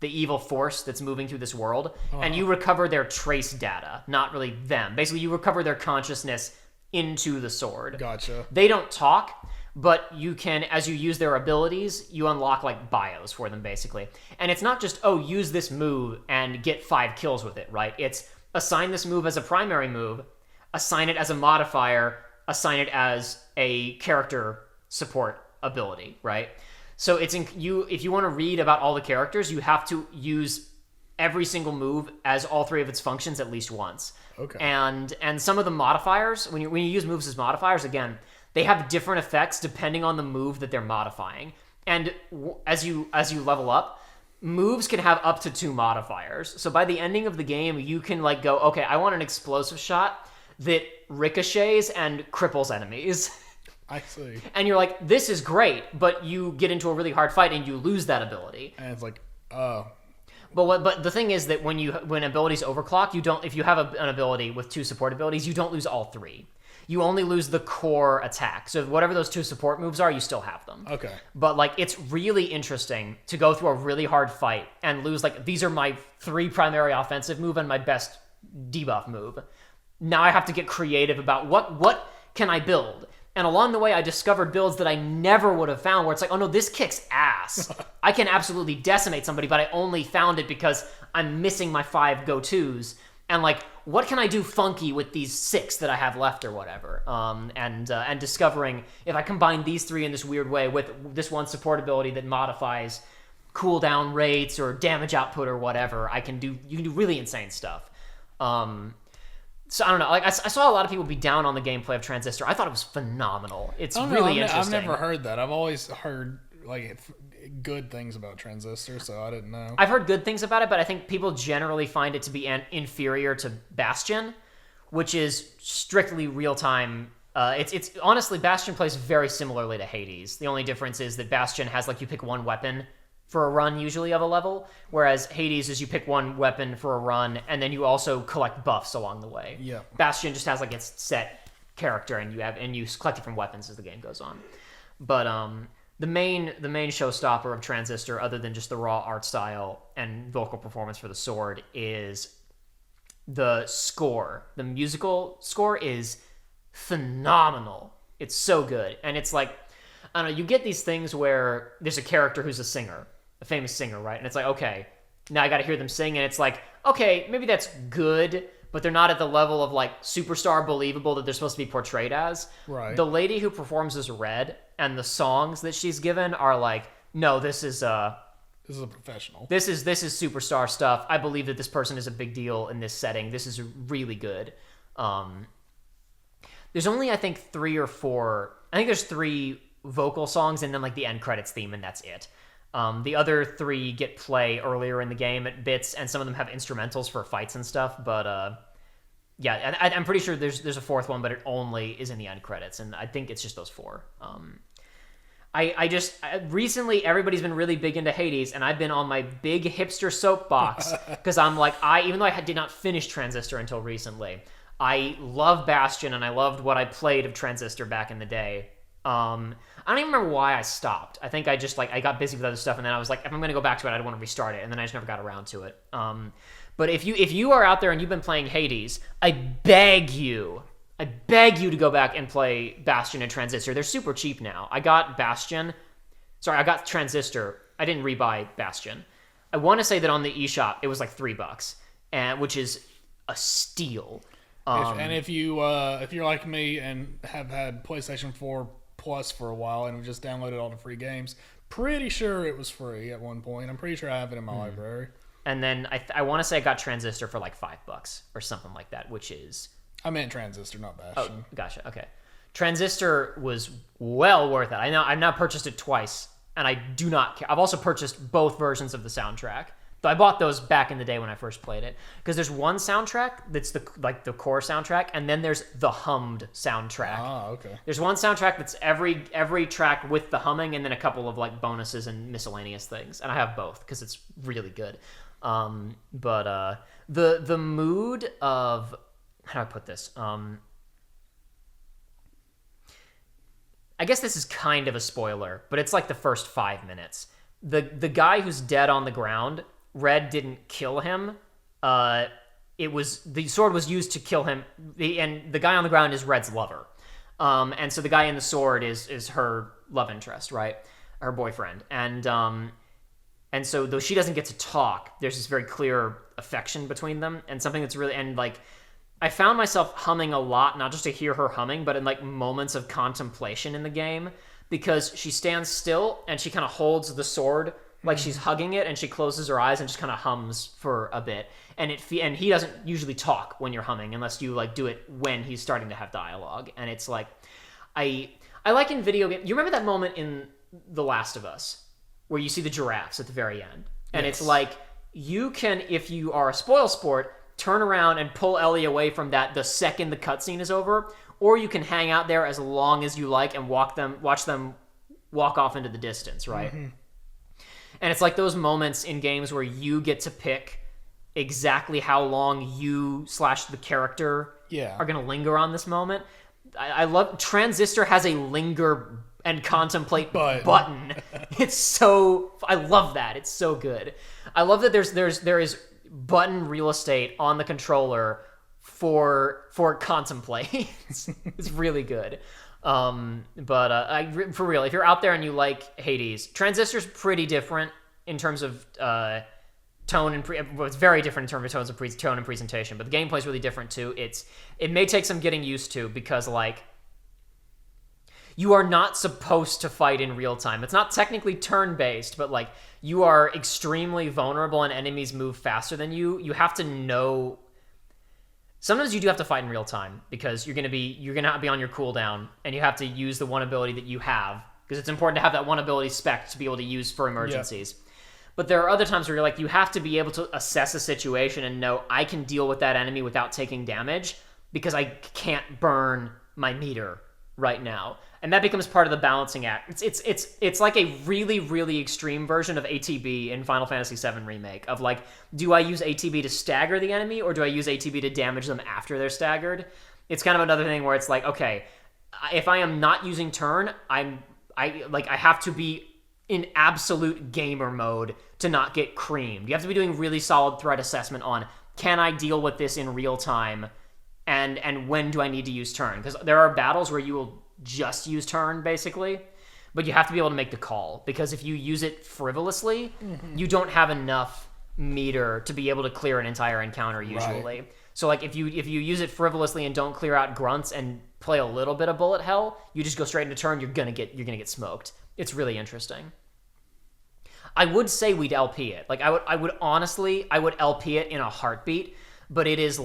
evil force that's moving through this world, and you recover their trace data, not really them. Basically, you recover their consciousness into the sword.
Gotcha.
They don't talk, but you can, as you use their abilities, you unlock like bios for them, basically. And it's not just, use this move and get 5 kills with it, right? It's assign this move as a primary move, assign it as a modifier, assign it as a character support ability, right? So it's if you want to read about all the characters, you have to use every single move as all 3 of its functions at least once.
Okay.
And some of the modifiers, when you use moves as modifiers, again, they have different effects depending on the move that they're modifying. And as you level up, moves can have up to 2 modifiers. So by the ending of the game, you can like go, okay, I want an explosive shot that ricochets and cripples enemies.
I see.
And you're like, this is great, but you get into a really hard fight and you lose that ability.
And it's like, oh.
But the thing is that when abilities overclock, you don't. If you have an ability with 2 support abilities, you don't lose all 3. You only lose the core attack. So whatever those 2 support moves are, you still have them.
Okay.
But like, it's really interesting to go through a really hard fight and lose like, these are my 3 primary offensive move and my best debuff move. Now I have to get creative about what can I build. And along the way, I discovered builds that I never would have found where it's like, oh no, this kicks ass. I can absolutely decimate somebody, but I only found it because I'm missing my 5 go-tos. And like, what can I do funky with these 6 that I have left or whatever? And discovering if I combine these 3 in this weird way with this one support ability that modifies cooldown rates or damage output or whatever, you can do really insane stuff. So I don't know. Like I saw a lot of people be down on the gameplay of Transistor. I thought it was phenomenal. It's really interesting.
I've never heard that. I've always heard like good things about Transistor, so I didn't know.
I've heard good things about it, but I think people generally find it to be inferior to Bastion, which is strictly real time. It's honestly, Bastion plays very similarly to Hades. The only difference is that Bastion has like you pick one weapon for a run usually of a level, whereas Hades is you pick one weapon for a run and then you also collect buffs along the way.
Yeah.
Bastion just has like its set character and you collect different weapons as the game goes on. But the main showstopper of Transistor, other than just the raw art style and vocal performance for the sword, is the score. The musical score is phenomenal. It's so good. And it's like, I don't know, you get these things where there's a character who's a singer, a famous singer, right? And it's like, okay, now I got to hear them sing, and it's like, okay, maybe that's good, but they're not at the level of like superstar believable that they're supposed to be portrayed as.
Right.
The lady who performs as Red and the songs that she's given are like, no, this is a
professional.
This is superstar stuff. I believe that this person is a big deal in this setting. This is really good. There's only, I think, 3 or 4. I think there's 3 vocal songs and then like the end credits theme, and that's it. The other 3 get play earlier in the game at bits, and some of them have instrumentals for fights and stuff. But yeah, I'm pretty sure there's a 4th one, but it only is in the end credits, and I think it's just those 4. Recently everybody's been really big into Hades, and I've been on my big hipster soapbox because I'm like, even though I did not finish Transistor until recently, I love Bastion and I loved what I played of Transistor back in the day. I don't even remember why I stopped. I think I just I got busy with other stuff, and then I was like, if I'm going to go back to it, I don't want to restart it, and then I just never got around to it. But if you are out there and you've been playing Hades, I beg you to go back and play Bastion and Transistor. They're super cheap now. I got Transistor. I didn't rebuy Bastion. I want to say that on the eShop it was like $3, which is a steal.
If you're like me and have had PlayStation 4 Plus for a while and just downloaded all the free games, pretty sure it was free at one point. I'm pretty sure I have it in my library.
And then I want to say I got Transistor for like $5 or something like that, which is...
I meant Transistor, not Bastion.
Oh, gotcha. Okay. Transistor was well worth it. I've now purchased it twice, and I do not care. I've also purchased both versions of the soundtrack. I bought those back in the day when I first played it, because there's one soundtrack that's the core soundtrack, and then there's the hummed soundtrack.
Ah, okay.
There's one soundtrack that's every track with the humming, and then a couple of like bonuses and miscellaneous things, and I have both because it's really good. But the mood of, how do I put this? I guess this is kind of a spoiler, but it's like the first 5 minutes. The guy who's dead on the ground, Red didn't kill him. The sword was used to kill him, and the guy on the ground is Red's lover. And so the guy in the sword is her love interest, right? Her boyfriend. And so though she doesn't get to talk, there's this very clear affection between them, and something that's really, and like, I found myself humming a lot, not just to hear her humming, but in like moments of contemplation in the game, because she stands still and she kind of holds the sword like she's hugging it, and she closes her eyes and just kind of hums for a bit. And and he doesn't usually talk when you're humming unless you like do it when he's starting to have dialogue. And it's like, I like in video games. You remember that moment in The Last of Us where you see the giraffes at the very end, And it's like, you can, if you are a spoil sport, turn around and pull Ellie away from that the second the cutscene is over, or you can hang out there as long as you like and watch them walk off into the distance, right? Mm-hmm. And it's like those moments in games where you get to pick exactly how long you / the character are going to linger on this moment. I love Transistor has a linger and contemplate button. It's so, I love that. It's so good. I love that there is button real estate on the controller for contemplate. It's really good. But for real, if you're out there and you like Hades, Transistor's pretty different in terms of tone and it's very different in terms of tone and presentation, but the gameplay's really different too. It may take some getting used to because like you are not supposed to fight in real time. It's not technically turn-based, but like you are extremely vulnerable and enemies move faster than you. You have to know. Sometimes you do have to fight in real time because you're gonna be on your cooldown and you have to use the one ability that you have because it's important to have that one ability spec to be able to use for emergencies. Yep. But there are other times where you're like, you have to be able to assess a situation and know I can deal with that enemy without taking damage because I can't burn my meter right now. And that becomes part of the balancing act. It's like a really, really extreme version of ATB in Final Fantasy VII Remake of like, do I use ATB to stagger the enemy or do I use ATB to damage them after they're staggered? It's kind of another thing where it's like, okay, if I am not using turn, I have to be in absolute gamer mode to not get creamed. You have to be doing really solid threat assessment on, can I deal with this in real time and when do I need to use turn? Because there are battles where you will just use turn, basically, but you have to be able to make the call, because if you use it frivolously, you don't have enough meter to be able to clear an entire encounter usually. Right. So like if you use it frivolously and don't clear out grunts and play a little bit of bullet hell, you just go straight into turn, you're gonna get smoked. It's really interesting. I would say we'd LP it. Like I would LP it in a heartbeat, but it is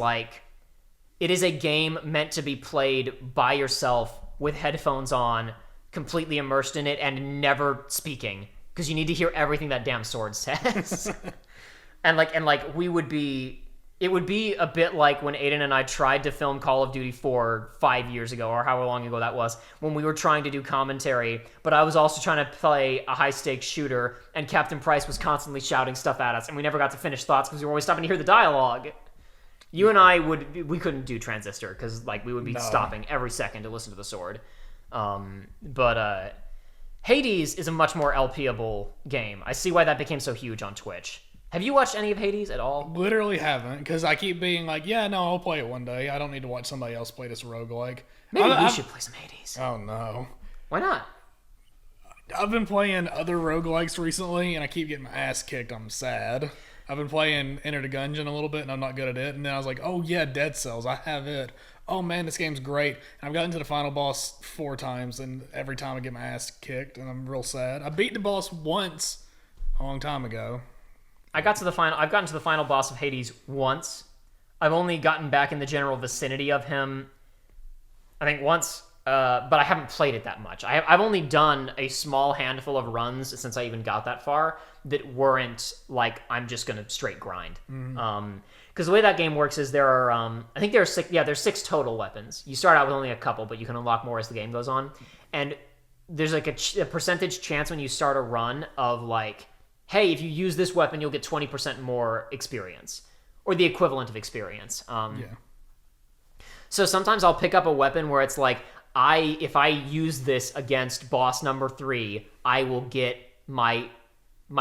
a game meant to be played by yourself with headphones on, completely immersed in it and never speaking, because you need to hear everything that damn sword says. It would be a bit like when Aiden and I tried to film Call of Duty 4 5 years ago, or however long ago that was, when we were trying to do commentary, but I was also trying to play a high-stakes shooter, and Captain Price was constantly shouting stuff at us, and we never got to finish thoughts because we were always stopping to hear the dialogue. You and I we couldn't do Transistor, because like we would be stopping every second to listen to the sword. But Hades is a much more LPable game. I see why that became so huge on Twitch. Have you watched any of Hades at all?
Literally haven't, because I keep being like, yeah, no, I'll play it one day. I don't need to watch somebody else play this roguelike.
Maybe we should play some Hades.
Oh, no.
Why not?
I've been playing other roguelikes recently, and I keep getting my ass kicked. I'm sad. I've been playing Enter the Gungeon a little bit, and I'm not good at it. And then I was like, oh, yeah, Dead Cells. I have it. Oh, man, this game's great. And I've gotten to the final boss 4 times, and every time I get my ass kicked, and I'm real sad. I beat the boss once a long time ago.
I've gotten to the final boss of Hades once. I've only gotten back in the general vicinity of him, I think once, but I haven't played it that much. I've only done a small handful of runs since I even got that far that weren't like, I'm just going to straight grind. Because the way that game works is there are, I think there's 6 total weapons. You start out with only a couple, but you can unlock more as the game goes on. And there's like a percentage chance when you start a run of like, hey, if you use this weapon, you'll get 20% more experience, or the equivalent of experience. So sometimes I'll pick up a weapon where it's like, if I use this against boss number 3, I will get my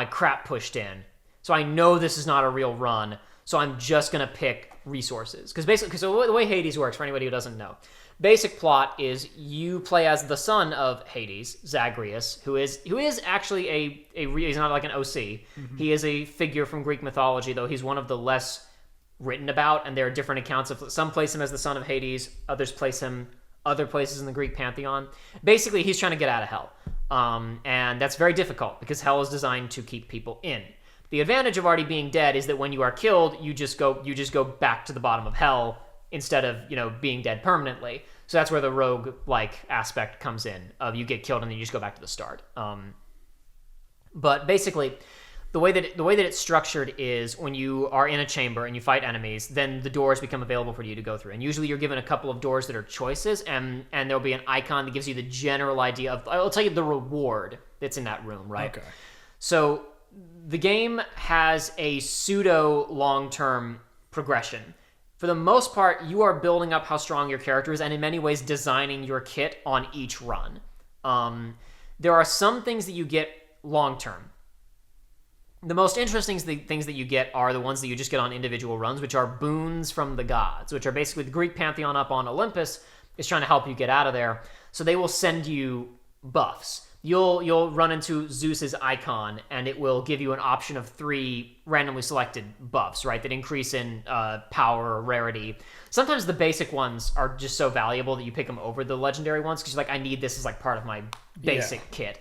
crap pushed in. So I know this is not a real run, so I'm just going to pick resources. Because the way Hades works, for anybody who doesn't know, basic plot is you play as the son of Hades, Zagreus, who is actually he's not like an OC. He is a figure from Greek mythology, though he's one of the less written about, and there are different accounts of, some place him as the son of Hades, others place him other places in the Greek pantheon. Basically, he's trying to get out of hell. And that's very difficult because hell is designed to keep people in. The advantage of already being dead is that when you are killed, you just go back to the bottom of hell instead of, being dead permanently. So that's where the rogue-like aspect comes in, of you get killed and then you just go back to the start. But basically, the way that it's structured is when you are in a chamber and you fight enemies, then the doors become available for you to go through. And usually you're given a couple of doors that are choices, and there'll be an icon that gives you the general idea of, I'll tell you the reward that's in that room, right?
Okay.
So the game has a pseudo long-term progression. For the most part, you are building up how strong your character is, and in many ways designing your kit on each run. There are some things that you get long-term. The most interesting things that you get are the ones that you just get on individual runs, which are boons from the gods, which are basically the Greek pantheon up on Olympus is trying to help you get out of there. So they will send you buffs. You'll run into Zeus's icon, and it will give you an option of 3 randomly selected buffs, right, that increase in power or rarity. Sometimes the basic ones are just so valuable that you pick them over the legendary ones because you're like, I need this as like part of my basic kit.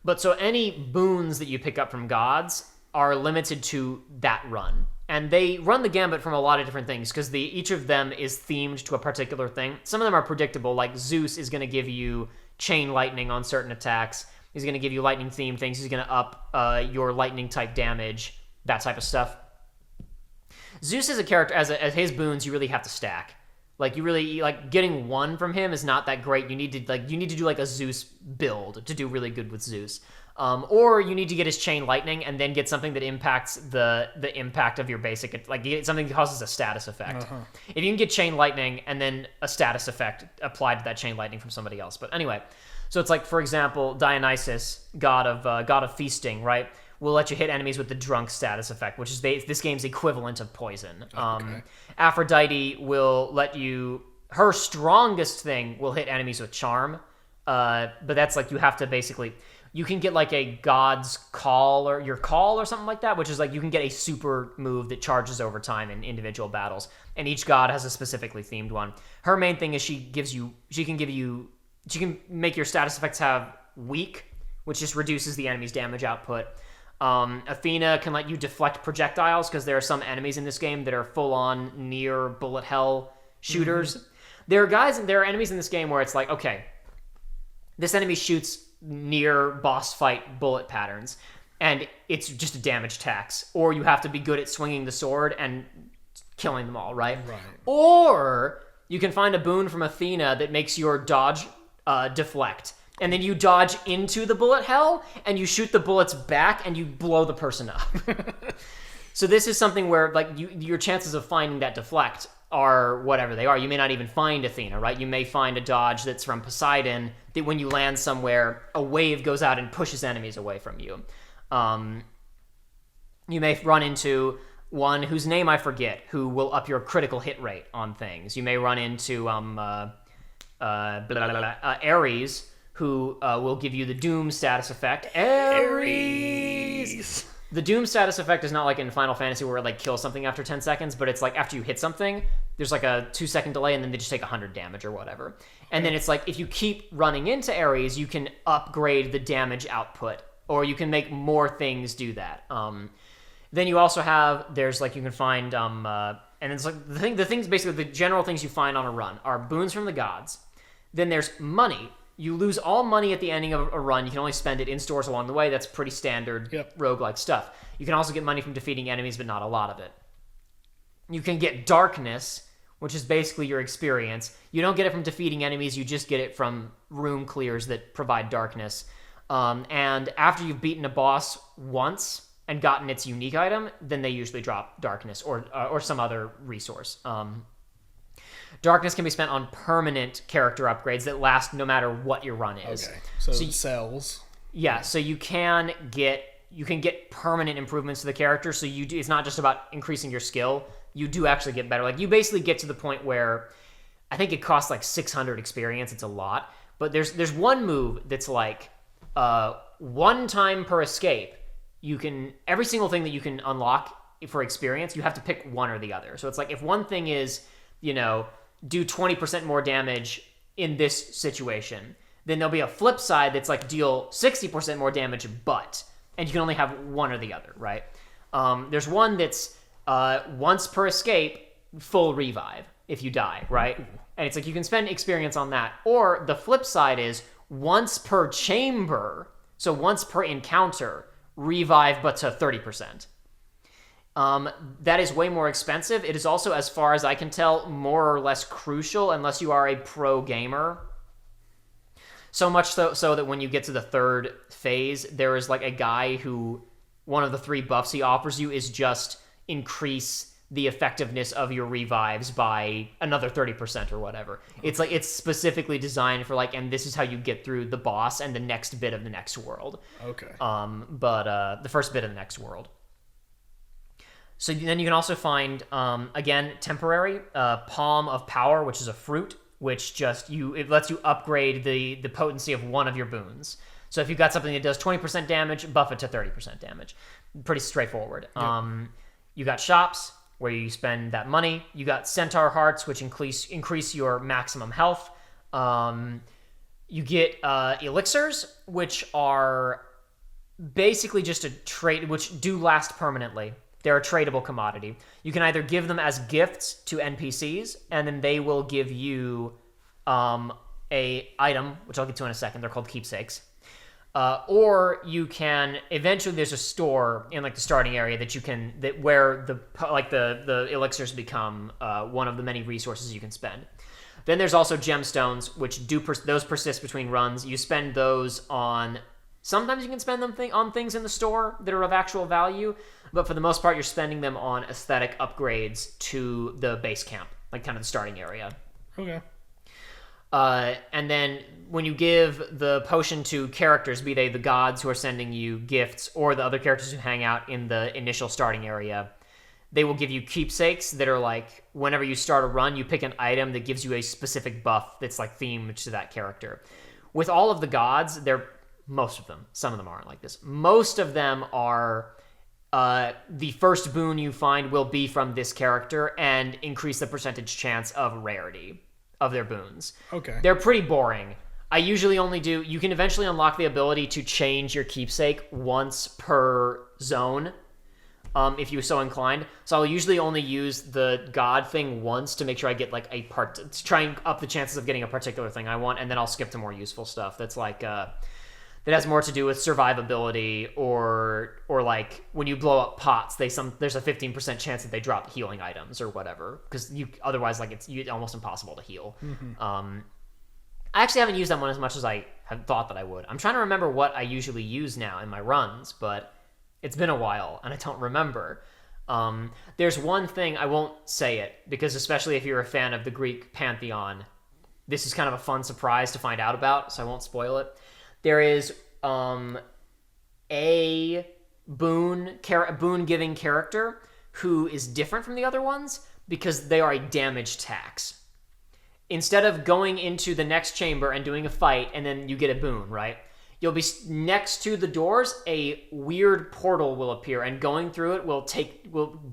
But so any boons that you pick up from gods are limited to that run. And they run the gambit from a lot of different things because each of them is themed to a particular thing. Some of them are predictable, like Zeus is going to give you chain lightning on certain attacks. He's going to give you lightning themed things. He's going to up your lightning type damage, that type of stuff. Zeus is a character, as his boons, you really have to stack. Like, you really, like, getting one from him is not that great. You need to do, like, a Zeus build to do really good with Zeus. Or you need to get his chain lightning and then get something that impacts the impact of your basic, like, get something that causes a status effect. If you can get chain lightning and then a status effect applied to that chain lightning from somebody else. But anyway, so it's like, for example, Dionysus, god of feasting, right, will let you hit enemies with the drunk status effect, which is this game's equivalent of poison.
Okay.
Aphrodite will let you, her strongest thing will hit enemies with charm, but that's like, you have to basically, you can get like a god's call or your call or something like that, which is like you can get a super move that charges over time in individual battles, and each god has a specifically themed one. Her main thing is she can make your status effects have weak, which just reduces the enemy's damage output. Athena can let you deflect projectiles because there are some enemies in this game that are full-on near bullet hell shooters. Mm-hmm. There are enemies in this game where it's like, okay, this enemy shoots near boss fight bullet patterns, and it's just a damage tax. Or you have to be good at swinging the sword and killing them all, right? Or you can find a boon from Athena that makes your dodge deflect. And then you dodge into the bullet hell, and you shoot the bullets back, and you blow the person up. So this is something where, like, your chances of finding that deflect are whatever they are. You may not even find Athena, right? You may find a dodge that's from Poseidon that when you land somewhere, a wave goes out and pushes enemies away from you. You may run into one whose name I forget, who will up your critical hit rate on things. You may run into Ares, who will give you the Doom status effect. Ares! The Doom status effect is not like in Final Fantasy where it like kills something after 10 seconds, but it's like after you hit something, there's like a 2-second delay, and then they just take 100 damage or whatever. And then it's like, if you keep running into Ares, you can upgrade the damage output, or you can make more things do that. Then you also have, there's like, you can find, and it's like, the things, basically the general things you find on a run are boons from the gods. Then there's money. You lose all money at the ending of a run. You can only spend it in stores along the way. That's pretty standard roguelike stuff. You can also get money from defeating enemies, but not a lot of it. You can get darkness, which is basically your experience. You don't get it from defeating enemies. You just get it from room clears that provide darkness. And after you've beaten a boss once and gotten its unique item, then they usually drop darkness or some other resource. Darkness can be spent on permanent character upgrades that last no matter what your run is.
Okay, so cells.
Yeah, so you can get permanent improvements to the character. So it's not just about increasing your skill. You do actually get better. Like, you basically get to the point where I think it costs like 600 experience. It's a lot, but there's one move that's like one time per escape. You can, every single thing that you can unlock for experience, you have to pick one or the other. So it's like, if one thing is, do 20% more damage in this situation, then there'll be a flip side that's like, deal 60% more damage, and you can only have one or the other, right? There's one that's once per escape, full revive if you die, right? And it's like, you can spend experience on that. Or the flip side is once per chamber, so once per encounter, revive, but to 30%. That is way more expensive. It is also, as far as I can tell, more or less crucial unless you are a pro gamer. So much so that when you get to the third phase, there is like a guy who, one of the 3 buffs he offers you is just increase the effectiveness of your revives by another 30% or whatever. It's like, it's specifically designed for like, and this is how you get through the boss and the next bit of the next world.
Okay.
But the first bit of the next world. So then you can also find, again, temporary, Palm of Power, which is a fruit, which it lets you upgrade the potency of one of your boons. So if you've got something that does 20% damage, buff it to 30% damage. Pretty straightforward. Yep. You got shops, where you spend that money. You got Centaur Hearts, which increase your maximum health. You get elixirs, which are basically just a trade, which do last permanently. They're a tradable commodity. You can either give them as gifts to NPCs, and then they will give you a item, which I'll get to in a second. They're called keepsakes. Or you can eventually, there's a store in like the starting area where the elixirs become one of the many resources you can spend. Then there's also gemstones, which those persist between runs. You spend those on. Sometimes you can spend them on things in the store that are of actual value, but for the most part, you're spending them on aesthetic upgrades to the base camp, like kind of the starting area.
Okay.
And then when you give the potion to characters, be they the gods who are sending you gifts or the other characters who hang out in the initial starting area, they will give you keepsakes that are like, whenever you start a run, you pick an item that gives you a specific buff that's like themed to that character. With all of the gods, most of them, some of them aren't like this. Most of them are the first boon you find will be from this character and increase the percentage chance of rarity of their boons.
Okay.
They're pretty boring. I usually only do... You can eventually unlock the ability to change your keepsake once per zone, if you're so inclined. So I'll usually only use the god thing once to make sure I get like to try and up the chances of getting a particular thing I want, and then I'll skip to more useful stuff that's like... that has more to do with survivability or like when you blow up pots, there's a 15% chance that they drop healing items or whatever, because otherwise like it's almost impossible to heal. Mm-hmm. I actually haven't used that one as much as I had thought that I would. I'm trying to remember what I usually use now in my runs, but it's been a while and I don't remember. There's one thing, I won't say it, because especially if you're a fan of the Greek pantheon, this is kind of a fun surprise to find out about, so I won't spoil it. There is a boon-giving character who is different from the other ones because they are a damage tax. Instead of going into the next chamber and doing a fight and then you get a boon, right? You'll be next to the doors, a weird portal will appear, and going through it will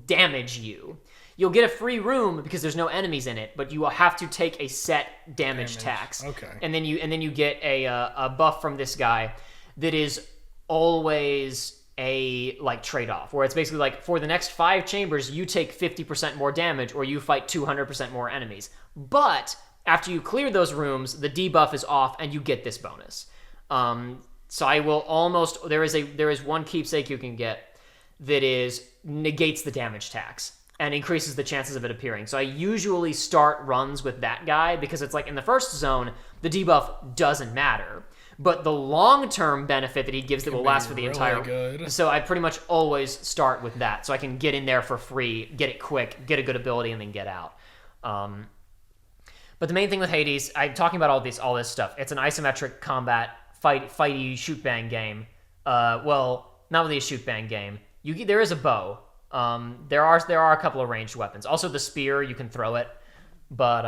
damage you. You'll get a free room because there's no enemies in it, but you will have to take a set damage tax.
Okay.
And then you get a buff from this guy that is always a like trade-off, where it's basically like for the next 5 chambers you take 50% more damage or you fight 200% more enemies. But after you clear those rooms, the debuff is off and you get this bonus. So I will almost there is one keepsake you can get that negates the damage tax and increases the chances of it appearing. So I usually start runs with that guy because it's like in the first zone, the debuff doesn't matter. But the long-term benefit that he gives that will last for the entire...
Good.
So I pretty much always start with that. So I can get in there for free, get it quick, get a good ability, and then get out. But the main thing with Hades, I'm talking about all this stuff. It's an isometric combat, fighty, shoot-bang game. Well, not really a shoot-bang game. There is a bow. There are a couple of ranged weapons. Also, the spear, you can throw it, but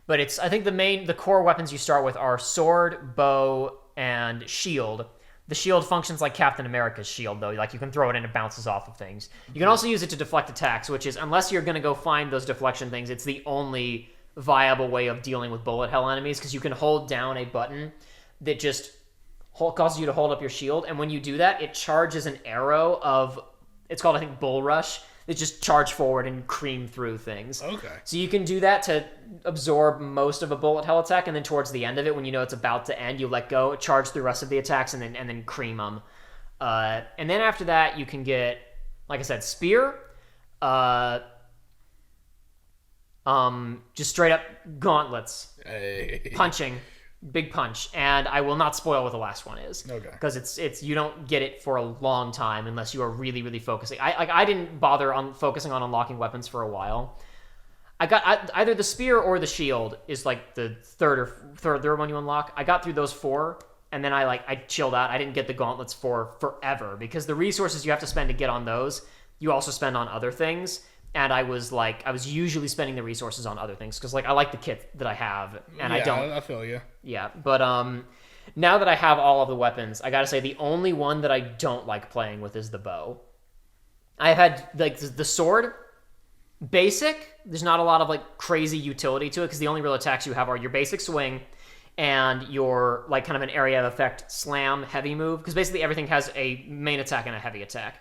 it's I think the core weapons you start with are sword, bow, and shield. The shield functions like Captain America's shield, though. Like you can throw it and it bounces off of things. You can also use it to deflect attacks, which is unless you're gonna go find those deflection things, it's the only viable way of dealing with bullet hell enemies because you can hold down a button that just causes you to hold up your shield, and when you do that, it charges an arrow of. It's called, I think, Bull Rush. They just charge forward and cream through things. Okay. So you can do that to absorb most of a bullet hell attack, and then towards the end of it, when you know it's about to end, you let go, charge the rest of the attacks, and then cream them. And then after that, you can get, like I said, spear, just straight up gauntlets, punching, big punch, and I will not spoil what the last one is, because it's you don't get it for a long time unless you are really, really focusing. I didn't bother on focusing on unlocking weapons for a while. I got either the spear or the shield is like the third one you unlock. I got through those 4, and then I chilled out. I didn't get the gauntlets for forever because the resources you have to spend to get on those, you also spend on other things. And I was usually spending the resources on other things because I like the kit that I have, and I don't.
I feel you.
Yeah, but now that I have all of the weapons, I gotta say the only one that I don't like playing with is the bow. I had the sword. Basic, there's not a lot of crazy utility to it because the only real attacks you have are your basic swing and your kind of an area of effect slam heavy move, because basically everything has a main attack and a heavy attack.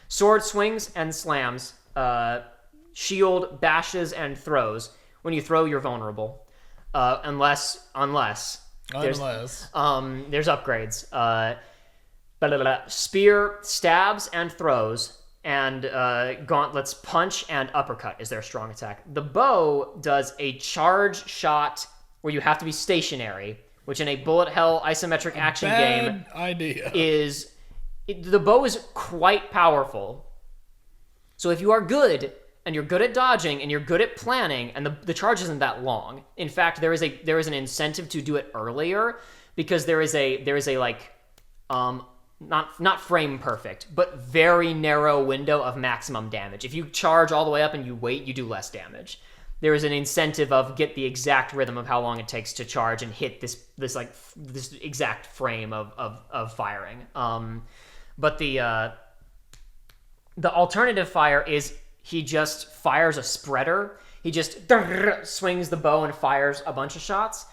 Sword swings and slams, shield bashes and throws. When you throw, you're vulnerable, unless there's upgrades. Spear stabs and throws. And gauntlets punch and uppercut is their strong attack. The bow does a charge shot where you have to be stationary, which in a bullet hell isometric action game the bow is quite powerful. So if you are good and you're good at dodging and you're good at planning, and the charge isn't that long. In fact, there is an incentive to do it earlier because there is a not frame perfect, but very narrow window of maximum damage. If you charge all the way up and you wait, you do less damage. There is an incentive of get the exact rhythm of how long it takes to charge and hit this exact frame of firing. But the alternative fire is he just fires a spreader. He just swings the bow and fires a bunch of shots.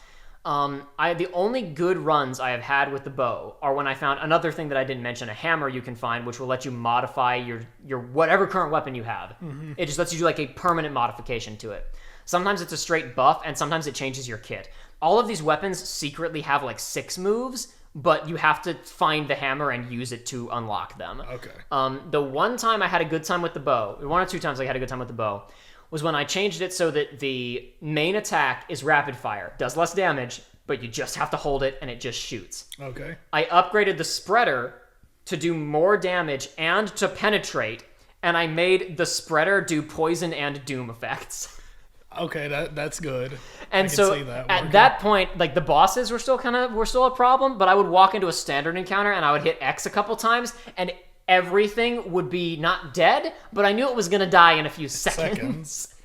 The only good runs I have had with the bow are when I found another thing that I didn't mention, a hammer you can find, which will let you modify your whatever current weapon you have. Mm-hmm. It just lets you do a permanent modification to it. Sometimes it's a straight buff, and sometimes it changes your kit. All of these weapons secretly have 6 moves, but you have to find the hammer and use it to unlock them.
Okay.
The one time I had a good time with the bow, 1 or 2 times I had a good time with the bow, was when I changed it so that the main attack is rapid fire. Does less damage, but you just have to hold it and it just shoots.
Okay.
I upgraded the spreader to do more damage and to penetrate, and I made the spreader do poison and doom effects.
Okay, that's good.
And so at that point, the bosses were still a problem, but I would walk into a standard encounter and I would hit X a couple times, and everything would be not dead, but I knew it was going to die in a few seconds.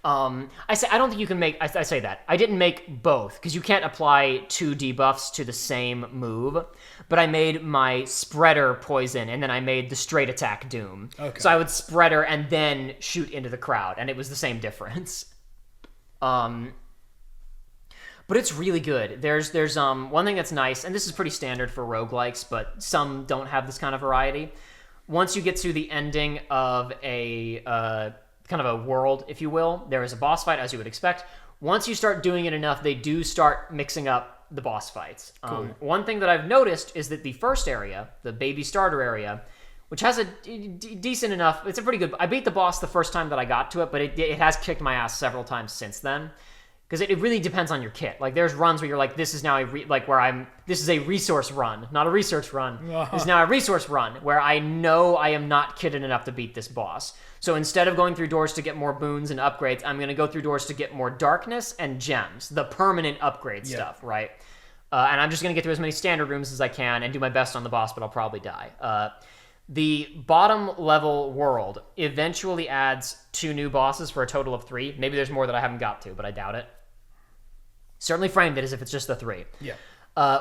I don't think you can make... I say that. I didn't make both, because you can't apply 2 debuffs to the same move, but I made my spreader poison, and then I made the straight attack doom.
Okay.
So I would spreader and then shoot into the crowd, and it was the same difference. But it's really good. There's one thing that's nice, and this is pretty standard for roguelikes, but some don't have this kind of variety. Once you get to the ending of a kind of a world, if you will, there is a boss fight, as you would expect. Once you start doing it enough, they do start mixing up the boss fights.
Cool.
One thing that I've noticed is that the first area, the baby starter area, which has a decent enough... It's a pretty good... I beat the boss the first time that I got to it, but it has kicked my ass several times since then. Because it really depends on your kit. There's runs where you're this is now this is a resource run, not a research run. This is now a resource run, where I know I am not kitted enough to beat this boss. So instead of going through doors to get more boons and upgrades, I'm going to go through doors to get more darkness and gems, the permanent upgrade stuff, right? And I'm just going to get through as many standard rooms as I can and do my best on the boss, but I'll probably die. The bottom level world eventually adds 2 new bosses for a total of 3. Maybe there's more that I haven't got to, but I doubt it. Certainly framed it as if it's just the 3.
Yeah.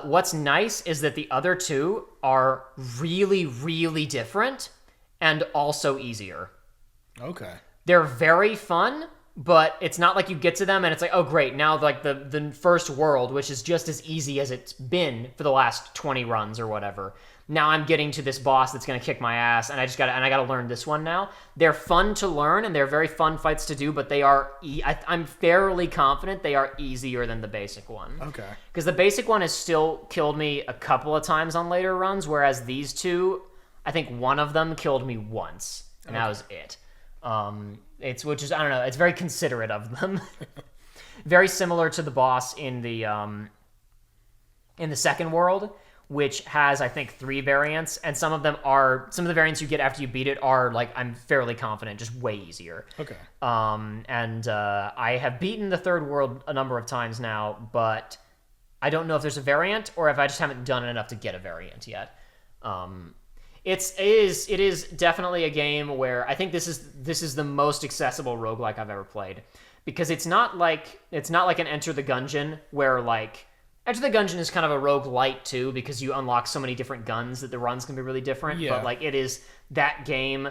What's nice is that the other 2 are really, really different and also easier.
Okay.
They're very fun, but it's not like you get to them and it's oh great, now the first world, which is just as easy as it's been for the last 20 runs or whatever. Now I'm getting to this boss that's going to kick my ass, and I gotta learn this one now. They're fun to learn, and they're very fun fights to do, but they are... I'm fairly confident they are easier than the basic one.
Okay.
Because the basic one has still killed me a couple of times on later runs, whereas these 2 I think one of them killed me once, and that was it. Which is, I don't know, it's very considerate of them. Very similar to the boss in the second world, which has, I think, 3 variants, and some of the variants you get after you beat it are, like, I'm fairly confident, just way easier.
Okay.
I have beaten the third world a number of times now, but I don't know if there's a variant, or if I just haven't done enough to get a variant yet. It is definitely a game where I think this is the most accessible roguelike I've ever played, because it's not like an Enter the Gungeon where, like, Enter the Gungeon is kind of a roguelite too, because you unlock so many different guns that the runs can be really different.
Yeah.
But like, that game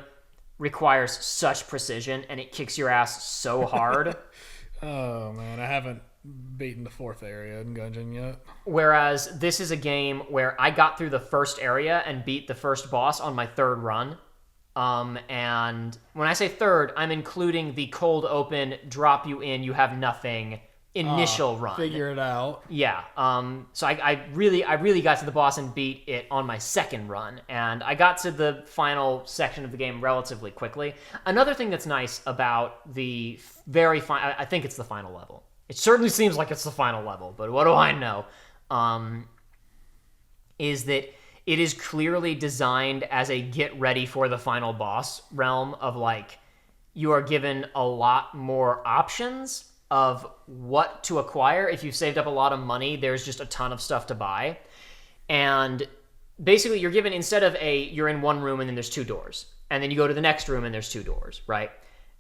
requires such precision, and it kicks your ass so hard.
Oh man, I haven't beaten the 4th area in Gungeon yet.
Whereas this is a game where I got through the first area and beat the first boss on my 3rd run. And when I say 3rd, I'm including the cold open, drop you in, you have nothing initial run.
Figure it out.
Yeah. So I really got to the boss and beat it on my 2nd run, and I got to the final section of the game relatively quickly. Another thing that's nice about the I think it's the final level. It certainly seems like it's the final level, but what do I know? Is that it is clearly designed as a get ready for the final boss realm of, like, you are given a lot more options of what to acquire. If you've saved up a lot of money, there's just a ton of stuff to buy. And basically you're given, instead of you're in one room and then there's 2 doors. And then you go to the next room and there's 2 doors, right?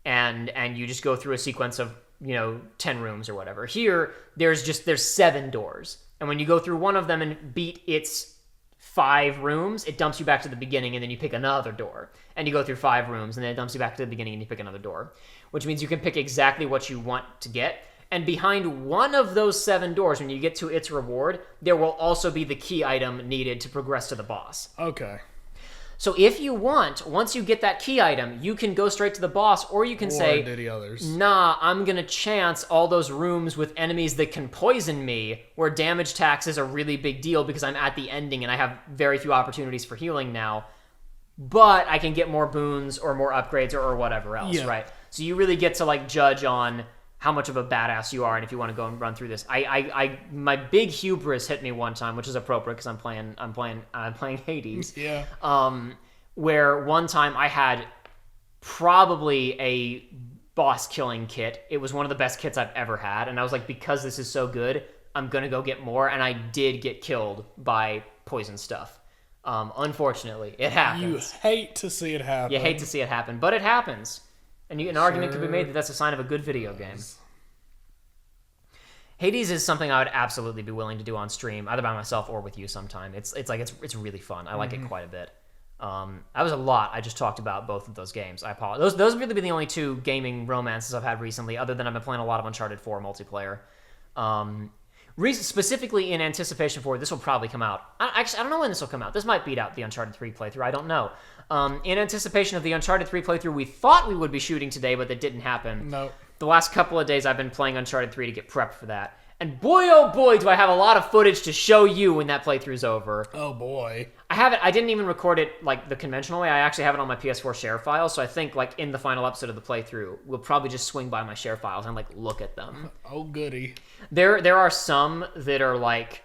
And you just go through a sequence of, 10 rooms or whatever. Here, there's 7 doors. And when you go through one of them and beat its 5 rooms, it dumps you back to the beginning, and then you pick another door. And you go through 5 rooms, and then it dumps you back to the beginning, and you pick another door. Which means you can pick exactly what you want to get. And behind one of those 7 doors, when you get to its reward, there will also be the key item needed to progress to the boss.
Okay.
So if you want, once you get that key item, you can go straight to the boss, or you can say, nah, I'm going to chance all those rooms with enemies that can poison me, where damage tax is a really big deal because I'm at the ending and I have very few opportunities for healing now, but I can get more boons or more upgrades or whatever else, right? So you really get to, like, judge on how much of a badass you are, and if you want to go and run through this. My big hubris hit me one time, which is appropriate because I'm playing Hades.
Yeah.
Where one time I had probably a boss killing kit. It was one of the best kits I've ever had, and I was like, because this is so good, I'm gonna go get more, and I did get killed by poison stuff. Unfortunately, it happens.
You hate to see it happen.
You hate to see it happen, but it happens. And an argument could be made that that's a sign of a good video game. Hades is something I would absolutely be willing to do on stream, either by myself or with you sometime. It's really fun. I like it quite a bit. That was a lot. I just talked about both of those games. I apologize. Those have really been the only 2 gaming romances I've had recently, other than I've been playing a lot of Uncharted 4 multiplayer. Specifically in anticipation for, this will probably come out. I don't know when this will come out. This might beat out the Uncharted 3 playthrough. I don't know. In anticipation of the Uncharted 3 playthrough we thought we would be shooting today, but that didn't happen.
No.
The last couple of days I've been playing Uncharted 3 to get prepped for that. And boy, oh boy, do I have a lot of footage to show you when that playthrough's over.
Oh boy.
I didn't even record it, like, the conventional way. I actually have it on my PS4 share file, so I think, like, in the final episode of the playthrough, we'll probably just swing by my share files and, like, look at them.
Oh goody.
There are some that are like,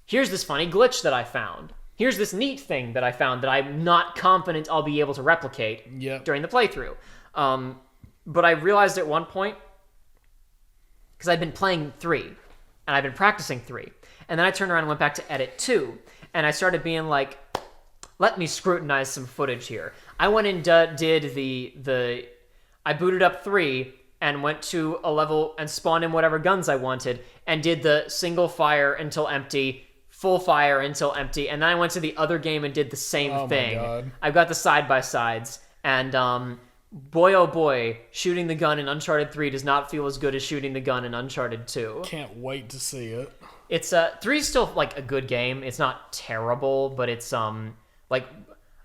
here's this funny glitch that I found. Here's this neat thing that I found that I'm not confident I'll be able to replicate during the playthrough. But I realized at one point, because I'd been playing 3, and I'd been practicing 3, and then I turned around and went back to edit 2, and I started being like, let me scrutinize some footage here. I went and did I booted up 3, and went to a level and spawned in whatever guns I wanted, and did the single fire until empty, full fire until empty, and then I went to the other game and did the same thing.
My God.
I've got the side-by-sides, and boy oh boy, shooting the gun in Uncharted 3 does not feel as good as shooting the gun in Uncharted 2.
Can't wait to see it.
It's 3 is still, like, a good game. It's not terrible, but it's like,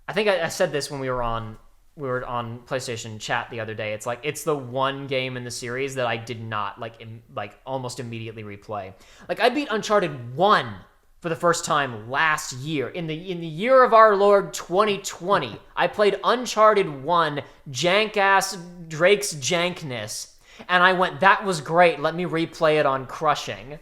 I think I said this when we were on PlayStation chat the other day. It's like, it's the one game in the series that I did not like almost immediately replay. Like, I beat Uncharted 1 for the first time last year. In the year of our Lord 2020, I played Uncharted 1, jank-ass Drake's jankness, and I went, that was great, let me replay it on Crushing.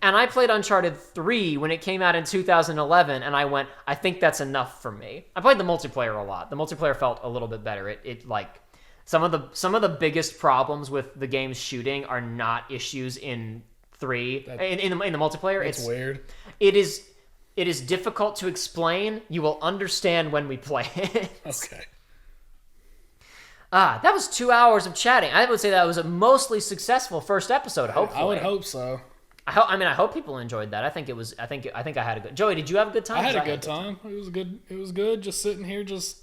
And I played Uncharted 3 when it came out in 2011, and I went, I think that's enough for me. I played the multiplayer a lot. The multiplayer felt a little bit better. It like, some of the biggest problems with the game's shooting are not issues in 3, in the multiplayer.
It's weird.
It is difficult to explain. You will understand when we play it.
Okay.
That was 2 hours of chatting. I would say that was a mostly successful first episode. Hopefully,
I would hope so.
I hope people enjoyed that. I think I had a good. Joey, did you have a good time?
I had a good time. It was good. Just sitting here, just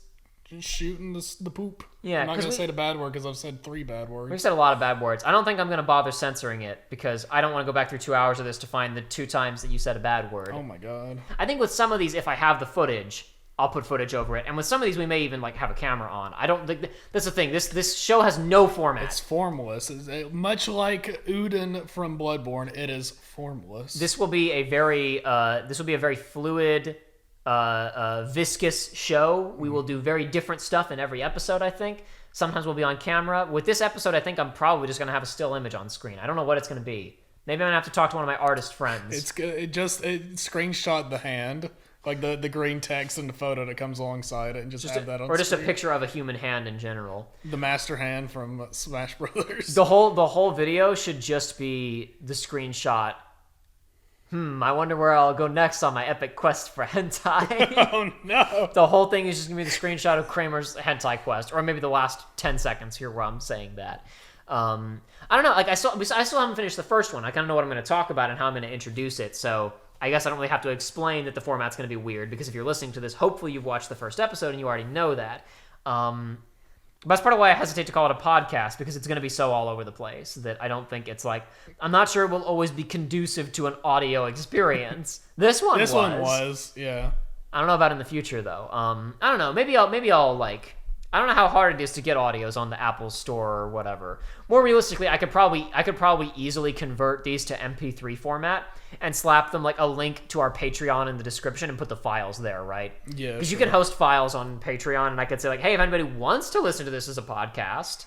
shooting the poop.
Yeah,
I'm not gonna say the bad word because I've said 3 bad words.
We've said a lot of bad words. I don't think I'm gonna bother censoring it because I don't want to go back through 2 hours of this to find the 2 times that you said a bad word.
Oh my god.
I think with some of these, if I have the footage, I'll put footage over it. And with some of these, we may even like have a camera on. I don't think that's the thing. This show has no format.
It's formless. Much like Uden from Bloodborne, it is formless.
This will be a very fluid, viscous show. We will do very different stuff in every episode, I think. Sometimes we'll be on camera. With this episode, I think I'm probably just going to have a still image on screen. I don't know what it's going to be. Maybe I'm going to have to talk to one of my artist friends.
It's good. It screenshot the hand. Like the green text in the photo that comes alongside it and just have that on
or just
screen.
A picture of a human hand in general.
The master hand from Smash Brothers.
The whole video should just be the screenshot. I wonder where I'll go next on my epic quest for hentai.
Oh no.
The whole thing is just going to be the screenshot of Kramer's hentai quest. Or maybe the last 10 seconds here where I'm saying that. I don't know. Like I still haven't finished the first one. I kind of know what I'm going to talk about and how I'm going to introduce it. So I guess I don't really have to explain that the format's going to be weird because if you're listening to this, hopefully you've watched the first episode and you already know that. But that's part of why I hesitate to call it a podcast because it's going to be so all over the place that I don't think it's like, I'm not sure it will always be conducive to an audio experience. This one was,
yeah.
I don't know about in the future though. I don't know. Maybe I'll like, I don't know how hard it is to get audios on the Apple Store or whatever. More realistically, I could probably easily convert these to MP3 format and slap them like a link to our Patreon in the description and put the files there, right?
Yeah.
Because you can host files on Patreon, and I could say like, hey, if anybody wants to listen to this as a podcast,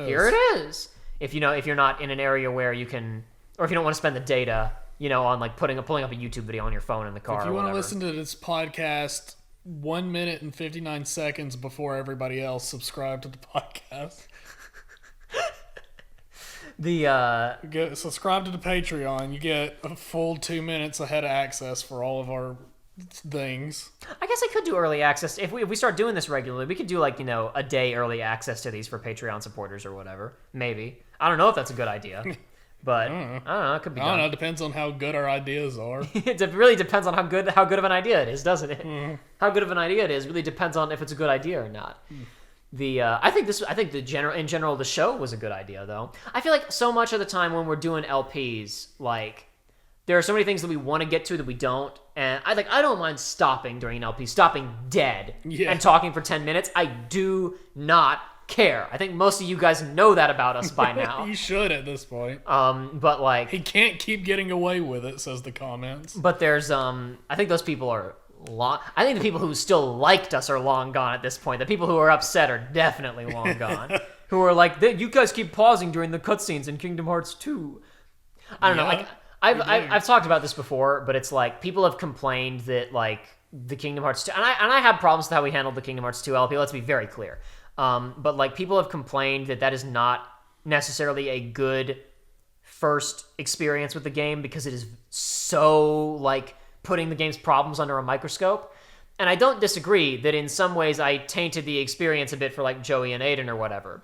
here it is. If you're not in an area where you can, or if you don't want to spend the data, on like pulling up a YouTube video on your phone in the car.
If you
want to
listen to this podcast 1 minute and 59 seconds before everybody else, subscribe to the podcast. Subscribe to the Patreon. You get a full 2 minutes ahead of access for all of our things.
I guess I could do early access if we start doing this regularly. We could do like a day early access to these for Patreon supporters or whatever. Maybe I don't know if that's a good idea, but I don't know. It could be.
I don't know. It depends on how good our ideas are.
It really depends on how good of an idea it is, doesn't it? Mm. How good of an idea it is really depends on if it's a good idea or not. Mm. I think in general the show was a good idea though. I feel like so much of the time when we're doing LPs, like there are so many things that we want to get to that we don't, and I don't mind stopping during an LP, stopping dead and talking for 10 minutes. I do not care. I think most of you guys know that about us by now.
You should at this point.
But like
he can't keep getting away with it, says the comments.
But there's I think those people are I think the people who still liked us are long gone at this point. The people who are upset are definitely long gone. Who are like, you guys keep pausing during the cutscenes in Kingdom Hearts 2. I don't know. Like I've talked about this before, but it's like people have complained that like the Kingdom Hearts 2, and I have problems with how we handled the Kingdom Hearts 2 LP. Let's be very clear. But like people have complained that is not necessarily a good first experience with the game because it is so like putting the game's problems under a microscope. And I don't disagree that in some ways I tainted the experience a bit for like Joey and Aiden or whatever.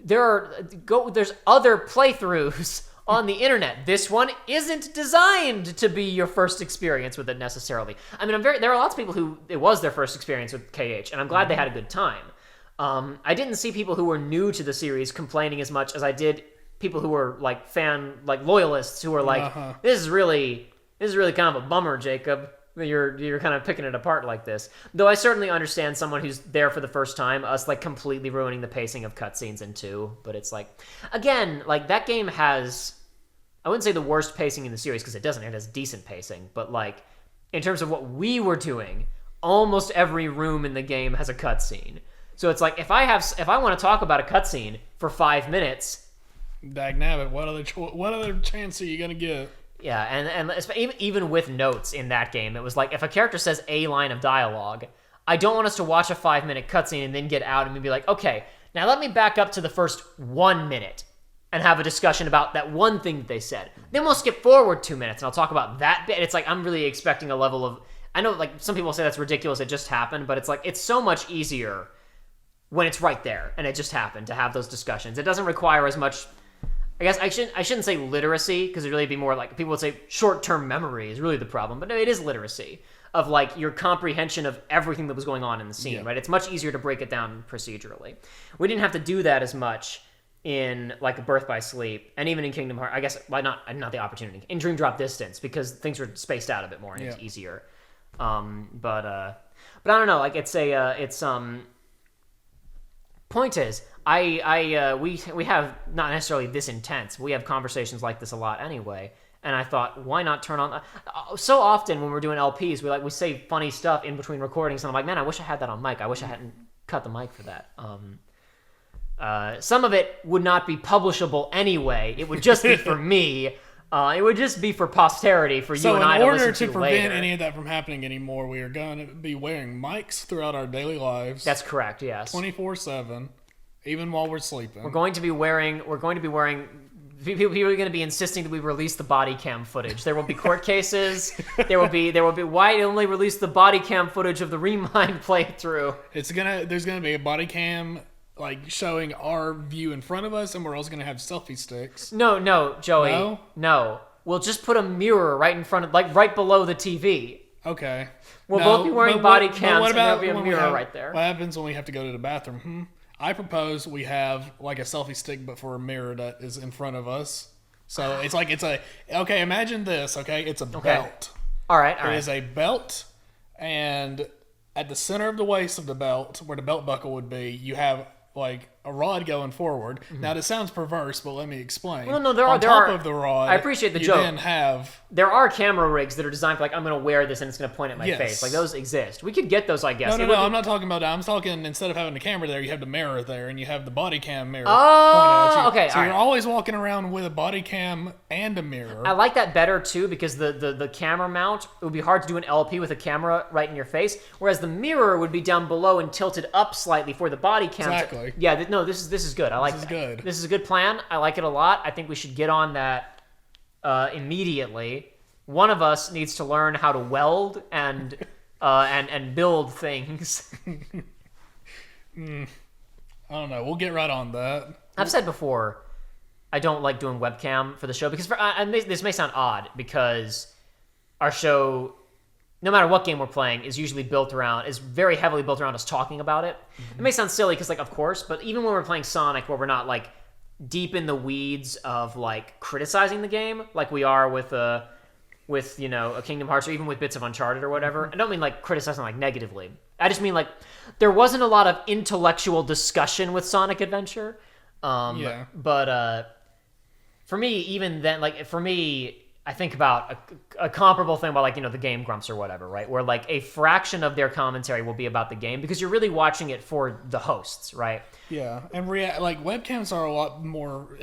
There's other playthroughs on the internet. This one isn't designed to be your first experience with it necessarily. I mean, there are lots of people who it was their first experience with KH, and I'm glad they had a good time. I didn't see people who were new to the series complaining as much as I did people who were like loyalists who were like, this is really kind of a bummer, Jacob. You're kind of picking it apart like this. Though I certainly understand someone who's there for the first time, us like completely ruining the pacing of cutscenes in 2. But it's like, again, like that game has I wouldn't say the worst pacing in the series because it doesn't. It has decent pacing, but like in terms of what we were doing, almost every room in the game has a cutscene. So it's like if I want to talk about a cutscene for 5 minutes,
dagnabbit, what other chance are you gonna get?
Yeah, and even with notes in that game, it was like if a character says a line of dialogue, I don't want us to watch a 5-minute cutscene and then get out and be like, okay, now let me back up to the first 1 minute and have a discussion about that one thing that they said. Then we'll skip forward 2 minutes and I'll talk about that bit. It's like I'm really expecting a level of... I know like some people say that's ridiculous, it just happened, but it's like it's so much easier when it's right there and it just happened to have those discussions. It doesn't require as much... I guess I shouldn't say literacy, because it'd really be more like, people would say short-term memory is really the problem, but no, it is literacy of like your comprehension of everything that was going on in the scene, right? It's much easier to break it down procedurally. We didn't have to do that as much in like Birth by Sleep, and even in Kingdom Hearts, I guess, well, not the opportunity, in Dream Drop Distance, because things were spaced out a bit more and it's easier. But I don't know, like point is, we have not necessarily this intense. We have conversations like this a lot anyway. And I thought, why not turn on? So often when we're doing LPs, we say funny stuff in between recordings, and I'm like, man, I wish I had that on mic. I wish I hadn't cut the mic for that. Some of it would not be publishable anyway. It would just be for me. It would just be for posterity, for you and I to listen to later. So in order to prevent
any of that from happening anymore, we are going to be wearing mics throughout our daily lives.
That's correct. Yes.
24/7. Even while we're sleeping.
We're going to be wearing, people are going to be insisting that we release the body cam footage. There will be court cases. There will be, why only release the body cam footage of the Remind playthrough?
There's going to be a body cam, like, showing our view in front of us, and we're also going to have selfie sticks.
No, Joey. No. We'll just put a mirror right in front of, like, right below the TV.
Okay.
We'll both be wearing body cams, and there'll be a mirror right there.
What happens when we have to go to the bathroom? I propose we have like a selfie stick, but for a mirror that is in front of us. So it's like okay. Imagine this. Okay, it's a belt.
All right.
It is a belt, and at the center of the waist of the belt, where the belt buckle would be, you have like a rod going forward. Mm-hmm. Now this sounds perverse, but let me explain.
Well, no, there
on
are
top of the rod.
I appreciate the joke.
Then have
there are camera rigs that are designed for like I'm going to wear this and it's going to point at my face. Like those exist. We could get those, I guess.
No. I'm not talking about that. I'm talking instead of having the camera there, you have the mirror there, and you have the body cam mirror.
Oh, pointed at you. Okay.
So you're always walking around with a body cam and a mirror.
I like that better too because the camera mount, it would be hard to do an LP with a camera right in your face, whereas the mirror would be down below and tilted up slightly for the body cam.
Exactly.
This is good. I like that.
Good.
This is a good plan. I like it a lot. I think we should get on that immediately. One of us needs to learn how to weld and build things.
I don't know. We'll get right on that.
I've said before, I don't like doing webcam for the show because this may sound odd because our show, no matter what game we're playing, is very heavily built around us talking about it. Mm-hmm. It may sound silly because, like, of course, but even when we're playing Sonic, where we're not, like, deep in the weeds of, like, criticizing the game, like we are with a Kingdom Hearts, or even with bits of Uncharted or whatever. Mm-hmm. I don't mean, like, criticizing, like, negatively. I just mean, like, there wasn't a lot of intellectual discussion with Sonic Adventure. But for me, even then, like, I think about a comparable thing about, like, the Game Grumps or whatever, right? Where, like, a fraction of their commentary will be about the game because you're really watching it for the hosts, right?
Yeah, and like, webcams are a lot more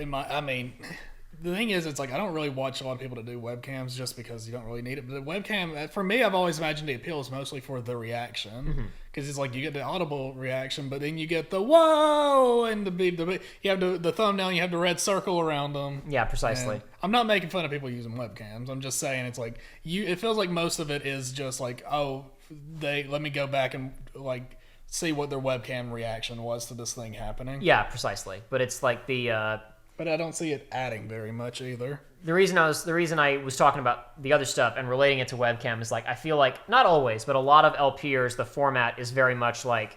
the thing is, it's like, I don't really watch a lot of people that do webcams just because you don't really need it. But the webcam, for me, I've always imagined the appeal is mostly for the reaction. Because it's like you get the audible reaction, but then you get the whoa and you have the thumbnail, you have the red circle around them.
Yeah, precisely.
And I'm not making fun of people using webcams. I'm just saying it's like it feels like most of it is just like, let me go back and like see what their webcam reaction was to this thing happening.
Yeah, precisely. But it's like
but I don't see it adding very much either.
The reason I was talking about the other stuff and relating it to webcam is like I feel like not always, but a lot of LPers, the format is very much like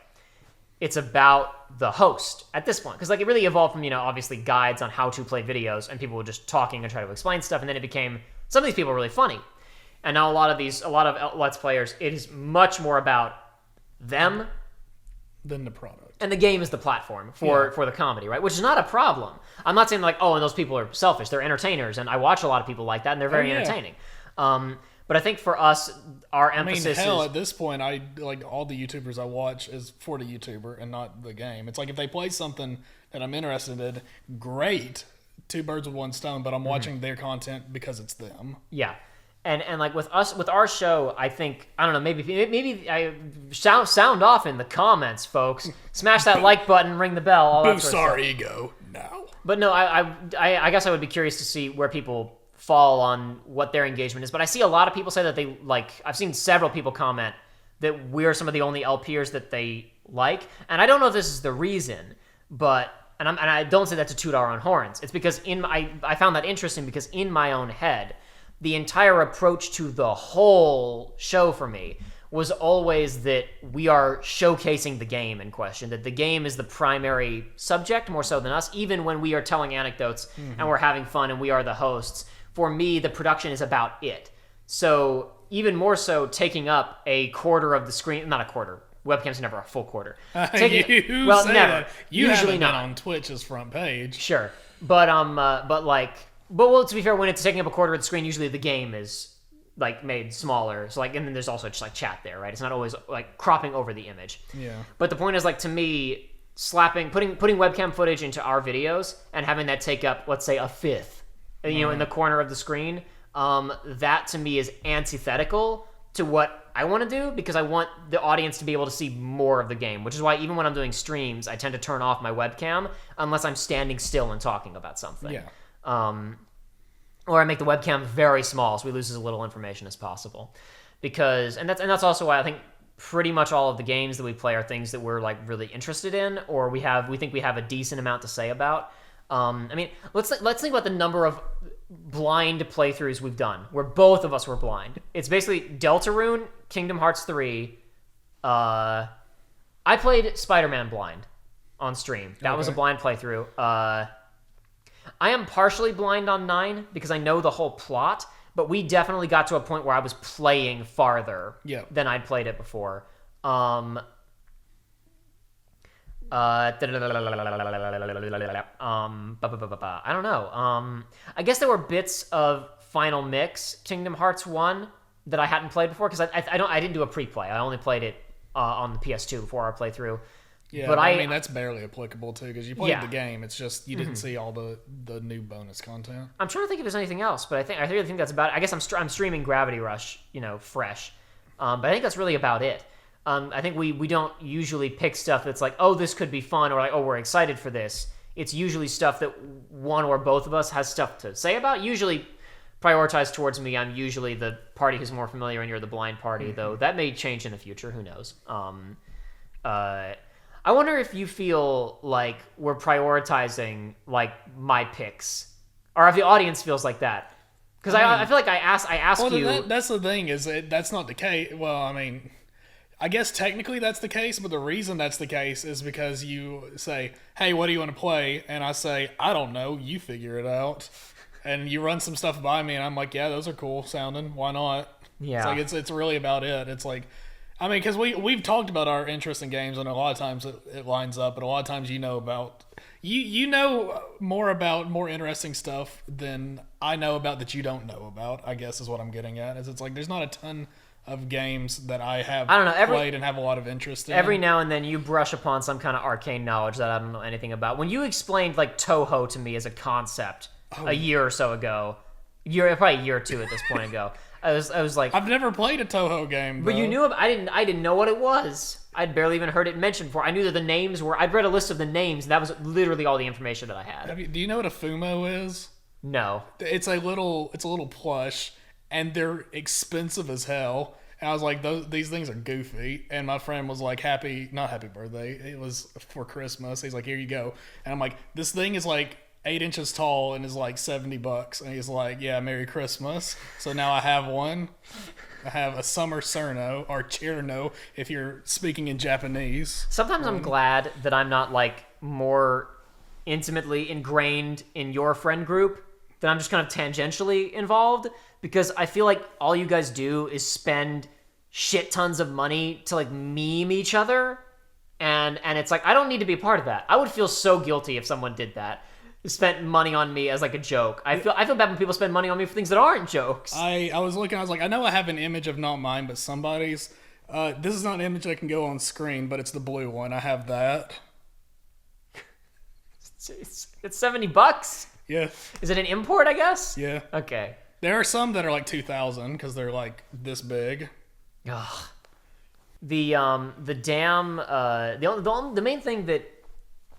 it's about the host at this point, because like it really evolved from obviously guides on how to play videos and people were just talking and try to explain stuff, and then it became some of these people are really funny, and now a lot of Let's Players, it is much more about them
than the product.
And the game is the platform for the comedy, right? Which is not a problem. I'm not saying like, oh, and those people are selfish. They're entertainers, and I watch a lot of people like that, and they're very entertaining. But I think for us, our emphasis
hell,
is...
at this point, I like all the YouTubers I watch is for the YouTuber and not the game. It's like if they play something that I'm interested in, great, two birds with one stone, but I'm watching their content because it's them.
Yeah. And like with us, with our show, I think, I don't know, maybe I sound off in the comments, folks. Smash that like button, ring the bell, all that
Boost
sort of
our
stuff.
ego now.
But no, I guess I would be curious to see where people fall on what their engagement is. But I see a lot of people say that they like, I've seen several people comment that we're some of the only LPers that they like. And I don't know if this is the reason, but, and I don't say that to toot our own horns. It's because I found that interesting because in my own head, the entire approach to the whole show for me was always that we are showcasing the game in question, that the game is the primary subject more so than us, even when we are telling anecdotes and we're having fun and we are the hosts. For me, the production is about it. So even more so taking up a quarter of the screen, not a quarter, webcam's never a full quarter.
Well, never. That. You
usually
haven't
not
been on Twitch's front page.
Sure. But well, to be fair, when it's taking up a quarter of the screen, usually the game is like made smaller. So like, and then there's also just like chat there, right? It's not always like cropping over the image.
Yeah.
But the point is, like, to me, putting webcam footage into our videos and having that take up, let's say, a fifth, you know, in the corner of the screen, that to me is antithetical to what I want to do, because I want the audience to be able to see more of the game, which is why even when I'm doing streams, I tend to turn off my webcam unless I'm standing still and talking about something.
Yeah.
Or I make the webcam very small so we lose as little information as possible. Because and that's also why I think pretty much all of the games that we play are things that we're like really interested in, or we think we have a decent amount to say about. I mean, let's think about the number of blind playthroughs we've done where both of us were blind. It's basically Deltarune, Kingdom Hearts 3. I played Spider-Man blind on stream. That was a blind playthrough. I am partially blind on 9 because I know the whole plot, but we definitely got to a point where I was playing farther than I'd played it before. I don't know. I guess there were bits of Final Mix Kingdom Hearts 1 that I hadn't played before because I didn't do a pre-play. I only played it on the PS2 before our playthrough.
Yeah,
but
I mean, that's barely applicable, too, because you played the game. It's just you didn't see all the new bonus content.
I'm trying to think if there's anything else, but I really think that's about it. I guess I'm streaming Gravity Rush, fresh. But I think that's really about it. I think we don't usually pick stuff that's like, oh, this could be fun, or like, oh, we're excited for this. It's usually stuff that one or both of us has stuff to say about. Usually prioritized towards me. I'm usually the party who's more familiar, and you're the blind party, though that may change in the future. Who knows? I wonder if you feel like we're prioritizing like my picks, or if the audience feels like that. Because I feel like I ask you.
That's the thing, is that's not the case. Well, I mean, I guess technically that's the case, but the reason that's the case is because you say, "Hey, what do you want to play?" And I say, "I don't know. You figure it out." And you run some stuff by me, and I'm like, "Yeah, those are cool sounding. Why not?"
Yeah.
It's like it's really about it. It's like. I mean, because we've talked about our interest in games, and a lot of times it lines up, but a lot of times you know more about more interesting stuff than I know about that you don't know about, I guess is what I'm getting at. Is it's like there's not a ton of games that I have played and have a lot of interest in.
Every now and then you brush upon some kind of arcane knowledge that I don't know anything about. When you explained like Toho to me as a concept a year or so ago, probably a year or two at this point ago, I was like,
I've never played a Toho game,
but you knew I didn't know what it was. I'd barely even heard it mentioned before. I knew that the names were. I'd read a list of the names, and that was literally all the information that I had.
Do you know what a Fumo is?
No.
It's a little plush, and they're expensive as hell. And I was like, these things are goofy. And my friend was like, not happy birthday. It was for Christmas. He's like, here you go. And I'm like, this thing is like 8 inches tall and is like $70. And he's like, yeah, Merry Christmas. So now I have one. I have a Summer Cerno, or Cherno, if you're speaking in Japanese.
Sometimes I'm glad that I'm not like more intimately ingrained in your friend group, that I'm just kind of tangentially involved, because I feel like all you guys do is spend shit tons of money to like meme each other. And it's like, I don't need to be a part of that. I would feel so guilty if someone did that. Spent money on me as like a joke. I feel bad when people spend money on me for things that aren't jokes.
I was looking, I was like, I know I have an image of not mine, but somebody's. This is not an image that can go on screen, but it's the blue one. I have that.
It's $70.
Yeah.
Is it an import, I guess?
Yeah.
Okay.
There are some that are like 2,000 because they're like this big.
Ugh. The main thing that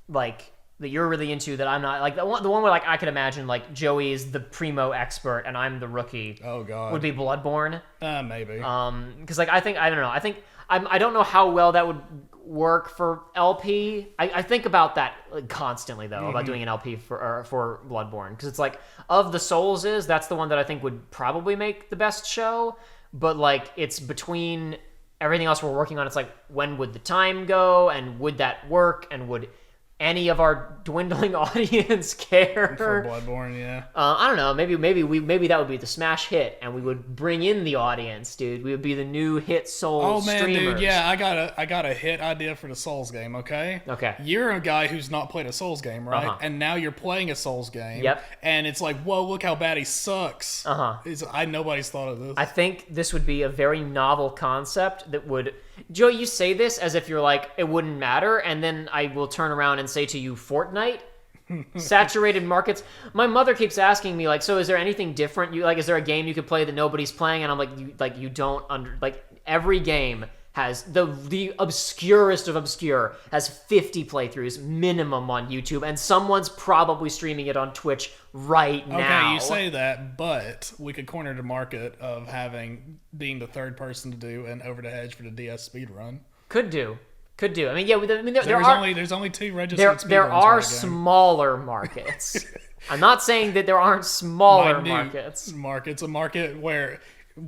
like that you're really into that I'm not, like the one where like I could imagine like Joey is the primo expert and I'm the rookie.
Oh god.
Would be Bloodborne.
Maybe.
Because like I don't know. I don't know how well that would work for LP. I think about that constantly though, about doing an LP for Bloodborne, because it's like, of the Soulses, that's the one that I think would probably make the best show. But like, it's between everything else we're working on. It's like, when would the time go, and would that work, and would any of our dwindling audience care
for Bloodborne? Yeah.
I don't know. Maybe that would be the smash hit, and we would bring in the audience, dude. We would be the new hit Souls streamers.
Dude, yeah, I got a hit idea for the Souls game. Okay. You're a guy who's not played a Souls game, right? And now you're playing a Souls game.
Yep.
And it's like, whoa, look how bad he sucks. Nobody's thought of this.
I think this would be a very novel concept that would. Joe, you say this as if you're like, it wouldn't matter, and then I will turn around and say to you, Fortnite? Saturated markets. My mother keeps asking me, like, so is there anything different? Is there a game you could play that nobody's playing? And I'm like, you don't every game has the obscurest of obscure has 50 playthroughs minimum on YouTube, and someone's probably streaming it on Twitch right now.
Okay, you say that, but we could corner the market of being the third person to do an over the hedge for the DS speedrun.
Could do. I mean, yeah.
There's only 2 registered speedruns.
There are smaller markets. I'm not saying that there aren't smaller markets.
A market where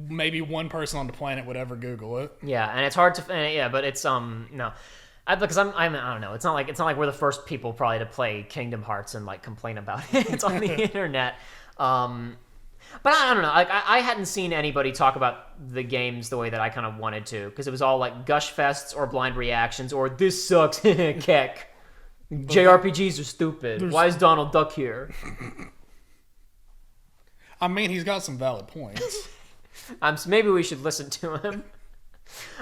maybe one person on the planet would ever Google it.
Yeah, and it's hard to. Yeah, but it's no. Because I don't know. It's not like we're the first people probably to play Kingdom Hearts and like complain about it. It's on the internet. But I don't know. Like I hadn't seen anybody talk about the games the way that I kind of wanted to, because it was all like gush fests or blind reactions or this sucks, keck. JRPGs are stupid. Why is Donald Duck here?
I mean, he's got some valid points.
Maybe we should listen to him.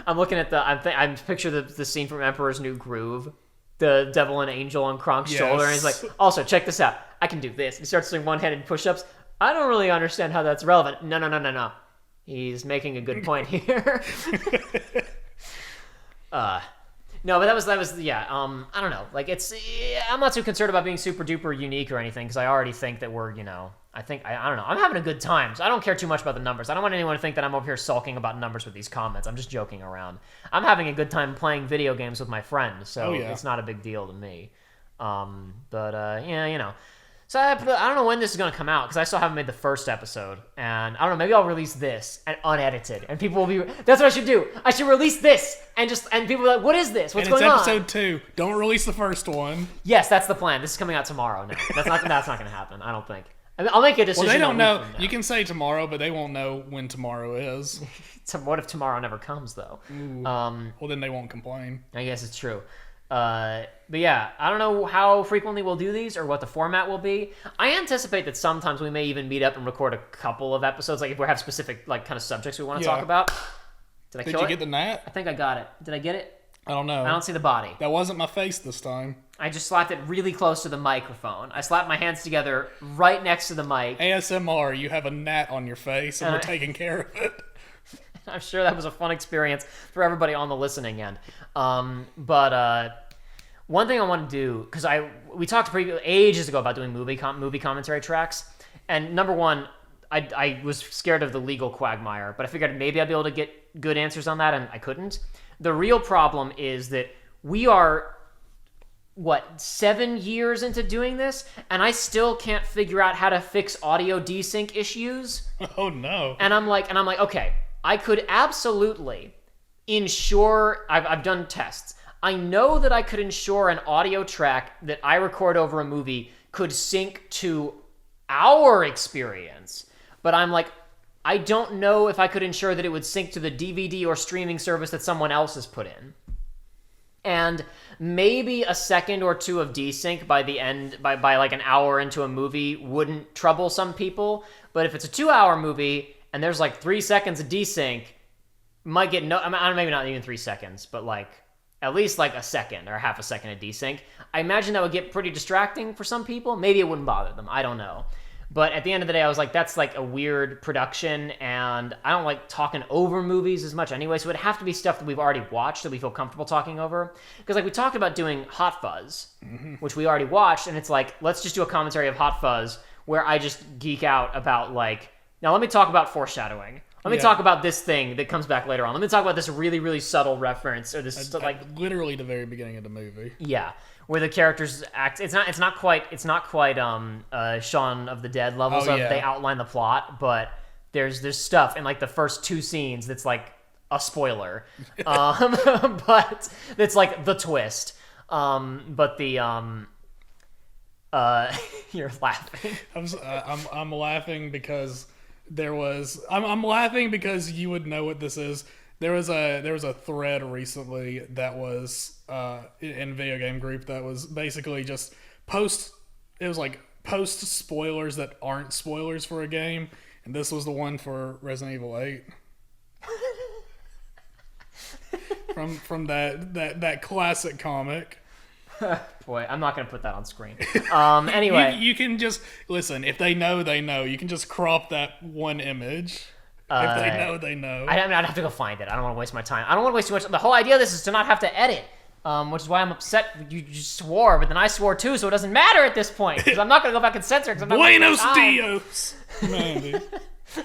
I'm looking at I'm picture the scene from Emperor's New Groove, the devil and angel on Kronk's shoulder, and he's like, also check this out. I can do this. He starts doing one-handed push-ups. I don't really understand how that's relevant. No. He's making a good point here. No, but that was yeah. I don't know. Like I'm not too concerned about being super duper unique or anything, because I already think that we're, I don't know. I'm having a good time, so I don't care too much about the numbers. I don't want anyone to think that I'm over here sulking about numbers with these comments. I'm just joking around. I'm having a good time playing video games with my friends, so It's not a big deal to me. Yeah, So I don't know when this is going to come out, because I still haven't made the first episode. And I don't know, maybe I'll release this and unedited. And people will be, that's what I should do. I should release this and people will be like, what is this? What's going on?
It's episode 2. Don't release the first one.
Yes, that's the plan. This is coming out tomorrow. No, that's not going to happen, I don't think. I mean, I'll make a decision.
Well, they don't know. You can say tomorrow, but they won't know when tomorrow is.
What if tomorrow never comes, though?
Well, then they won't complain.
I guess it's true. But yeah, I don't know how frequently we'll do these or what the format will be. I anticipate that sometimes we may even meet up and record a couple of episodes, like if we have specific like kind of subjects we want to talk about. Did
you get the gnat?
I think I got it. Did I get it?
I don't know.
I don't see the body.
That wasn't my face this time.
I just slapped it really close to the microphone. I slapped my hands together right next to the mic.
ASMR, you have a gnat on your face, and we're taking care of it.
I'm sure that was a fun experience for everybody on the listening end. But one thing I want to do, because we talked ages ago about doing movie commentary tracks, and number one, I was scared of the legal quagmire, but I figured maybe I'd be able to get good answers on that, and I couldn't. The real problem is that we are 7 years into doing this, and I still can't figure out how to fix audio desync issues.
Oh no.
And I'm like, okay, I could absolutely ensure, I've done tests. I know that I could ensure an audio track that I record over a movie could sync to our experience. But I'm like, I don't know if I could ensure that it would sync to the DVD or streaming service that someone else has put in. And maybe a second or two of desync by the end, by like an hour into a movie wouldn't trouble some people. But if it's a 2-hour movie and there's like 3 seconds of desync, might get no, I mean, maybe not even 3 seconds, but like at least like a second or half a second of desync. I imagine that would get pretty distracting for some people. Maybe it wouldn't bother them. I don't know. But at the end of the day, I was like, that's like a weird production, and I don't like talking over movies as much anyway, so it'd have to be stuff that we've already watched that we feel comfortable talking over. Because like we talked about doing Hot Fuzz, which we already watched, and it's like, let's just do a commentary of Hot Fuzz where I just geek out about like, now let me talk about foreshadowing. Let me talk about this thing that comes back later on. Let me talk about this really, really subtle reference, or this like
literally the very beginning of the movie.
Yeah, where the characters act. It's not quite Shaun of the Dead levels of they outline the plot, but there's stuff in like the first 2 scenes that's like a spoiler, but it's like the twist. But the you're laughing.
I'm laughing because. I'm laughing because you would know what this is. There was a thread recently that was in video game group that was basically just post spoilers that aren't spoilers for a game, and this was the one for Resident Evil 8. from that classic comic.
Boy, I'm not going to put that on screen. Anyway.
you can just, listen, if they know, they know. You can just crop that one image. If they know, they know.
I'd have to go find it. I don't want to waste my time. I don't want to waste too much. The whole idea of this is to not have to edit, which is why I'm upset you swore, but then I swore too, so it doesn't matter at this point, because I'm not going to go back and censor it.
Buenos dias, Mandy.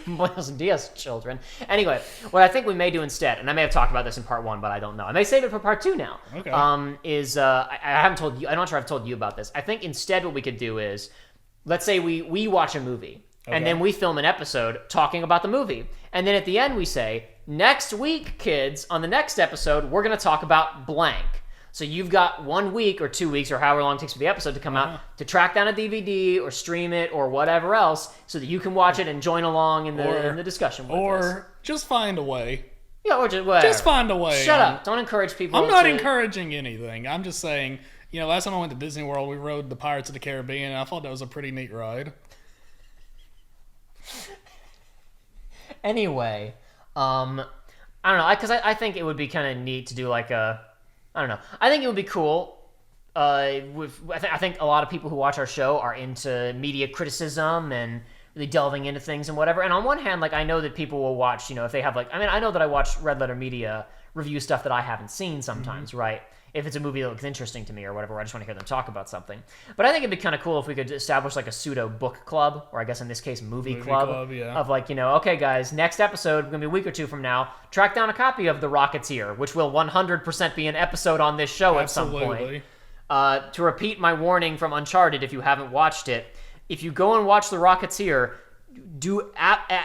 Buenos dias, children. Anyway, what I think we may do instead, and I may have talked about this in part 1, but I don't know. I may save it for part 2 now.
Okay.
I haven't told you. I'm not sure I've told you about this. I think instead what we could do is, let's say we watch a movie, and then we film an episode talking about the movie, and then at the end we say, next week, kids, on the next episode, we're going to talk about blank. So you've got 1 week or 2 weeks or however long it takes for the episode to come out to track down a DVD or stream it or whatever else so that you can watch it and join along in the discussion with us.
Or just find a way.
Yeah, or just whatever.
Just find a way.
Shut up. Don't encourage people
I'm not encouraging anything. I'm just saying, last time I went to Disney World, we rode the Pirates of the Caribbean, and I thought that was a pretty neat ride.
Anyway, I don't know, because I think it would be kind of neat to do like I don't know. I think it would be cool. I think a lot of people who watch our show are into media criticism and really delving into things and whatever. And on one hand, like I know that people will watch, if they have I know that I watch Red Letter Media review stuff that I haven't seen sometimes, right? If it's a movie that looks interesting to me or whatever, I just want to hear them talk about something. But I think it'd be kind of cool if we could establish like a pseudo book club, or I guess in this case, movie club of like, okay, guys, next episode, going to be a week or 2 from now, track down a copy of The Rocketeer, which will 100% be an episode on this show at some point. To repeat my warning from Uncharted, if you haven't watched it, if you go and watch The Rocketeer, do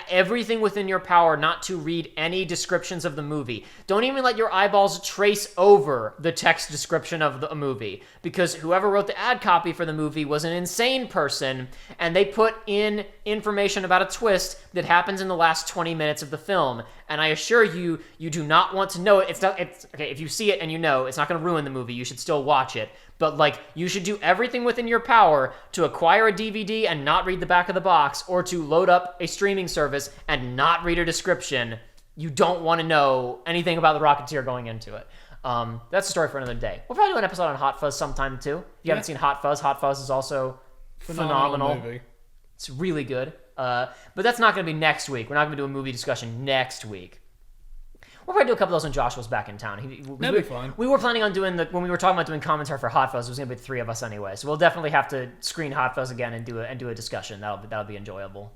everything within your power not to read any descriptions of the movie. Don't even let your eyeballs trace over the text description of the movie, because whoever wrote the ad copy for the movie was an insane person, and they put in information about a twist that happens in the last 20 minutes of the film. And I assure you, you do not want to know it. It's okay if you see it and it's not going to ruin the movie. You should still watch it. But, like, you should do everything within your power to acquire a DVD and not read the back of the box, or to load up a streaming service and not read a description. You don't want to know anything about The Rocketeer going into it. That's a story for another day. We'll probably do an episode on Hot Fuzz sometime, too. If you haven't seen Hot Fuzz is also phenomenal.
Movie.
It's really good. But that's not going to be next week. We're not going to do a movie discussion next week. We'll probably do a couple of those when Josh was back in town.
That'd be fun.
We were planning on doing when we were talking about doing commentary for Hot Fuzz, it was going to be the 3 of us anyway. So we'll definitely have to screen Hot Fuzz again and do a discussion. That'll be enjoyable.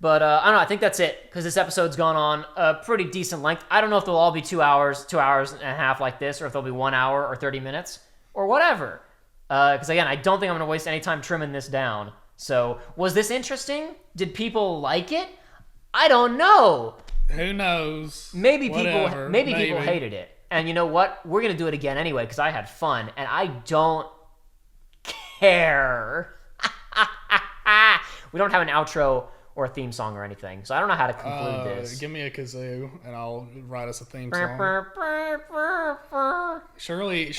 But I don't know. I think that's it, because this episode's gone on a pretty decent length. I don't know if they'll all be 2 hours and a half like this, or if they'll be 1 hour or 30 minutes or whatever. Because again, I don't think I'm going to waste any time trimming this down. So was this interesting? Did people like it? I don't know.
Who knows?
Maybe people hated it. And you know what? We're going to do it again anyway, because I had fun, and I don't care. We don't have an outro or a theme song or anything. So I don't know how to conclude this.
Give me a kazoo, and I'll write us a theme song. Surely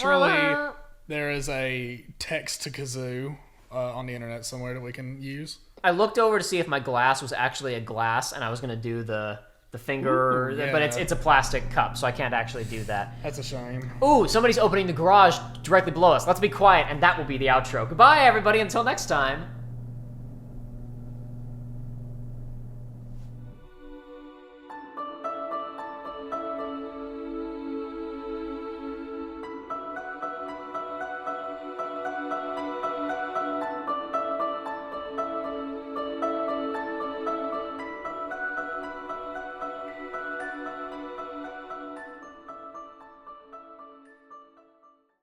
there is a text to kazoo on the internet somewhere that we can use.
I looked over to see if my glass was actually a glass, and I was going to do the finger, but it's a plastic cup, so I can't actually do that.
That's a shame.
Ooh, somebody's opening the garage directly below us. Let's be quiet, and that will be the outro. Goodbye, everybody. Until next time.